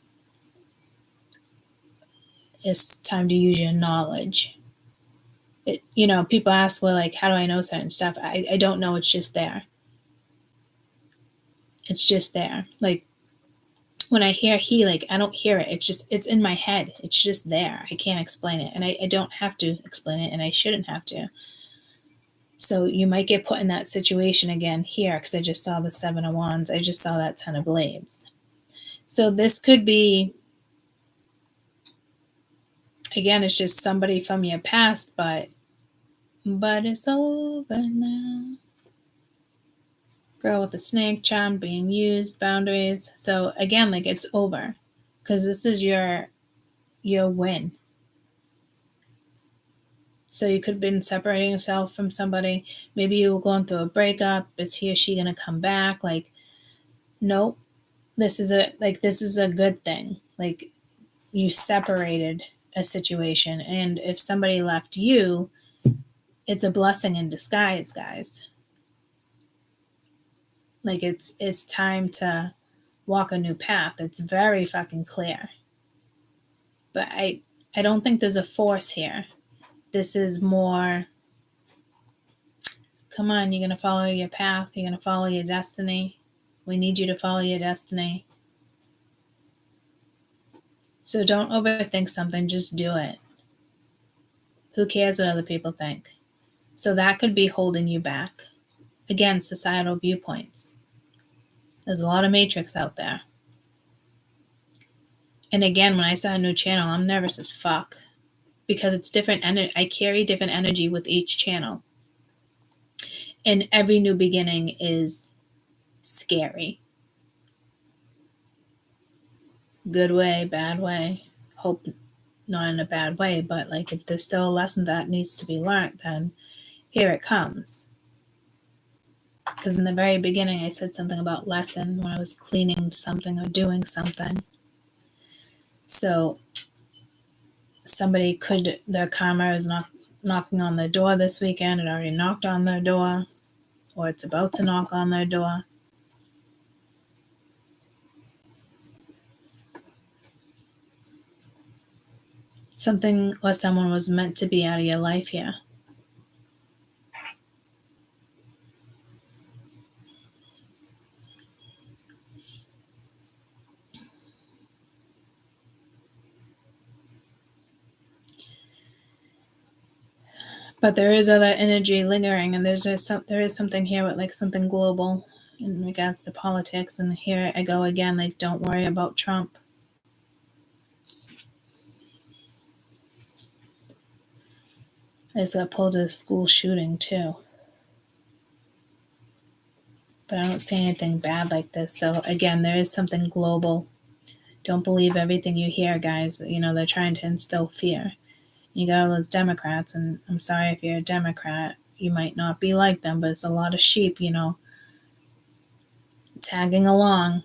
It's time to use your knowledge. People ask, well, like, how do I know certain stuff? I don't know. It's just there. It's just there. Like, when I hear he, like, I don't hear it. It's in my head. It's just there. I can't explain it. And I don't have to explain it, and I shouldn't have to. So you might get put in that situation again here, because I just saw the Seven of Wands. I just saw that Ten of Blades. So this could be, again, it's just somebody from your past, but it's over now. Girl with the snake charm being used, boundaries. So again, like, it's over, because this is your win. So you could have been separating yourself from somebody. Maybe you were going through a breakup. Is he or she going to come back? Like, nope. This is a good thing. Like, you separated a situation. And if somebody left you, it's a blessing in disguise, guys. Like, it's time to walk a new path. It's very fucking clear. But I don't think there's a force here. This is more, come on, you're going to follow your path. You're going to follow your destiny. We need you to follow your destiny. So don't overthink something. Just do it. Who cares what other people think? So that could be holding you back. Again, societal viewpoints. There's a lot of matrix out there. And again, when I start a new channel, I'm nervous as fuck, because it's different energy. I carry different energy with each channel. And every new beginning is scary. Good way, bad way. Hope not in a bad way, but like, if there's still a lesson that needs to be learned, then here it comes. Because in the very beginning, I said something about lesson when I was cleaning something or doing something. So somebody their karma is knocking on their door this weekend. It already knocked on their door, or it's about to knock on their door. Something or someone was meant to be out of your life here. But there is other energy lingering, and there is something here with like something global in regards to politics. And here I go again, like, don't worry about Trump. I just got pulled to the school shooting too. But I don't see anything bad like this. So again, there is something global. Don't believe everything you hear, guys. You know, they're trying to instill fear. You got all those Democrats, and I'm sorry if you're a Democrat, you might not be like them, but it's a lot of sheep, you know, tagging along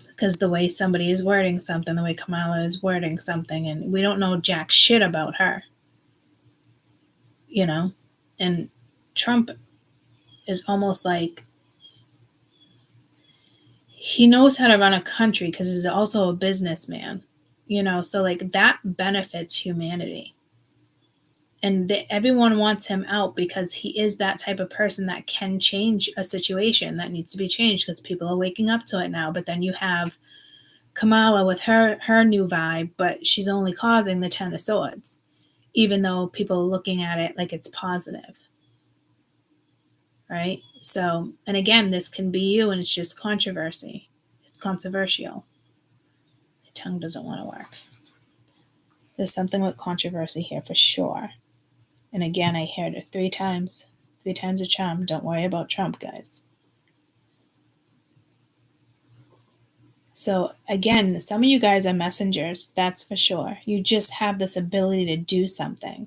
because the way somebody is wording something, the way Kamala is wording something, and we don't know jack shit about her, you know. And Trump is almost like he knows how to run a country because he's also a businessman, you know, so like that benefits humanity. And everyone wants him out because he is that type of person that can change a situation that needs to be changed because people are waking up to it now. But then you have Kamala with her new vibe, but she's only causing the 10 of Swords, even though people are looking at it like it's positive. Right? So, and again, this can be you, and it's just controversy. It's controversial. My tongue doesn't want to work. There's something with controversy here for sure. And again, I heard it 3 times. 3 times a charm. Don't worry about Trump, guys. So again, some of you guys are messengers, that's for sure. You just have this ability to do something.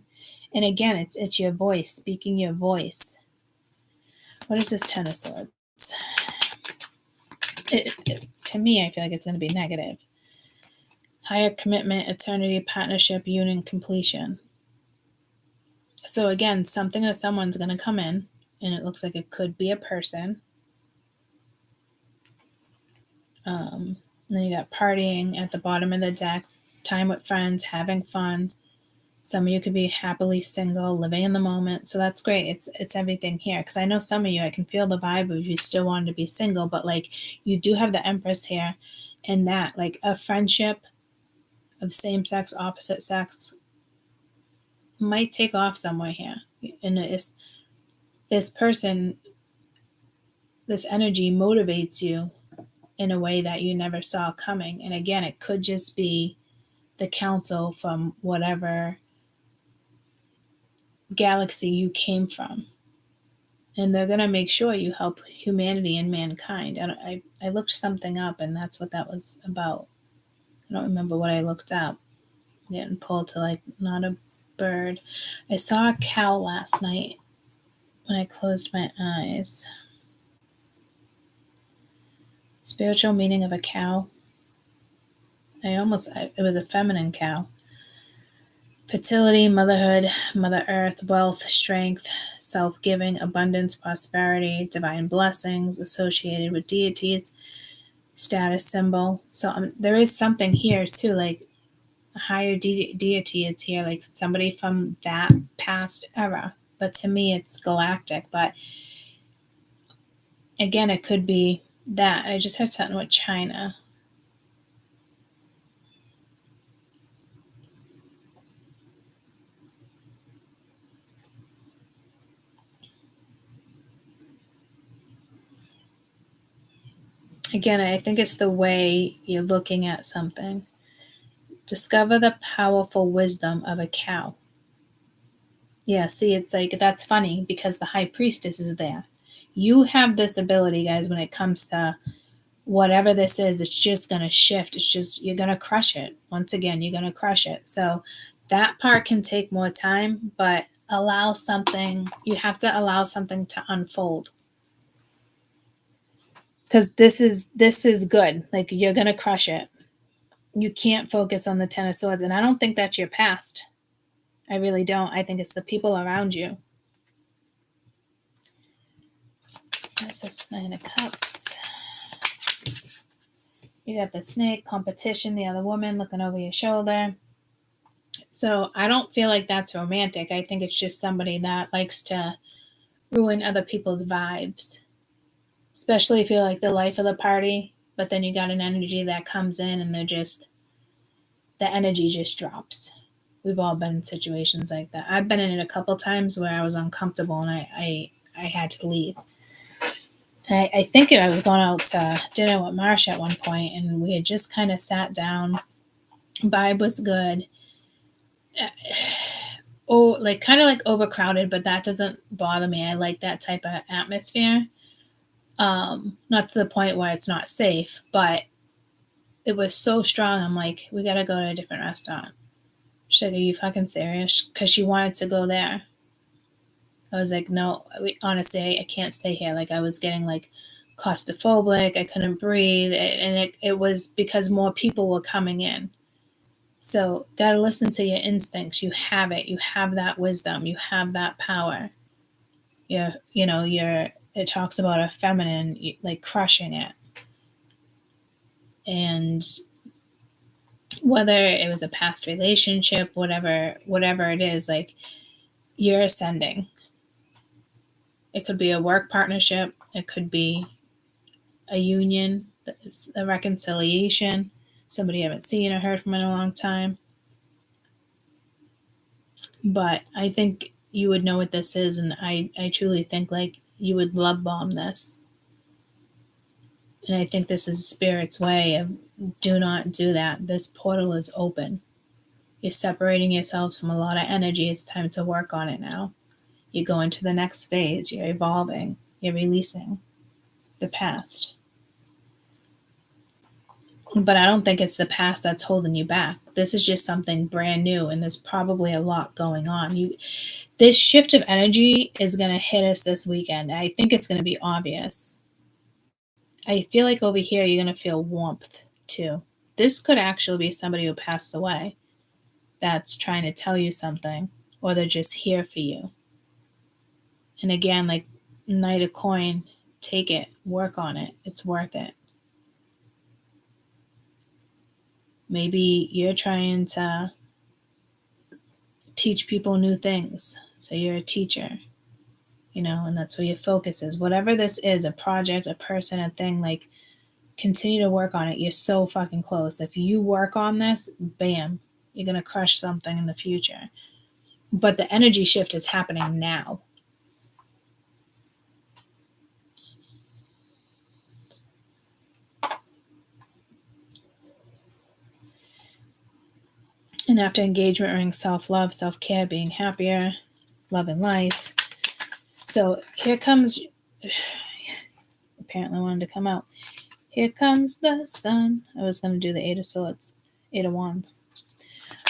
And again, it's your voice, speaking your voice. What is this 10 of Swords? To me, I feel like it's going to be negative. Higher commitment, eternity, partnership, union, completion. So again, something or someone's going to come in, and it looks like it could be a person. Then you got partying at the bottom of the deck, time with friends, having fun. Some of you could be happily single, living in the moment. So that's great. It's everything here. Because I know some of you, I can feel the vibe of you still wanting to be single, but like you do have the Empress here, and that like a friendship of same sex, opposite sex might take off somewhere here. And it's this person, this energy motivates you in a way that you never saw coming. And again, it could just be the council from whatever galaxy you came from. And they're going to make sure you help humanity and mankind. And I looked something up, and that's what that was about. I don't remember what I looked up. Getting pulled to like not a bird. I saw a cow last night when I closed my eyes. Spiritual meaning of a cow. It was a feminine cow. Fertility, motherhood, Mother Earth, wealth, strength, self-giving, abundance, prosperity, divine blessings associated with deities, status symbol. So there is something here too, like a higher deity is here, like somebody from that past era. But to me, it's galactic. But again, it could be that. I just heard something with China. Again, I think it's the way you're looking at something. Discover the powerful wisdom of a cow. Yeah, see, it's like, that's funny because the high priestess is there. You have this ability, guys, when it comes to whatever this is, it's just going to shift. It's just, you're going to crush it. Once again, you're going to crush it. So that part can take more time, but you have to allow something to unfold. Because this is good. Like, you're going to crush it. You can't focus on the 10 of Swords. And I don't think that's your past. I really don't. I think it's the people around you. This is 9 of Cups. You got the snake, competition, the other woman looking over your shoulder. So I don't feel like that's romantic. I think it's just somebody that likes to ruin other people's vibes, especially if you're like the life of the party, but then you got an energy that comes in and the energy just drops. We've all been in situations like that. I've been in it a couple times where I was uncomfortable and I had to leave. And I think I was going out to dinner with Marsha at one point, and we had just kind of sat down. Vibe was good. Oh, like kind of like overcrowded, but that doesn't bother me. I like that type of atmosphere. Not to the point where it's not safe, but it was so strong. I'm like, we gotta go to a different restaurant. She's like, are you fucking serious? Because she wanted to go there. I was like, no, honestly, I can't stay here. Like, I was getting like claustrophobic. I couldn't breathe. And it was because more people were coming in. So, got to listen to your instincts. You have it. You have that wisdom. You have that power. It talks about a feminine, like crushing it. And whether it was a past relationship, whatever it is, like, you're ascending. It could be a work partnership. It could be a union, a reconciliation, somebody you haven't seen or heard from in a long time. But I think you would know what this is, and I truly think like you would love bomb this. And I think this is Spirit's way of do not do that. This portal is open. You're separating yourselves from a lot of energy. It's time to work on it now. You go into the next phase. You're evolving. You're releasing the past. But I don't think it's the past that's holding you back. This is just something brand new, and there's probably a lot going on. This shift of energy is going to hit us this weekend. I think it's going to be obvious. I feel like over here you're going to feel warmth too. This could actually be somebody who passed away that's trying to tell you something, or they're just here for you. And again, like Knight of Coin, take it, work on it. It's worth it. Maybe you're trying to teach people new things. So you're a teacher, and that's where your focus is. Whatever this is, a project, a person, a thing, like, continue to work on it. You're so fucking close. If you work on this, bam, you're going to crush something in the future. But the energy shift is happening now. And after engagement ring, self-love, self-care, being happier, loving life. So here comes, apparently wanted to come out. Here comes the sun. I was going to do the Eight of Swords, Eight of Wands.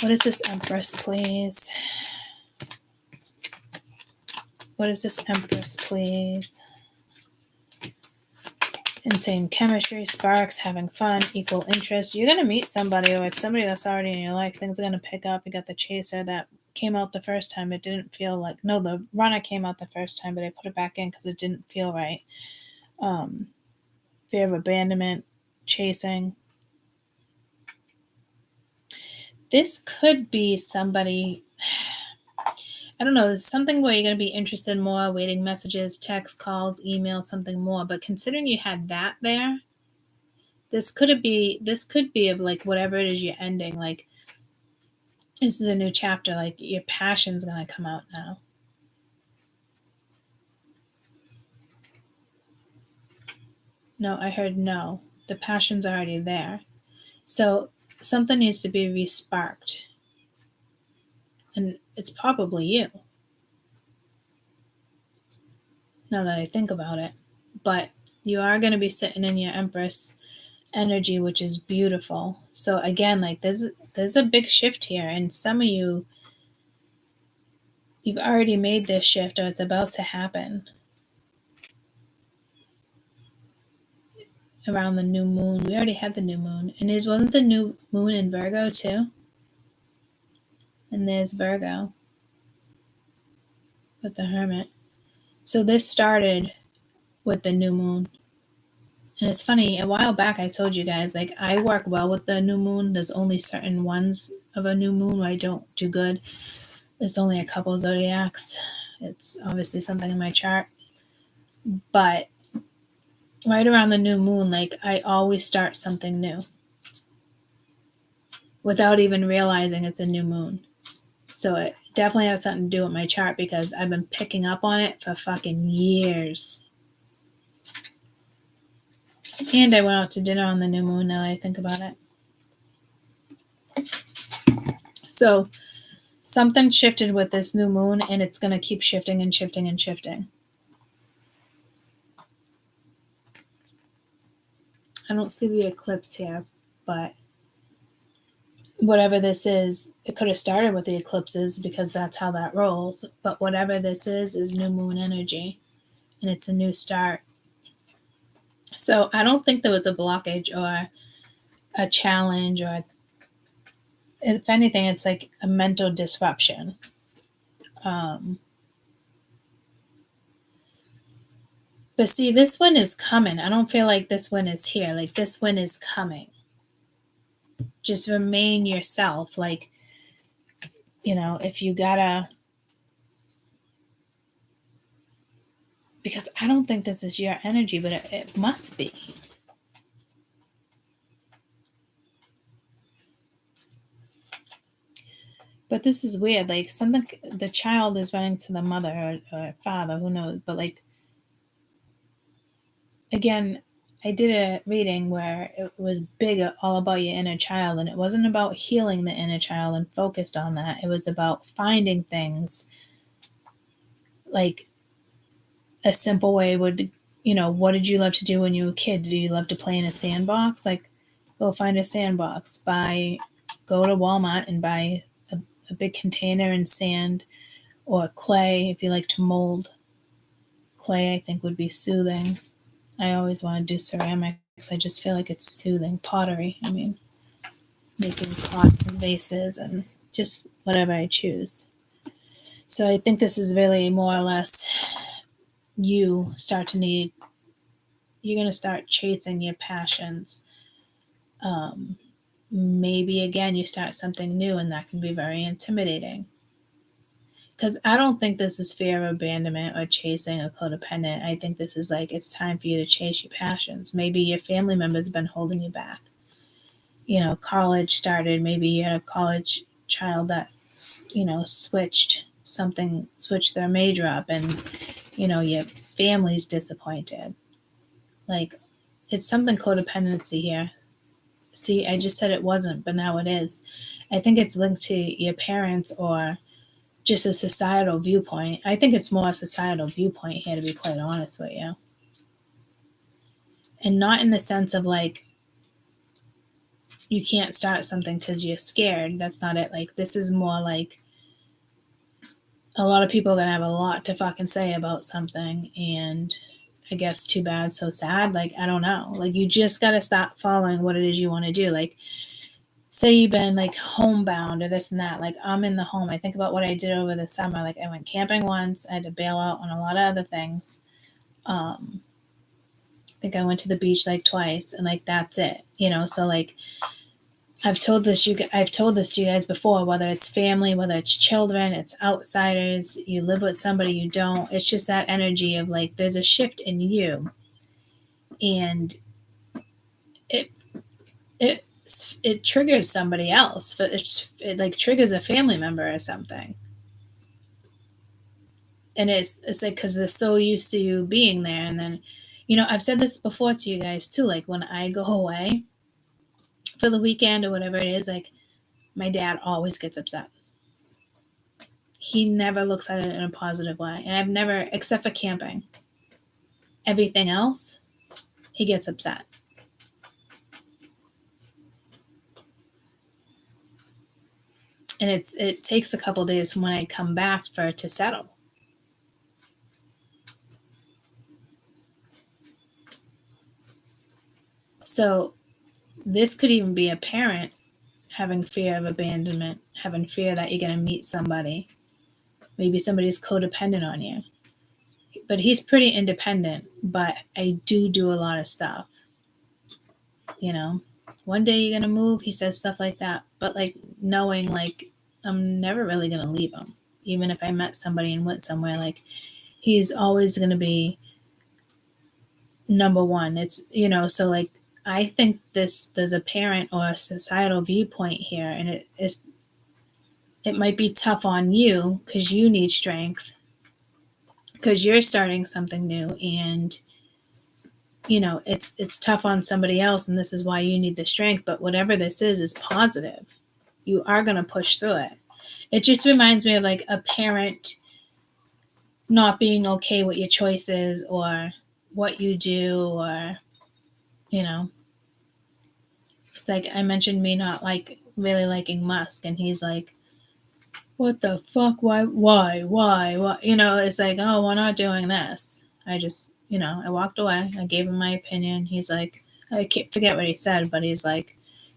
What is this Empress, please? What is this Empress, please? Insane chemistry, sparks, having fun, equal interest. You're going to meet somebody, or it's somebody that's already in your life. Things are going to pick up. You got the Chaser that came out the first time. It didn't feel like, no, the Runner came out the first time, but I put it back in because it didn't feel right. Fear of abandonment, chasing. This could be somebody, I don't know, there's something where you're going to be interested more, waiting messages, text, calls, emails, something more. But considering you had that there, this could be of like whatever it is you're ending. Like, this is a new chapter. Like, your passion's going to come out now. No, I heard no. The passion's already there. So something needs to be re-sparked. And it's probably you. Now that I think about it. But you are going to be sitting in your Empress energy, which is beautiful. So again, like, there's a big shift here. And some of you've already made this shift, or it's about to happen. Around the new moon. We already had the new moon. And wasn't the new moon in Virgo too? And there's Virgo with the Hermit. So this started with the new moon. And it's funny, a while back I told you guys, like, I work well with the new moon. There's only certain ones of a new moon where I don't do good. It's only a couple zodiacs. It's obviously something in my chart. But right around the new moon, like I always start something new without even realizing it's a new moon. So it definitely has something to do with my chart because I've been picking up on it for fucking years. And I went out to dinner on the new moon now that I think about it. So something shifted with this new moon and it's going to keep shifting and shifting and shifting. I don't see the eclipse here, but whatever this is, it could have started with the eclipses because that's how that rolls. But whatever this is new moon energy and it's a new start. So I don't think there was a blockage or a challenge or if anything, it's like a mental disruption. But see, this one is coming. I don't feel like this one is here. Like this one is coming. Just remain yourself. Like, you know, if you gotta, because I don't think this is your energy, but it must be. But this is weird. Like something, the child is running to the mother or father, who knows? But like, again, I did a reading where it was big, all about your inner child, and it wasn't about healing the inner child and focused on that. It was about finding things. Like a simple way would, you know, what did you love to do when you were a kid? Did you love to play in a sandbox? Like, go find a sandbox. Go to Walmart and buy a big container and sand or clay if you like to mold. Clay, I think, would be soothing. I always want to do ceramics. I just feel like it's soothing. Pottery, I mean, making pots and vases and just whatever I choose. So I think this is really more or less you're going to start chasing your passions. Maybe again, you start something new and that can be very intimidating. Because I don't think this is fear of abandonment or chasing a codependent. I think this is like, it's time for you to chase your passions. Maybe your family members have been holding you back. You know, college started, maybe you had a college child that, you know, switched their major up and, you know, your family's disappointed. Like, it's something codependency here. See, I just said it wasn't, but now it is. I think it's linked to your parents or just a societal viewpoint. I think it's more a societal viewpoint here, to be quite honest with you. And not in the sense of like, you can't start something because you're scared. That's not it. Like, this is more like a lot of people are going to have a lot to fucking say about something. And I guess too bad, so sad. Like, I don't know. Like, you just got to stop following what it is you want to do. Like, say you've been like homebound or this and that. Like, I'm in the home. I think about what I did over the summer. Like, I went camping once. I had to bail out on a lot of other things. I think I went to the beach like twice, and like that's it. You know, so like I've told this to you guys before. Whether it's family, whether it's children, it's outsiders. You live with somebody, you don't. It's just that energy of like there's a shift in you, and it triggers somebody else. But it like triggers a family member or something. And it's like because they're so used to you being there, and then, you know, I've said this before to you guys too. Like when I go away for the weekend or whatever it is, like my dad always gets upset. He never looks at it in a positive way, and I've never, except for camping, everything else, he gets upset. And it takes a couple days from when I come back for it to settle. So this could even be a parent having fear of abandonment, having fear that you're going to meet somebody. Maybe somebody's codependent on you. But he's pretty independent, but I do a lot of stuff. You know, one day you're going to move. He says stuff like that. But like knowing like I'm never really going to leave him. Even if I met somebody and went somewhere, like he's always going to be number one. It's, you know, so like I think there's a parent or a societal viewpoint here, and it might be tough on you because you need strength because you're starting something new, and you know it's tough on somebody else, and this is why you need the strength. But whatever this is positive. You are going to push through it. It just reminds me of like a parent not being okay with your choices or what you do, or you know, it's like I mentioned me not like really liking Musk, and he's like, what the fuck, why, you know, it's like, oh, we're not doing this. I just, you know, I walked away. I gave him my opinion. He's like, I can't forget what he said, but he's like,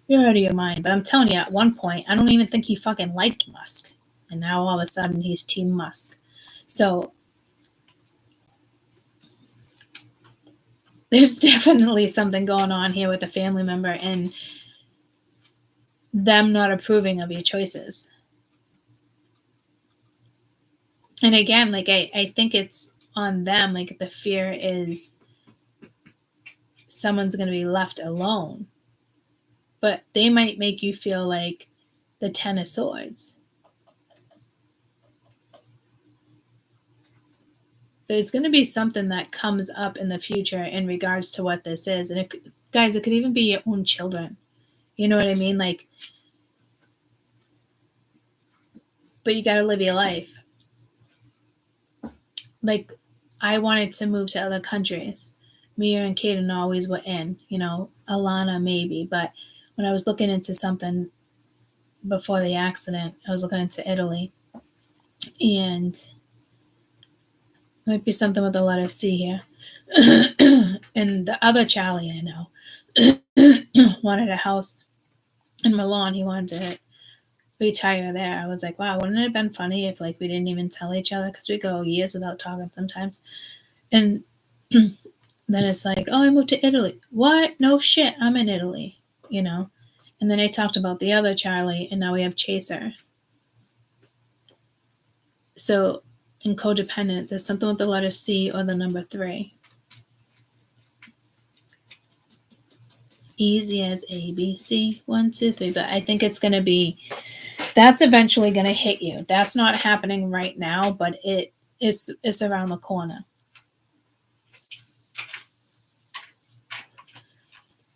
you're out of your mind. But I'm telling you, at one point, I don't even think he fucking liked Musk, and now all of a sudden he's Team Musk. So there's definitely something going on here with a family member and them not approving of your choices. And again, like I think it's on them. Like the fear is someone's going to be left alone. But they might make you feel like the Ten of Swords. There's going to be something that comes up in the future in regards to what this is. And guys, it could even be your own children. You know what I mean? Like, but you got to live your life. Like, I wanted to move to other countries. Mia and Kaden always were in, you know, Alana maybe. But when I was looking into something before the accident, I was looking into Italy. And it might be something with the letter C here. And the other Charlie I know wanted a house in Milan. He wanted to retire there. I was like, wow, wouldn't it have been funny if like we didn't even tell each other, because we go years without talking sometimes. And then it's like, oh, I moved to Italy. What? No shit, I'm in Italy, you know. And then I talked about the other Charlie, and now we have Chaser. So in codependent, there's something with the letter C or the number 3. Easy as A, B, C, 1, 2, 3. But I think it's going to be, that's eventually going to hit you. That's not happening right now, but it's around the corner.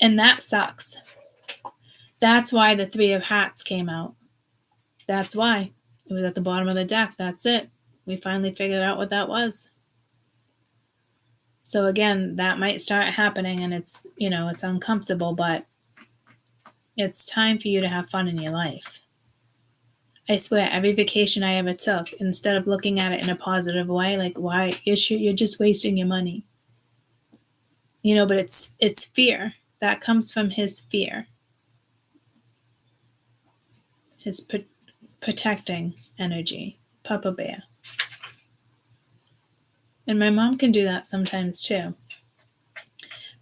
And that sucks. That's why the 3 of Hats came out. That's why. It was at the bottom of the deck. That's it. We finally figured out what that was. So again, that might start happening, and it's, you know, it's uncomfortable, but it's time for you to have fun in your life. I swear, every vacation I ever took, instead of looking at it in a positive way, like, why, you're just wasting your money. You know, but it's fear. That comes from his fear. His protecting energy. Papa Bear. And my mom can do that sometimes too.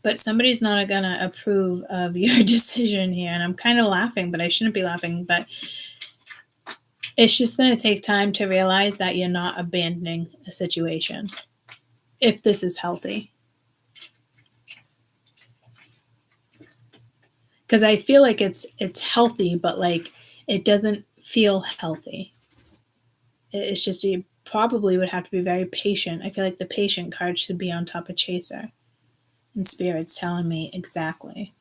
But somebody's not going to approve of your decision here. And I'm kind of laughing, but I shouldn't be laughing. But it's just going to take time to realize that you're not abandoning a situation if this is healthy. Because I feel like it's healthy, but like it doesn't feel healthy. It's just you probably would have to be very patient. I feel like the patient card should be on top of Chaser. And Spirit's telling me exactly.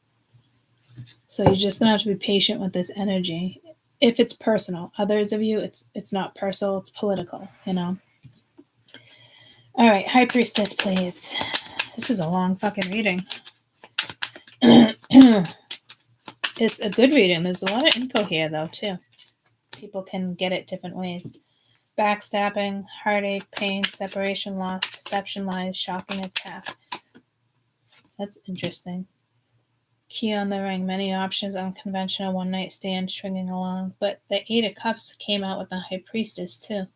So you're just going to have to be patient with this energy. If it's personal. Others of you, it's not personal, it's political, you know. All right, High Priestess, please. This is a long fucking reading. It's a good reading. There's a lot of info here, though, too. People can get it different ways. Backstabbing, heartache, pain, separation, loss, deception, lies, shocking attack. That's interesting. Key on the ring, many options, unconventional, one-night stand, stringing along. But the 8 of Cups came out with the High Priestess, too.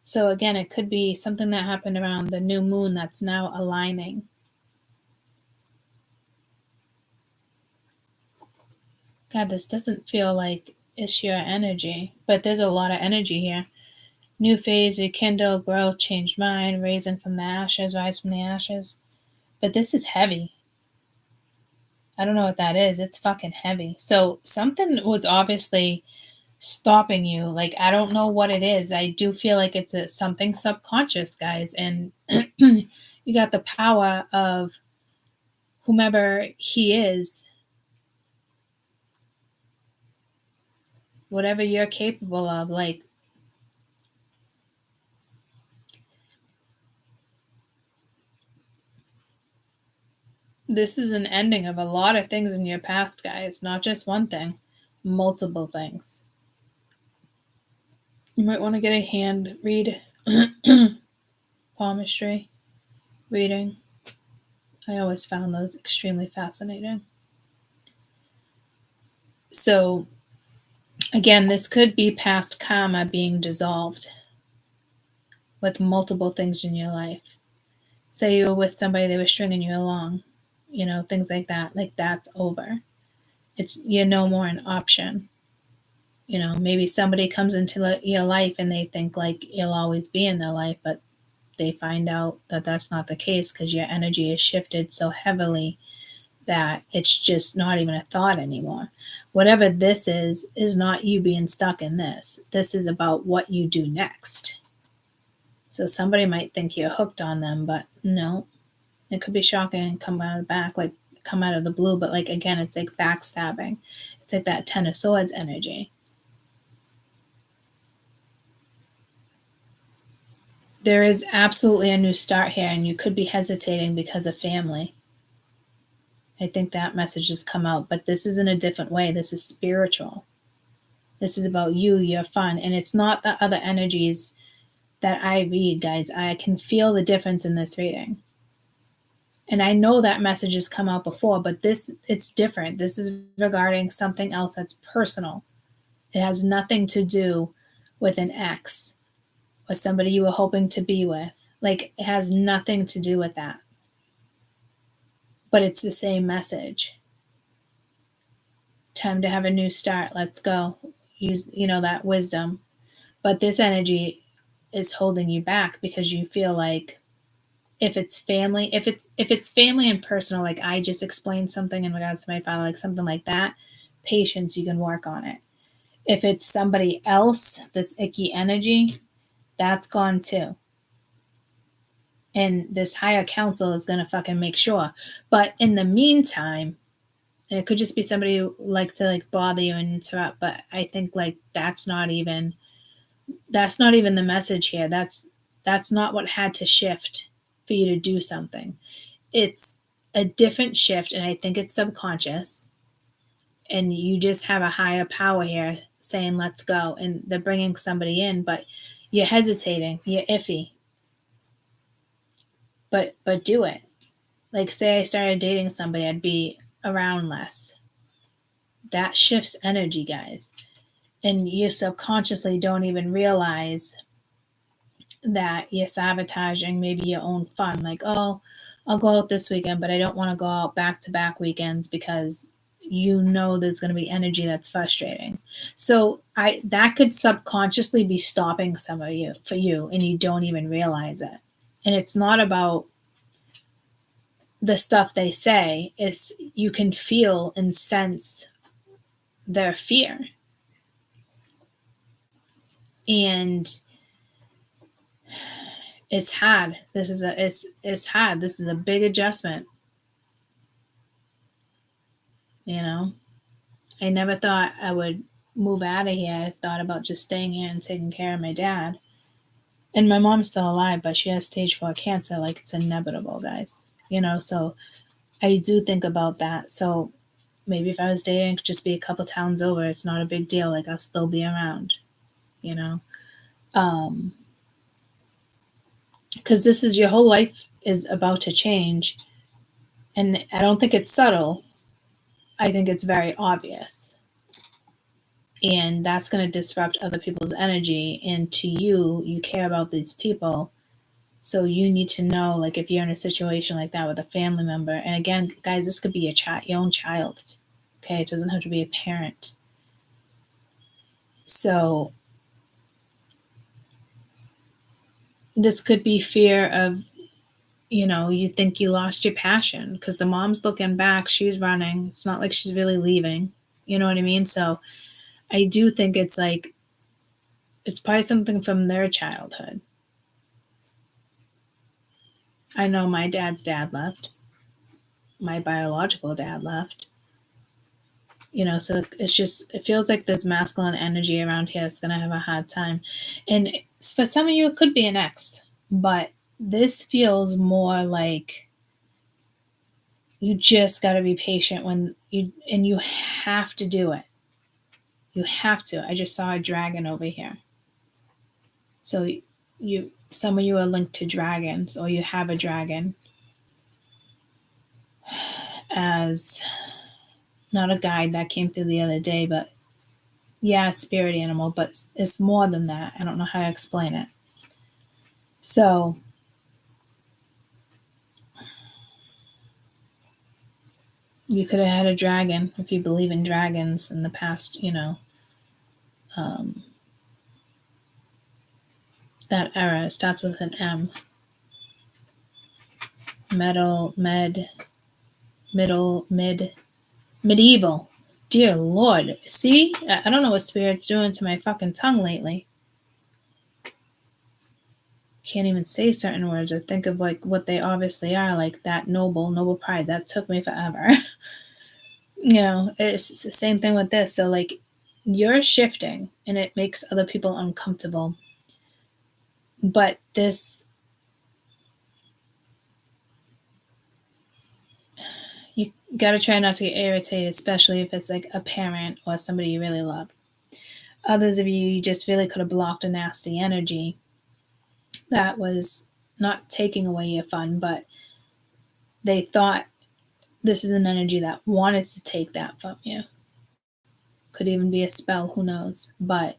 So again, it could be something that happened around the new moon that's now aligning. God, this doesn't feel like it's your energy, but there's a lot of energy here. New phase, rekindle, growth, change mind, raising from the ashes, rise from the ashes. But this is heavy. I don't know what that is. It's fucking heavy. So something was obviously stopping you. Like, I don't know what it is. I do feel like it's something subconscious, guys. And you got the power of whomever he is, whatever you're capable of. Like, this is an ending of a lot of things in your past, guys. Not just one thing, multiple things. You might want to get a hand read, palmistry reading. I always found those extremely fascinating. So, again, this could be past karma being dissolved with multiple things in your life. Say you were with somebody, they were stringing you along, things like that. Like, that's over. You're no more an option. Maybe somebody comes into your life and they think like you'll always be in their life, but they find out that that's not the case because your energy is shifted so heavily that it's just not even a thought anymore. Whatever this is not you being stuck in this. This is about what you do next. So somebody might think you're hooked on them, but no. It could be shocking and come out of the back, like come out of the blue, but like again, it's like backstabbing. It's like that Ten of Swords energy. There is absolutely a new start here, and you could be hesitating because of family. I think that message has come out, but this is in a different way. This is spiritual. This is about you, your fun, and it's not the other energies that I read, guys. I can feel the difference in this reading. And I know that message has come out before, but it's different. This is regarding something else that's personal. It has nothing to do with an ex or somebody you were hoping to be with. Like, it has nothing to do with that. But it's the same message. Time to have a new start. Let's go. Use, that wisdom. But this energy is holding you back because you feel like if it's family and personal, like I just explained something in regards to my father, like something like that, patience, you can work on it. If it's somebody else, this icky energy, that's gone too. And this higher council is going to fucking make sure. But in the meantime, and it could just be somebody who like to like bother you and interrupt, but I think like that's not even the message here. That's not what had to shift for you to do something. It's a different shift, and I think it's subconscious. And you just have a higher power here saying, let's go. And they're bringing somebody in, but you're hesitating. You're iffy. But do it. Like, say I started dating somebody, I'd be around less. That shifts energy, guys. And you subconsciously don't even realize that you're sabotaging maybe your own fun. Like, oh, I'll go out this weekend, but I don't want to go out back-to-back weekends because there's going to be energy that's frustrating. So that could subconsciously be stopping some of you for you, and you don't even realize it. And it's not about the stuff they say. It's you can feel and sense their fear. And it's hard. It's hard. This is a big adjustment. I never thought I would move out of here. I thought about just staying here and taking care of my dad. And my mom's still alive, but she has stage 4 cancer. Like, it's inevitable, guys. So I do think about that. So maybe if I was dating, it could just be a couple towns over. It's not a big deal. Like, I'll still be around, because this is your whole life is about to change. And I don't think it's subtle. I think it's very obvious. And that's going to disrupt other people's energy. And to you care about these people. So you need to know, like, if you're in a situation like that with a family member, and again, guys, this could be your own child. Okay, it doesn't have to be a parent. So this could be fear of, you think you lost your passion because the mom's looking back, she's running. It's not like she's really leaving. You know what I mean? So I do think it's like, it's probably something from their childhood. I know my dad's dad left. My biological dad left. So it feels like this masculine energy around here is going to have a hard time. And for some of you, it could be an ex, but this feels more like you just got to be patient and you have to do it. You have to. I just saw a dragon over here. So some of you are linked to dragons, or you have a dragon as not a guide that came through the other day, but yeah, spirit animal, but it's more than that. I don't know how to explain it. So you could have had a dragon if you believe in dragons in the past, that era. It starts with an M. Medieval. Dear Lord. See? I don't know what spirit's doing to my fucking tongue lately. Can't even say certain words or think of like what they obviously are, like that noble prize. That took me forever. It's the same thing with this. So like you're shifting and it makes other people uncomfortable. But this, you got to try not to get irritated, especially if it's like a parent or somebody you really love. Others of you just really could have blocked a nasty energy that was not taking away your fun, but they thought this is an energy that wanted to take that from you. Could even be a spell, who knows? But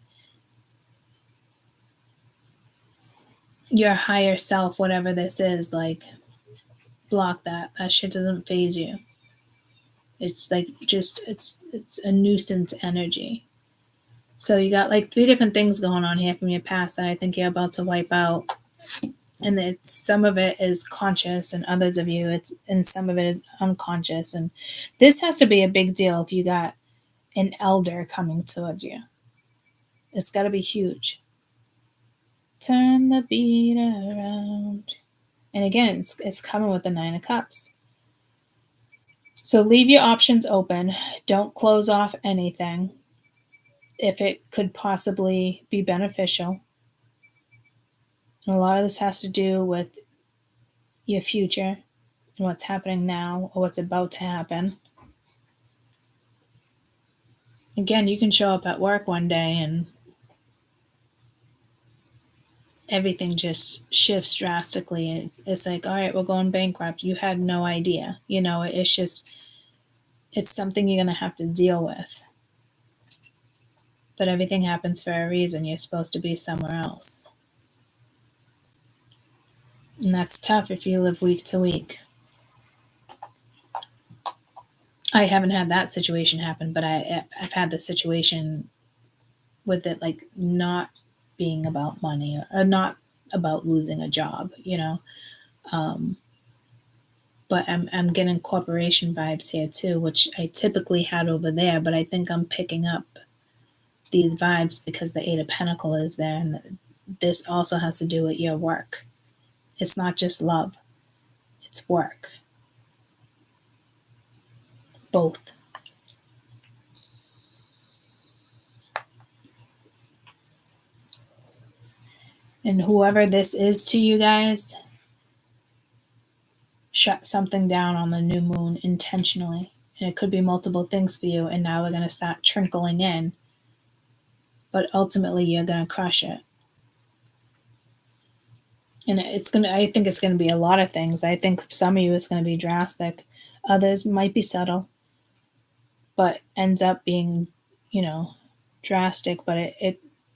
your higher self, whatever this is, like, block that. That shit doesn't phase you. It's like it's a nuisance energy. So you got like 3 different things going on here from your past that I think you're about to wipe out. And some of it is conscious, and others of you, and some of it is unconscious. And this has to be a big deal if you got an elder coming towards you. It's got to be huge. Turn the beat around. And again, it's coming with the 9 of Cups. So leave your options open. Don't close off anything if it could possibly be beneficial. And a lot of this has to do with your future and what's happening now or what's about to happen. Again, you can show up at work one day and everything just shifts drastically. It's like, all right, we're going bankrupt. You had no idea. It's something you're going to have to deal with. But everything happens for a reason. You're supposed to be somewhere else. And that's tough if you live week to week. I haven't had that situation happen, but I've had the situation with it like not being about money or not about losing a job, but I'm getting corporation vibes here too, which I typically had over there, but I think I'm picking up these vibes because the 8 of Pentacles is there, and this also has to do with your work. It's not just love, it's work. Both. And whoever this is to you guys, shut something down on the new moon intentionally. And it could be multiple things for you, and now they're going to start trickling in. But ultimately, you're going to crush it. And I think it's going to be a lot of things. I think for some of you, it's going to be drastic. Others might be subtle, but ends up being, drastic. But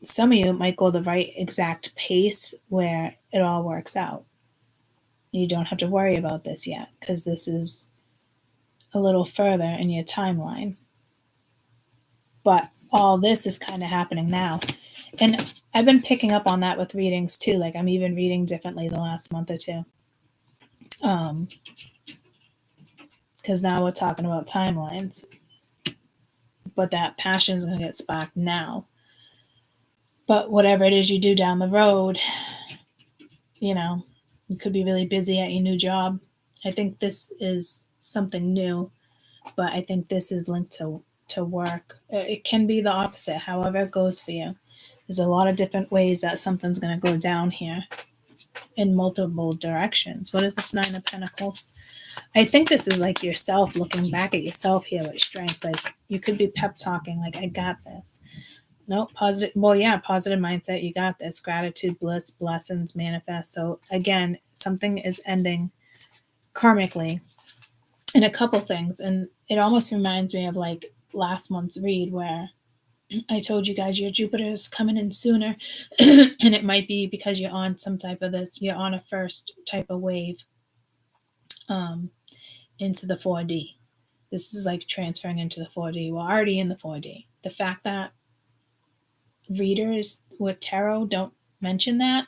some of you might go the right exact pace where it all works out. You don't have to worry about this yet because this is a little further in your timeline. But all this is kind of happening now. And I've been picking up on that with readings too. Like I'm even reading differently the last month or two. Because now we're talking about timelines. But that passion is going to get sparked now. But whatever it is you do down the road, you know, you could be really busy at your new job. I think this is something new, but I think this is linked to work. It can be the opposite, however it goes for you. There's a lot of different ways that something's going to go down here in multiple directions. What is this Nine of Pentacles? I think this is like yourself looking back at yourself here with strength. Like you could be pep talking, like, I got this. No, positive. Well, yeah, positive mindset. You got this. Gratitude, bliss, blessings, manifest. So again, something is ending karmically in a couple things. And it almost reminds me of like last month's read where I told you guys your Jupiter is coming in sooner. And it might be because you're on some type of this, you're on a first type of wave into the 4D. This is like transferring into the 4D. We're already in the 4D. The fact that readers with tarot don't mention that,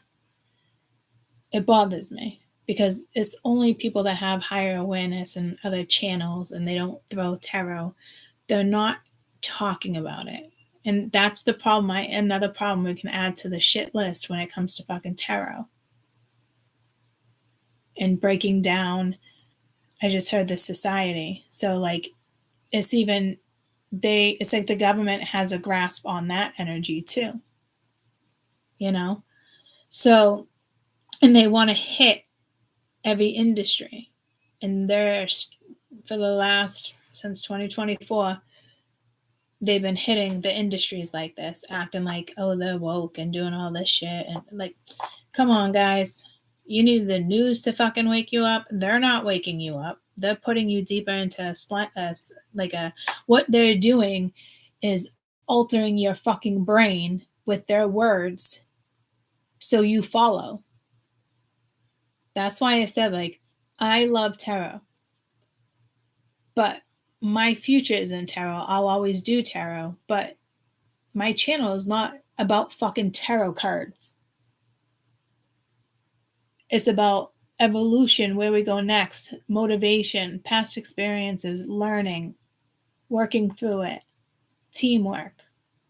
it bothers me because it's only people that have higher awareness and other channels and they don't throw tarot. They're not talking about it. And that's the problem. Another problem we can add to the shit list when it comes to fucking tarot. And breaking down, I just heard this society. So like it's even it's like the government has a grasp on that energy too. You know? So, and they want to hit every industry. And there's for the last, since 2024, they've been hitting the industries like this, acting like, oh, they're woke and doing all this shit. And like, come on, guys. You need the news to fucking wake you up. They're not waking you up. They're putting you deeper into what they're doing is altering your fucking brain with their words so you follow. That's why I said, like, I love tarot. But my future is in tarot. I'll always do tarot. But my channel is not about fucking tarot cards. It's about evolution, where we go next, motivation, past experiences, learning, working through it, teamwork.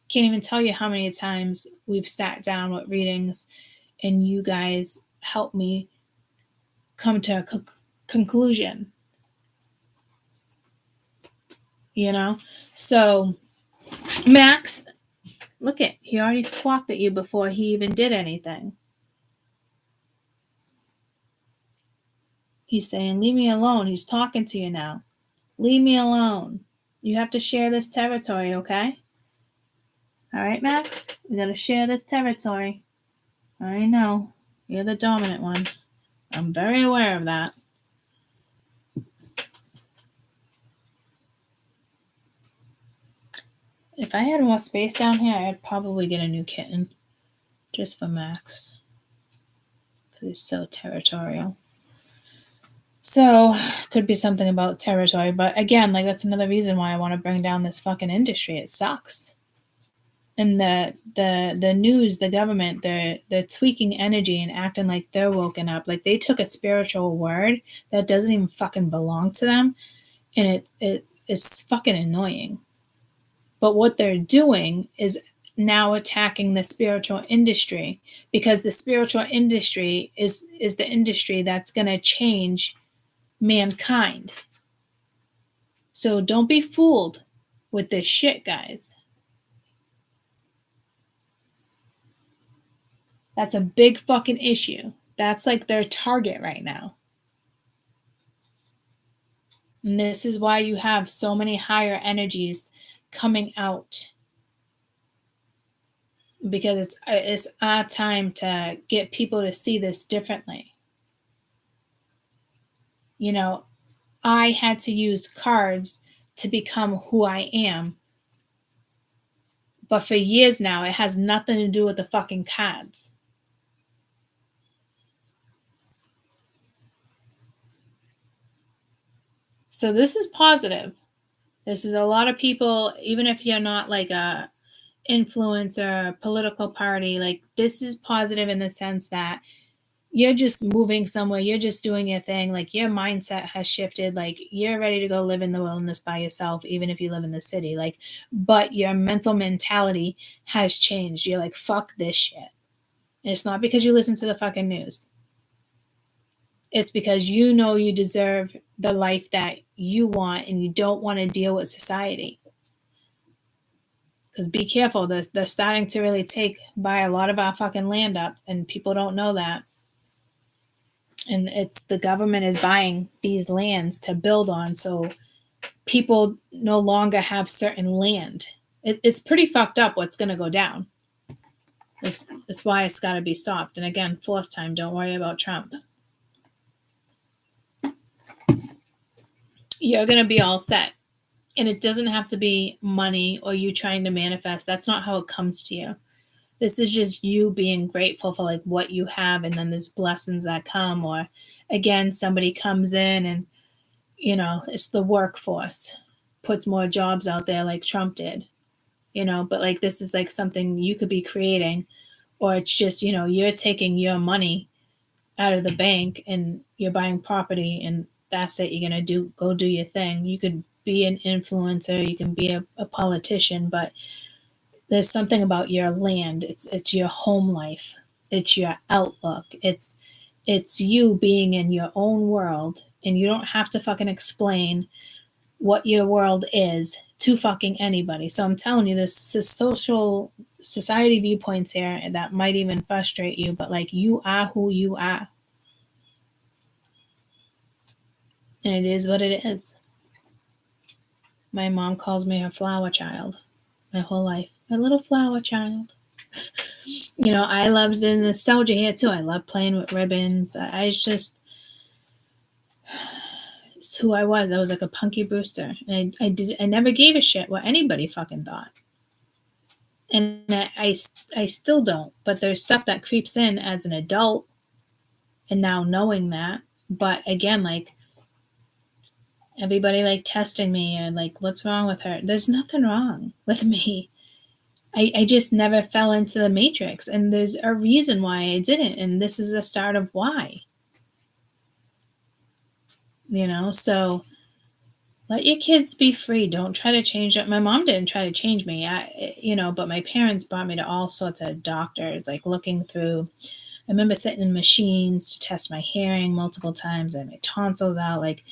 Can't even tell you how many times we've sat down with readings and you guys help me come to a conclusion. You know? So, Max, look at, he already squawked at you before he even did anything. He's saying, leave me alone. He's talking to you now. Leave me alone. You have to share this territory, okay? All right, Max? We got to share this territory. I know. You're the dominant one. I'm very aware of that. If I had more space down here, I'd probably get a new kitten. Just for Max. Because he's so territorial. So, could be something about territory. But again, like that's another reason why I want to bring down this fucking industry. It sucks. And the news, the government, they're tweaking energy and acting like they're woken up. Like they took a spiritual word that doesn't even fucking belong to them. And it's fucking annoying. But what they're doing is now attacking the spiritual industry, because the spiritual industry is the industry that's going to change mankind. So don't be fooled with this shit, guys. That's a big fucking issue. That's like their target right now. And this is why you have so many higher energies coming out. Because it's our time to get people to see this differently. You know, I had to use cards to become who I am. But for years now, it has nothing to do with the fucking cards. So this is positive. This is a lot of people, even if you're not like a influencer, political party, like this is positive in the sense that you're just moving somewhere, you're just doing your thing, like your mindset has shifted, like you're ready to go live in the wilderness by yourself, even if you live in the city, like, but your mental mentality has changed. You're like, fuck this shit. And it's not because you listen to the fucking news. It's because you know you deserve the life that you want and you don't want to deal with society. Because be careful, they're starting to really buy a lot of our fucking land up, and people don't know that. And it's the government is buying these lands to build on, so people no longer have certain land. It's pretty fucked up what's going to go down. That's why it's got to be stopped. And again, fourth time, don't worry about Trump. You're going to be all set. And it doesn't have to be money or you trying to manifest. That's not how it comes to you. This is just you being grateful for like what you have, and then there's blessings that come. Or again, somebody comes in and, you know, it's the workforce, puts more jobs out there like Trump did, you know, but like this is like something you could be creating. Or it's just, you know, you're taking your money out of the bank and you're buying property, and that's it. You're going to go do your thing. You could be an influencer, you can be a politician, but there's something about your land. It's your home life. It's your outlook. It's you being in your own world, and you don't have to fucking explain what your world is to fucking anybody. So I'm telling you, this social society viewpoints here that might even frustrate you, but like you are who you are. And it is what it is. My mom calls me her flower child my whole life. My little flower child. You know, I loved the nostalgia here too. I love playing with ribbons. It's who I was. I was like a punky Brewster. And I never gave a shit what anybody fucking thought. And I still don't. But there's stuff that creeps in as an adult, and now knowing that. But again, like everybody like testing me and like, what's wrong with her? There's nothing wrong with me. I just never fell into the matrix, and there's a reason why I didn't, and this is the start of why. You know, so let your kids be free. Don't try to change it. My mom didn't try to change me, but my parents brought me to all sorts of doctors, like looking through. I remember sitting in machines to test my hearing multiple times. I had my tonsils out, like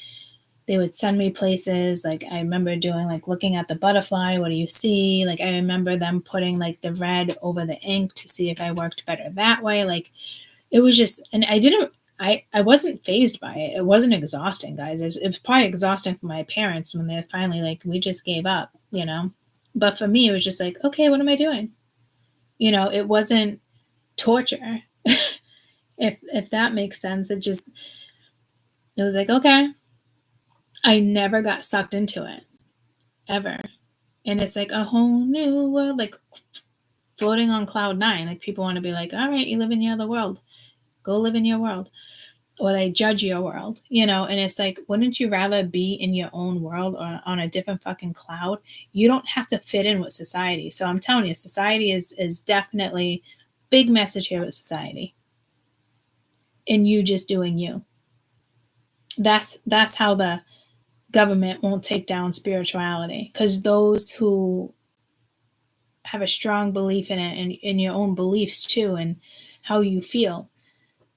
they would send me places. Like I remember doing like looking at the butterfly. What do you see? Like I remember them putting like the red over the ink to see if I worked better that way. Like it was just, and I wasn't fazed by it. It wasn't exhausting, guys. It was probably exhausting for my parents when they're finally like, we just gave up, you know? But for me, it was just like, okay, what am I doing? You know, it wasn't torture. if that makes sense. It was like, okay. I never got sucked into it, ever. And it's like a whole new world, like floating on cloud 9. Like people want to be like, all right, you live in your other world. Go live in your world. Or they judge your world, you know? And it's like, wouldn't you rather be in your own world or on a different fucking cloud? You don't have to fit in with society. So I'm telling you, society is definitely big message here with society. And you just doing you. That's how the government won't take down spirituality, because those who have a strong belief in it and in your own beliefs too and how you feel,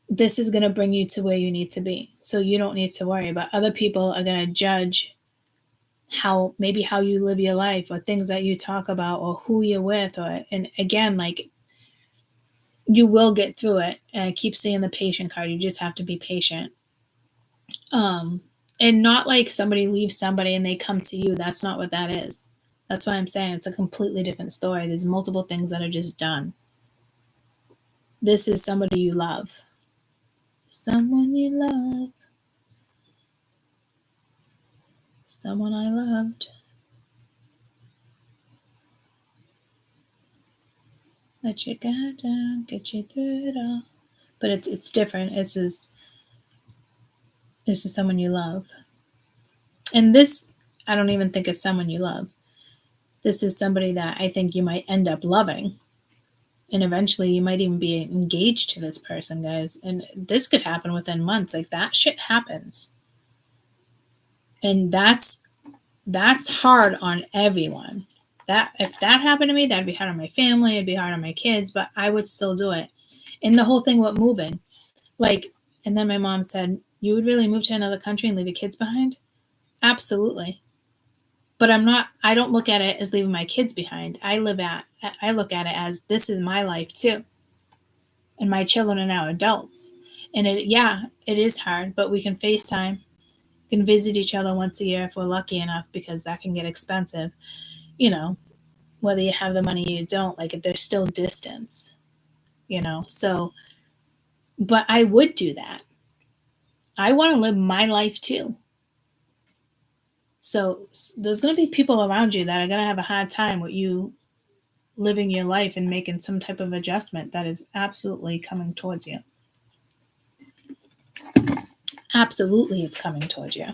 this is going to bring you to where you need to be. So you don't need to worry about other people are going to judge how you live your life or things that you talk about or who you're with. And again, like you will get through it. And I keep seeing the patient card. You just have to be patient. And not like somebody leaves somebody and they come to you. That's not what that is. That's why I'm saying it's a completely different story. There's multiple things that are just done. This is somebody you love. Someone you love. Someone I loved. Let your guard down, get you through it all. But it's different. This is someone you love. And this, I don't even think it's someone you love. This is somebody that I think you might end up loving. And eventually you might even be engaged to this person, guys. And this could happen within months. Like, that shit happens. And that's hard on everyone. That if that happened to me, that'd be hard on my family, it'd be hard on my kids, but I would still do it. And the whole thing with moving, like, and then my mom said, you would really move to another country and leave your kids behind? Absolutely. But I don't look at it as leaving my kids behind. I look at it as, this is my life too. And my children are now adults. And it is hard, but we can FaceTime, can visit each other once a year if we're lucky enough, because that can get expensive. Whether you have the money or you don't, like, there's still distance, so, but I would do that. I want to live my life too. So there's going to be people around you that are going to have a hard time with you living your life and making some type of adjustment that is absolutely coming towards you. Absolutely, it's coming towards you.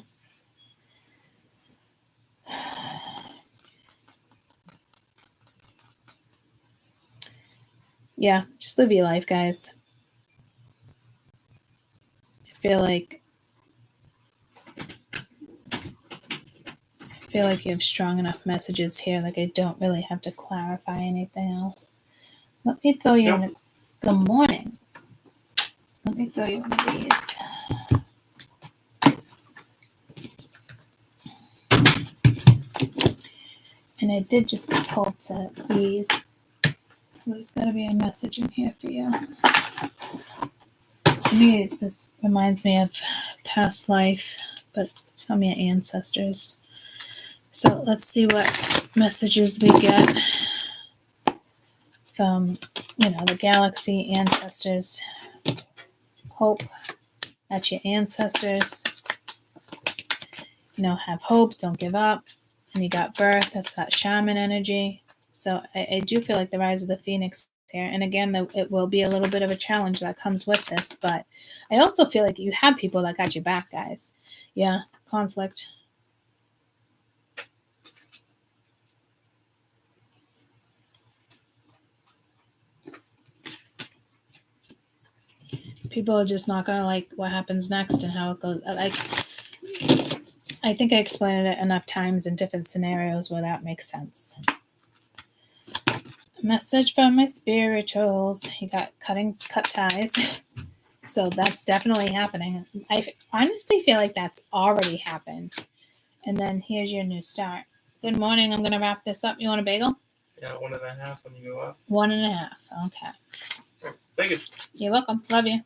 Yeah, just live your life, guys. I feel like you have strong enough messages here. Like, I don't really have to clarify anything else. Let me throw you in good morning. Let me throw you one of these. And I did just get pulled to these. So there's got to be a message in here for you. To me, this reminds me of past life, but it's from your ancestors. So let's see what messages we get from, the galaxy, ancestors. Hope. That's your ancestors. Have hope, don't give up. And you got birth, that's that shaman energy. So I do feel like the rise of the phoenix here. And again, it will be a little bit of a challenge that comes with this. But I also feel like you have people that got your back, guys. Yeah, conflict. People are just not going to like what happens next and how it goes. I think I explained it enough times in different scenarios where that makes sense. Message from my spirituals. You got cut ties. So that's definitely happening. I honestly feel like that's already happened. And then here's your new start. Good morning. I'm going to wrap this up. You want a bagel? Yeah, 1.5 when you go up. 1.5. Okay. Thank you. You're welcome. Love you.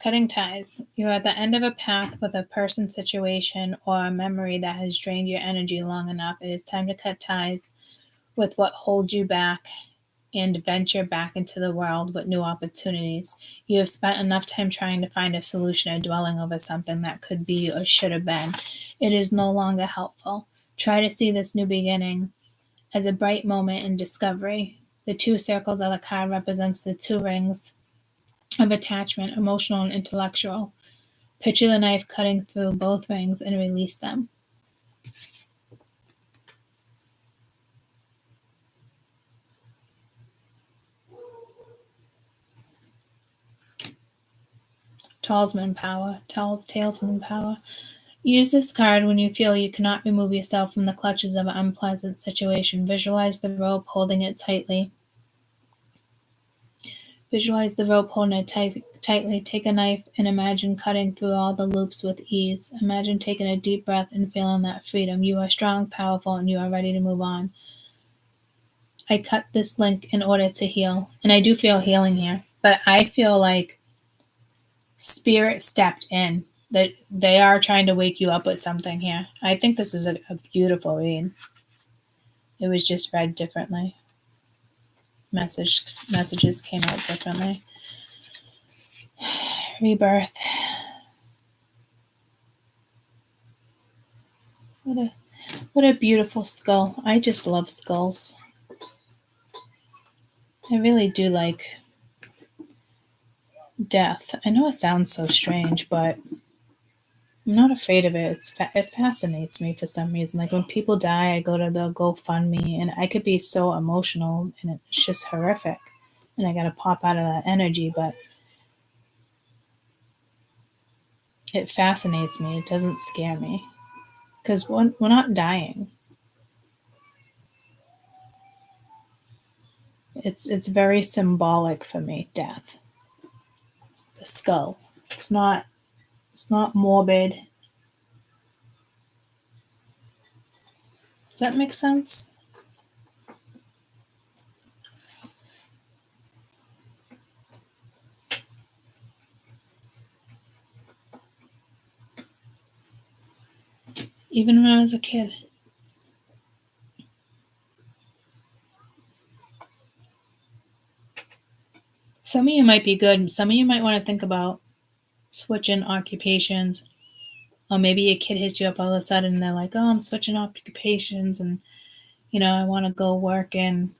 Cutting ties. You're at the end of a path with a person, situation, or a memory that has drained your energy long enough. It is time to cut ties with what holds you back and venture back into the world with new opportunities. You have spent enough time trying to find a solution or dwelling over something that could be or should have been. It is no longer helpful. Try to see this new beginning as a bright moment in discovery. The 2 circles of the card represents the 2 rings of attachment, emotional and intellectual. Picture the knife cutting through both rings and release them. Talisman power. Talisman power. Use this card when you feel you cannot remove yourself from the clutches of an unpleasant situation. Visualize the rope holding it tightly. Visualize the rope holding it tightly. Take a knife and imagine cutting through all the loops with ease. Imagine taking a deep breath and feeling that freedom. You are strong, powerful, and you are ready to move on. I cut this link in order to heal. And I do feel healing here. But I feel like Spirit stepped in. That they are trying to wake you up with something here. I think this is a beautiful read. It was just read differently. Messages came out differently. Rebirth. What a beautiful skull. I just love skulls. I really do like death. I know it sounds so strange, but I'm not afraid of it. It fascinates me for some reason. Like when people die, I go to the GoFundMe, and I could be so emotional, and it's just horrific. And I got to pop out of that energy, but it fascinates me. It doesn't scare me because we're not dying. It's very symbolic for me. Death, the skull. It's not morbid. Does that make sense? Even when I was a kid. Some of you might be good. Some of you might want to think about switching occupations. Or maybe a kid hits you up all of a sudden and they're like, oh, I'm switching occupations and, I want to go work in.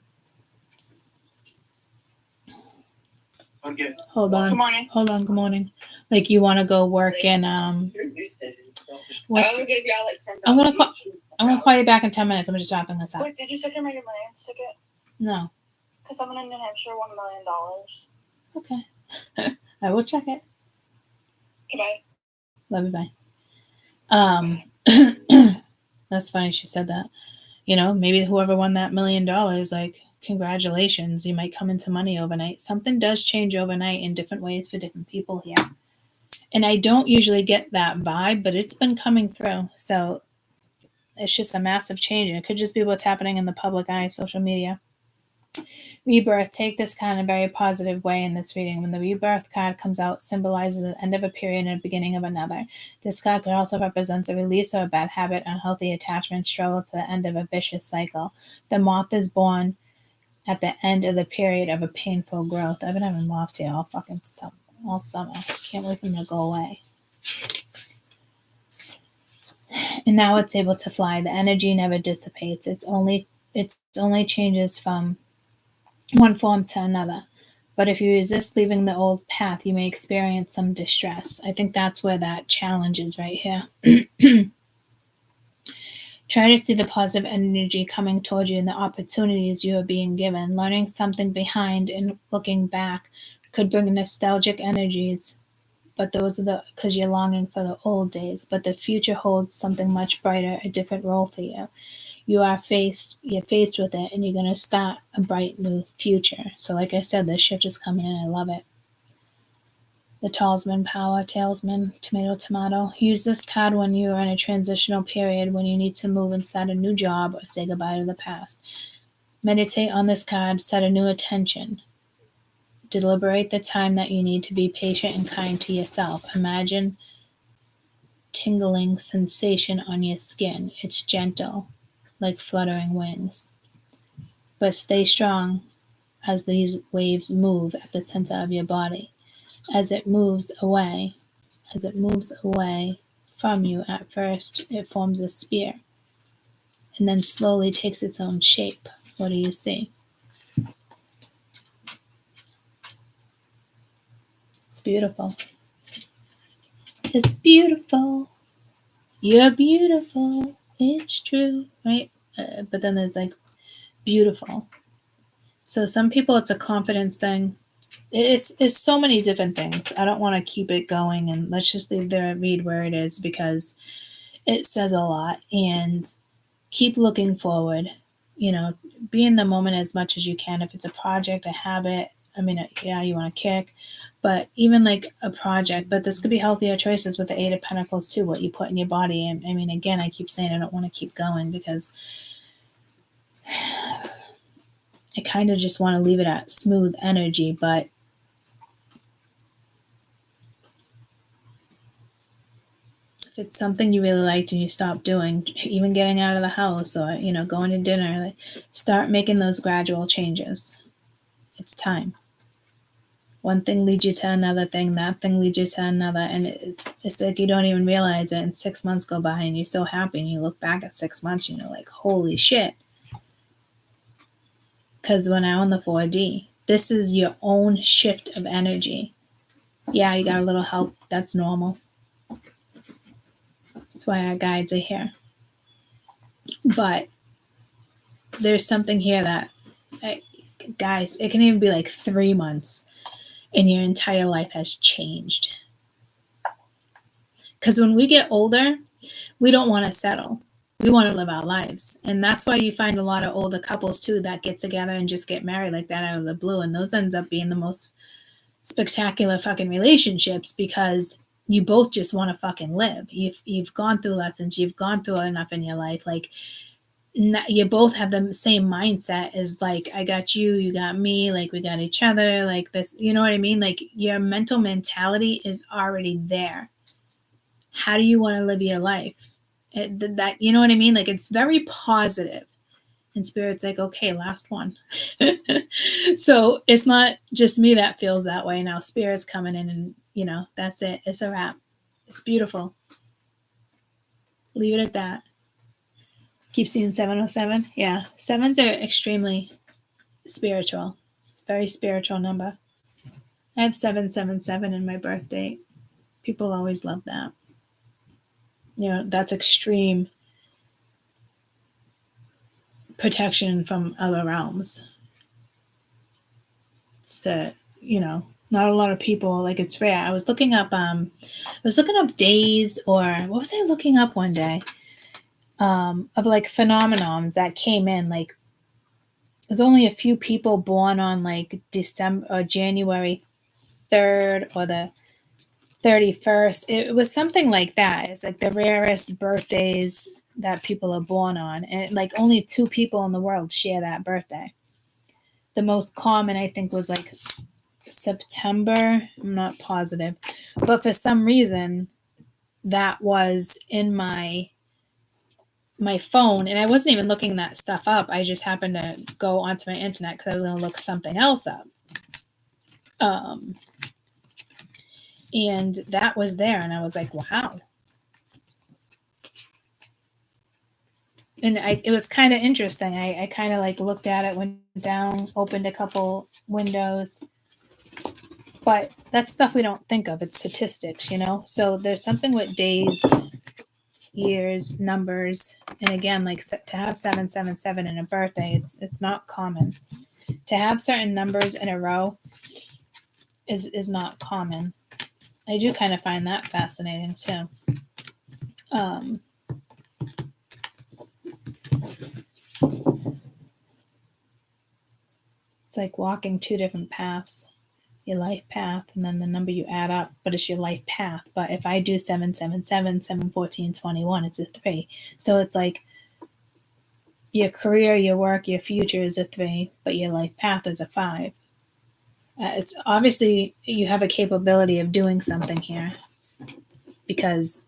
Okay. Hold on. Good morning. Hold on. Good morning. Like you want to go work in, what's, I'm going to call you back in 10 minutes. I'm just wrapping this up. Wait, did you second my Millions ticket? No. Because someone in New Hampshire won $1 million. Okay. I will check it. Goodbye. Love you, bye. That's funny she said that. Maybe whoever won that $1 million, like, congratulations, you might come into money overnight. Something does change overnight in different ways for different people here. And I don't usually get that vibe, but it's been coming through. So it's just a massive change. And it could just be what's happening in the public eye, social media. Rebirth. Take this card in a very positive way in this reading. When the rebirth card comes out, symbolizes the end of a period and the beginning of another. This card could also represent a release or a bad habit, unhealthy attachment, struggle to the end of a vicious cycle. The moth is born at the end of the period of a painful growth. I've been having moths here all summer. Can't wait for them to go away. And now it's able to fly. The energy never dissipates. It only changes from one form to another. But if you resist leaving the old path, you may experience some distress. I think that's where that challenge is right here. Try to see the positive energy coming toward you and the opportunities you are being given. Learning something behind and looking back could bring nostalgic energies, but those are because you're longing for the old days. But the future holds something much brighter, a different role for you. You're faced with it, and you're going to start a bright new future. So like I said, the shift is coming in. I love it. The Talisman Power, Talesman, Tomato. Use this card when you are in a transitional period, when you need to move and start a new job or say goodbye to the past. Meditate on this card, set a new intention. Deliberate the time that you need to be patient and kind to yourself. Imagine tingling sensation on your skin. It's gentle, like fluttering wings. But stay strong as these waves move at the center of your body. As it moves away from you, at first it forms a spear and then slowly takes its own shape. What do you see? It's beautiful. It's beautiful. You're beautiful. It's true, right? But then there's like beautiful. So some people it's a confidence thing. It's so many different things. I don't want to keep it going, and let's just leave there and read where it is because it says a lot. And keep looking forward. Be in the moment as much as you can. If it's a project, a habit, you want to kick, but even like a project. But this could be healthier choices with the Eight of Pentacles too. What you put in your body. And again, I keep saying I don't want to keep going because I kind of just want to leave it at smooth energy, but if it's something you really liked and you stop doing, even getting out of the house or, going to dinner, start making those gradual changes. It's time. One thing leads you to another thing, that thing leads you to another, and it's like you don't even realize it, and 6 months go by and you're so happy and you look back at 6 months and you're like, holy shit. Because we're now in the 4D. This is your own shift of energy. Yeah, you got a little help. That's normal. That's why our guides are here. But there's something here that, guys, it can even be like 3 months and your entire life has changed. Because when we get older, we don't want to settle. We want to live our lives. And that's why you find a lot of older couples too that get together and just get married like that out of the blue. And those ends up being the most spectacular fucking relationships, because you both just want to fucking live. You've gone through lessons. You've gone through enough in your life. Like, you both have the same mindset as like, I got you, you got me, like we got each other, like this, you know what I mean? Like your mental mentality is already there. How do you want to live your life? That, you know what I mean? Like it's very positive. And Spirit's like, okay, last one. So it's not just me that feels that way now. Spirit's coming in and, you know, that's it. It's a wrap. It's beautiful. Leave it at that. Keep seeing 707. Yeah, 7s are extremely spiritual. It's a very spiritual number. I have 777 in my birth date. People always love that. You know, that's extreme protection from other realms. So, you know, not a lot of people, like it's rare. I was looking up days, or what was I looking up one day? Of like phenomenons that came in. Like there's only a few people born on like December or January 3rd or the 31st. It was something like that. It's like the rarest birthdays that people are born on, and like only 2 people in the world share that birthday. The most common, I think, was like September. I'm not positive, but for some reason that was in my phone, and I wasn't even looking that stuff up. I just happened to go onto my internet because I was going to look something else up. And that was there, and I was like, wow. And it was kind of interesting. I kind of like looked at it, went down, opened a couple windows. But that's stuff we don't think of. It's statistics, you know? So there's something with days, years, numbers. And again, like to have 777 in a birthday, it's not common. To have certain numbers in a row is not common. I do kind of find that fascinating too. It's like walking 2 different paths. Your life path and then the number you add up, but it's your life path. But if I do 777, 714, 21, it's a 3. So it's like your career, your work, your future is a 3, but your life path is a 5. It's obviously you have a capability of doing something here, because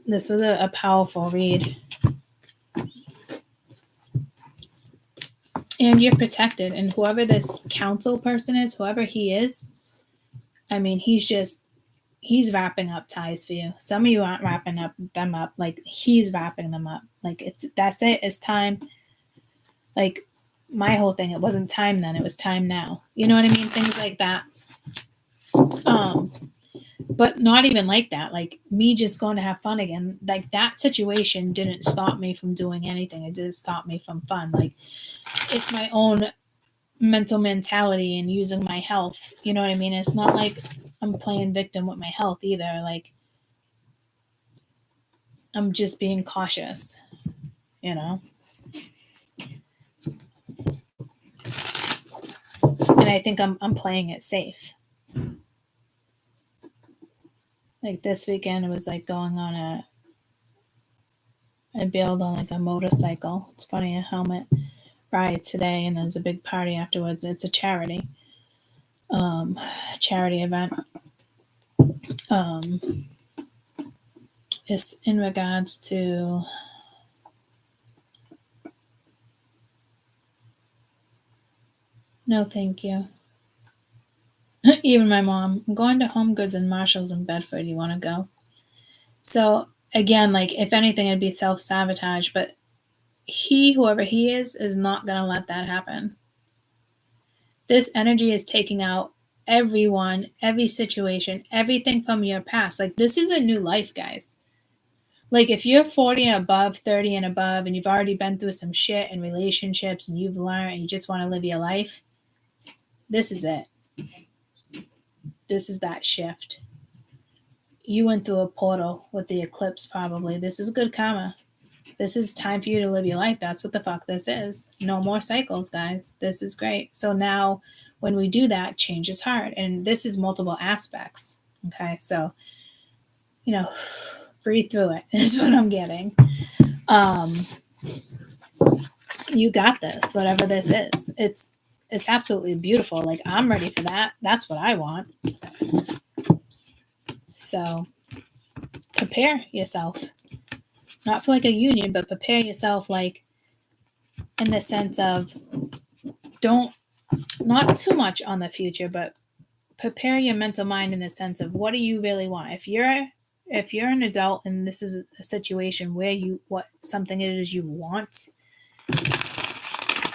this was a powerful read. And you're protected. And whoever this council person is, whoever he is, I mean, he's wrapping up ties for you. Some of you aren't wrapping them up. Like he's wrapping them up. Like that's it. It's time. Like my whole thing, it wasn't time then. It was time now. You know what I mean? Things like that. But not even like that. Like me just going to have fun again. Like that situation didn't stop me from doing anything. It didn't stop me from fun. Like it's my own mental mentality and using my health. You know what I mean? It's not like I'm playing victim with my health either. Like I'm just being cautious, you know? And I think I'm playing it safe. Like this weekend, it was like going on I bailed on like a motorcycle. It's funny, a helmet ride today, and there's a big party afterwards. It's a charity event. It's in regards to no thank you. Even my mom, I'm going to Home Goods and Marshalls in Bedford. You want to go? So again, like if anything, it'd be self-sabotage, but whoever he is not going to let that happen. This energy is taking out everyone, every situation, everything from your past. Like this is a new life, guys. Like if you're 40 and above, 30 and above, and you've already been through some shit in relationships and you've learned and you just want to live your life, this is it. This is that shift. You went through a portal with the eclipse probably. This is good karma. This is time for you to live your life. That's what the fuck this is. No more cycles, guys. This is great. So now when we do that, change is hard. And this is multiple aspects. Okay. So, breathe through it is what I'm getting. You got this, whatever this is. It's absolutely beautiful. Like I'm ready for that. That's what I want. So prepare yourself. Not for like a union, but prepare yourself like in the sense of not too much on the future, but prepare your mental mind in the sense of what do you really want? If you're an adult and this is a situation where something it is you want,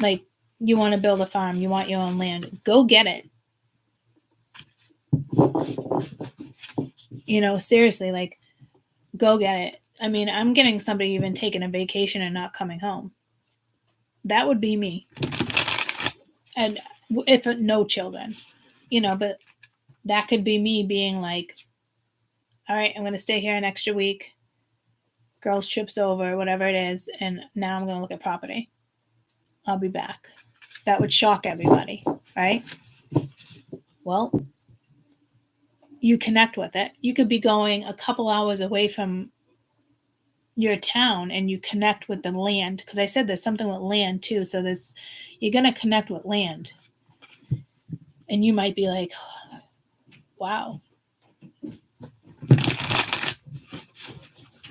like you want to build a farm, you want your own land, go get it. Seriously, like go get it. I mean, I'm getting somebody even taking a vacation and not coming home. That would be me. And if no children, but that could be me being like, all right, I'm going to stay here an extra week. Girls trips over, whatever it is. And now I'm going to look at property. I'll be back. That would shock everybody, right? Well, you connect with it. You could be going a couple hours away from your town and you connect with the land. Because I said there's something with land too. So you're going to connect with land. And you might be like, wow.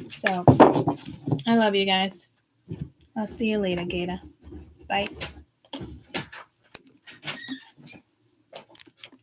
So I love you guys. I'll see you later, Gator. Bye.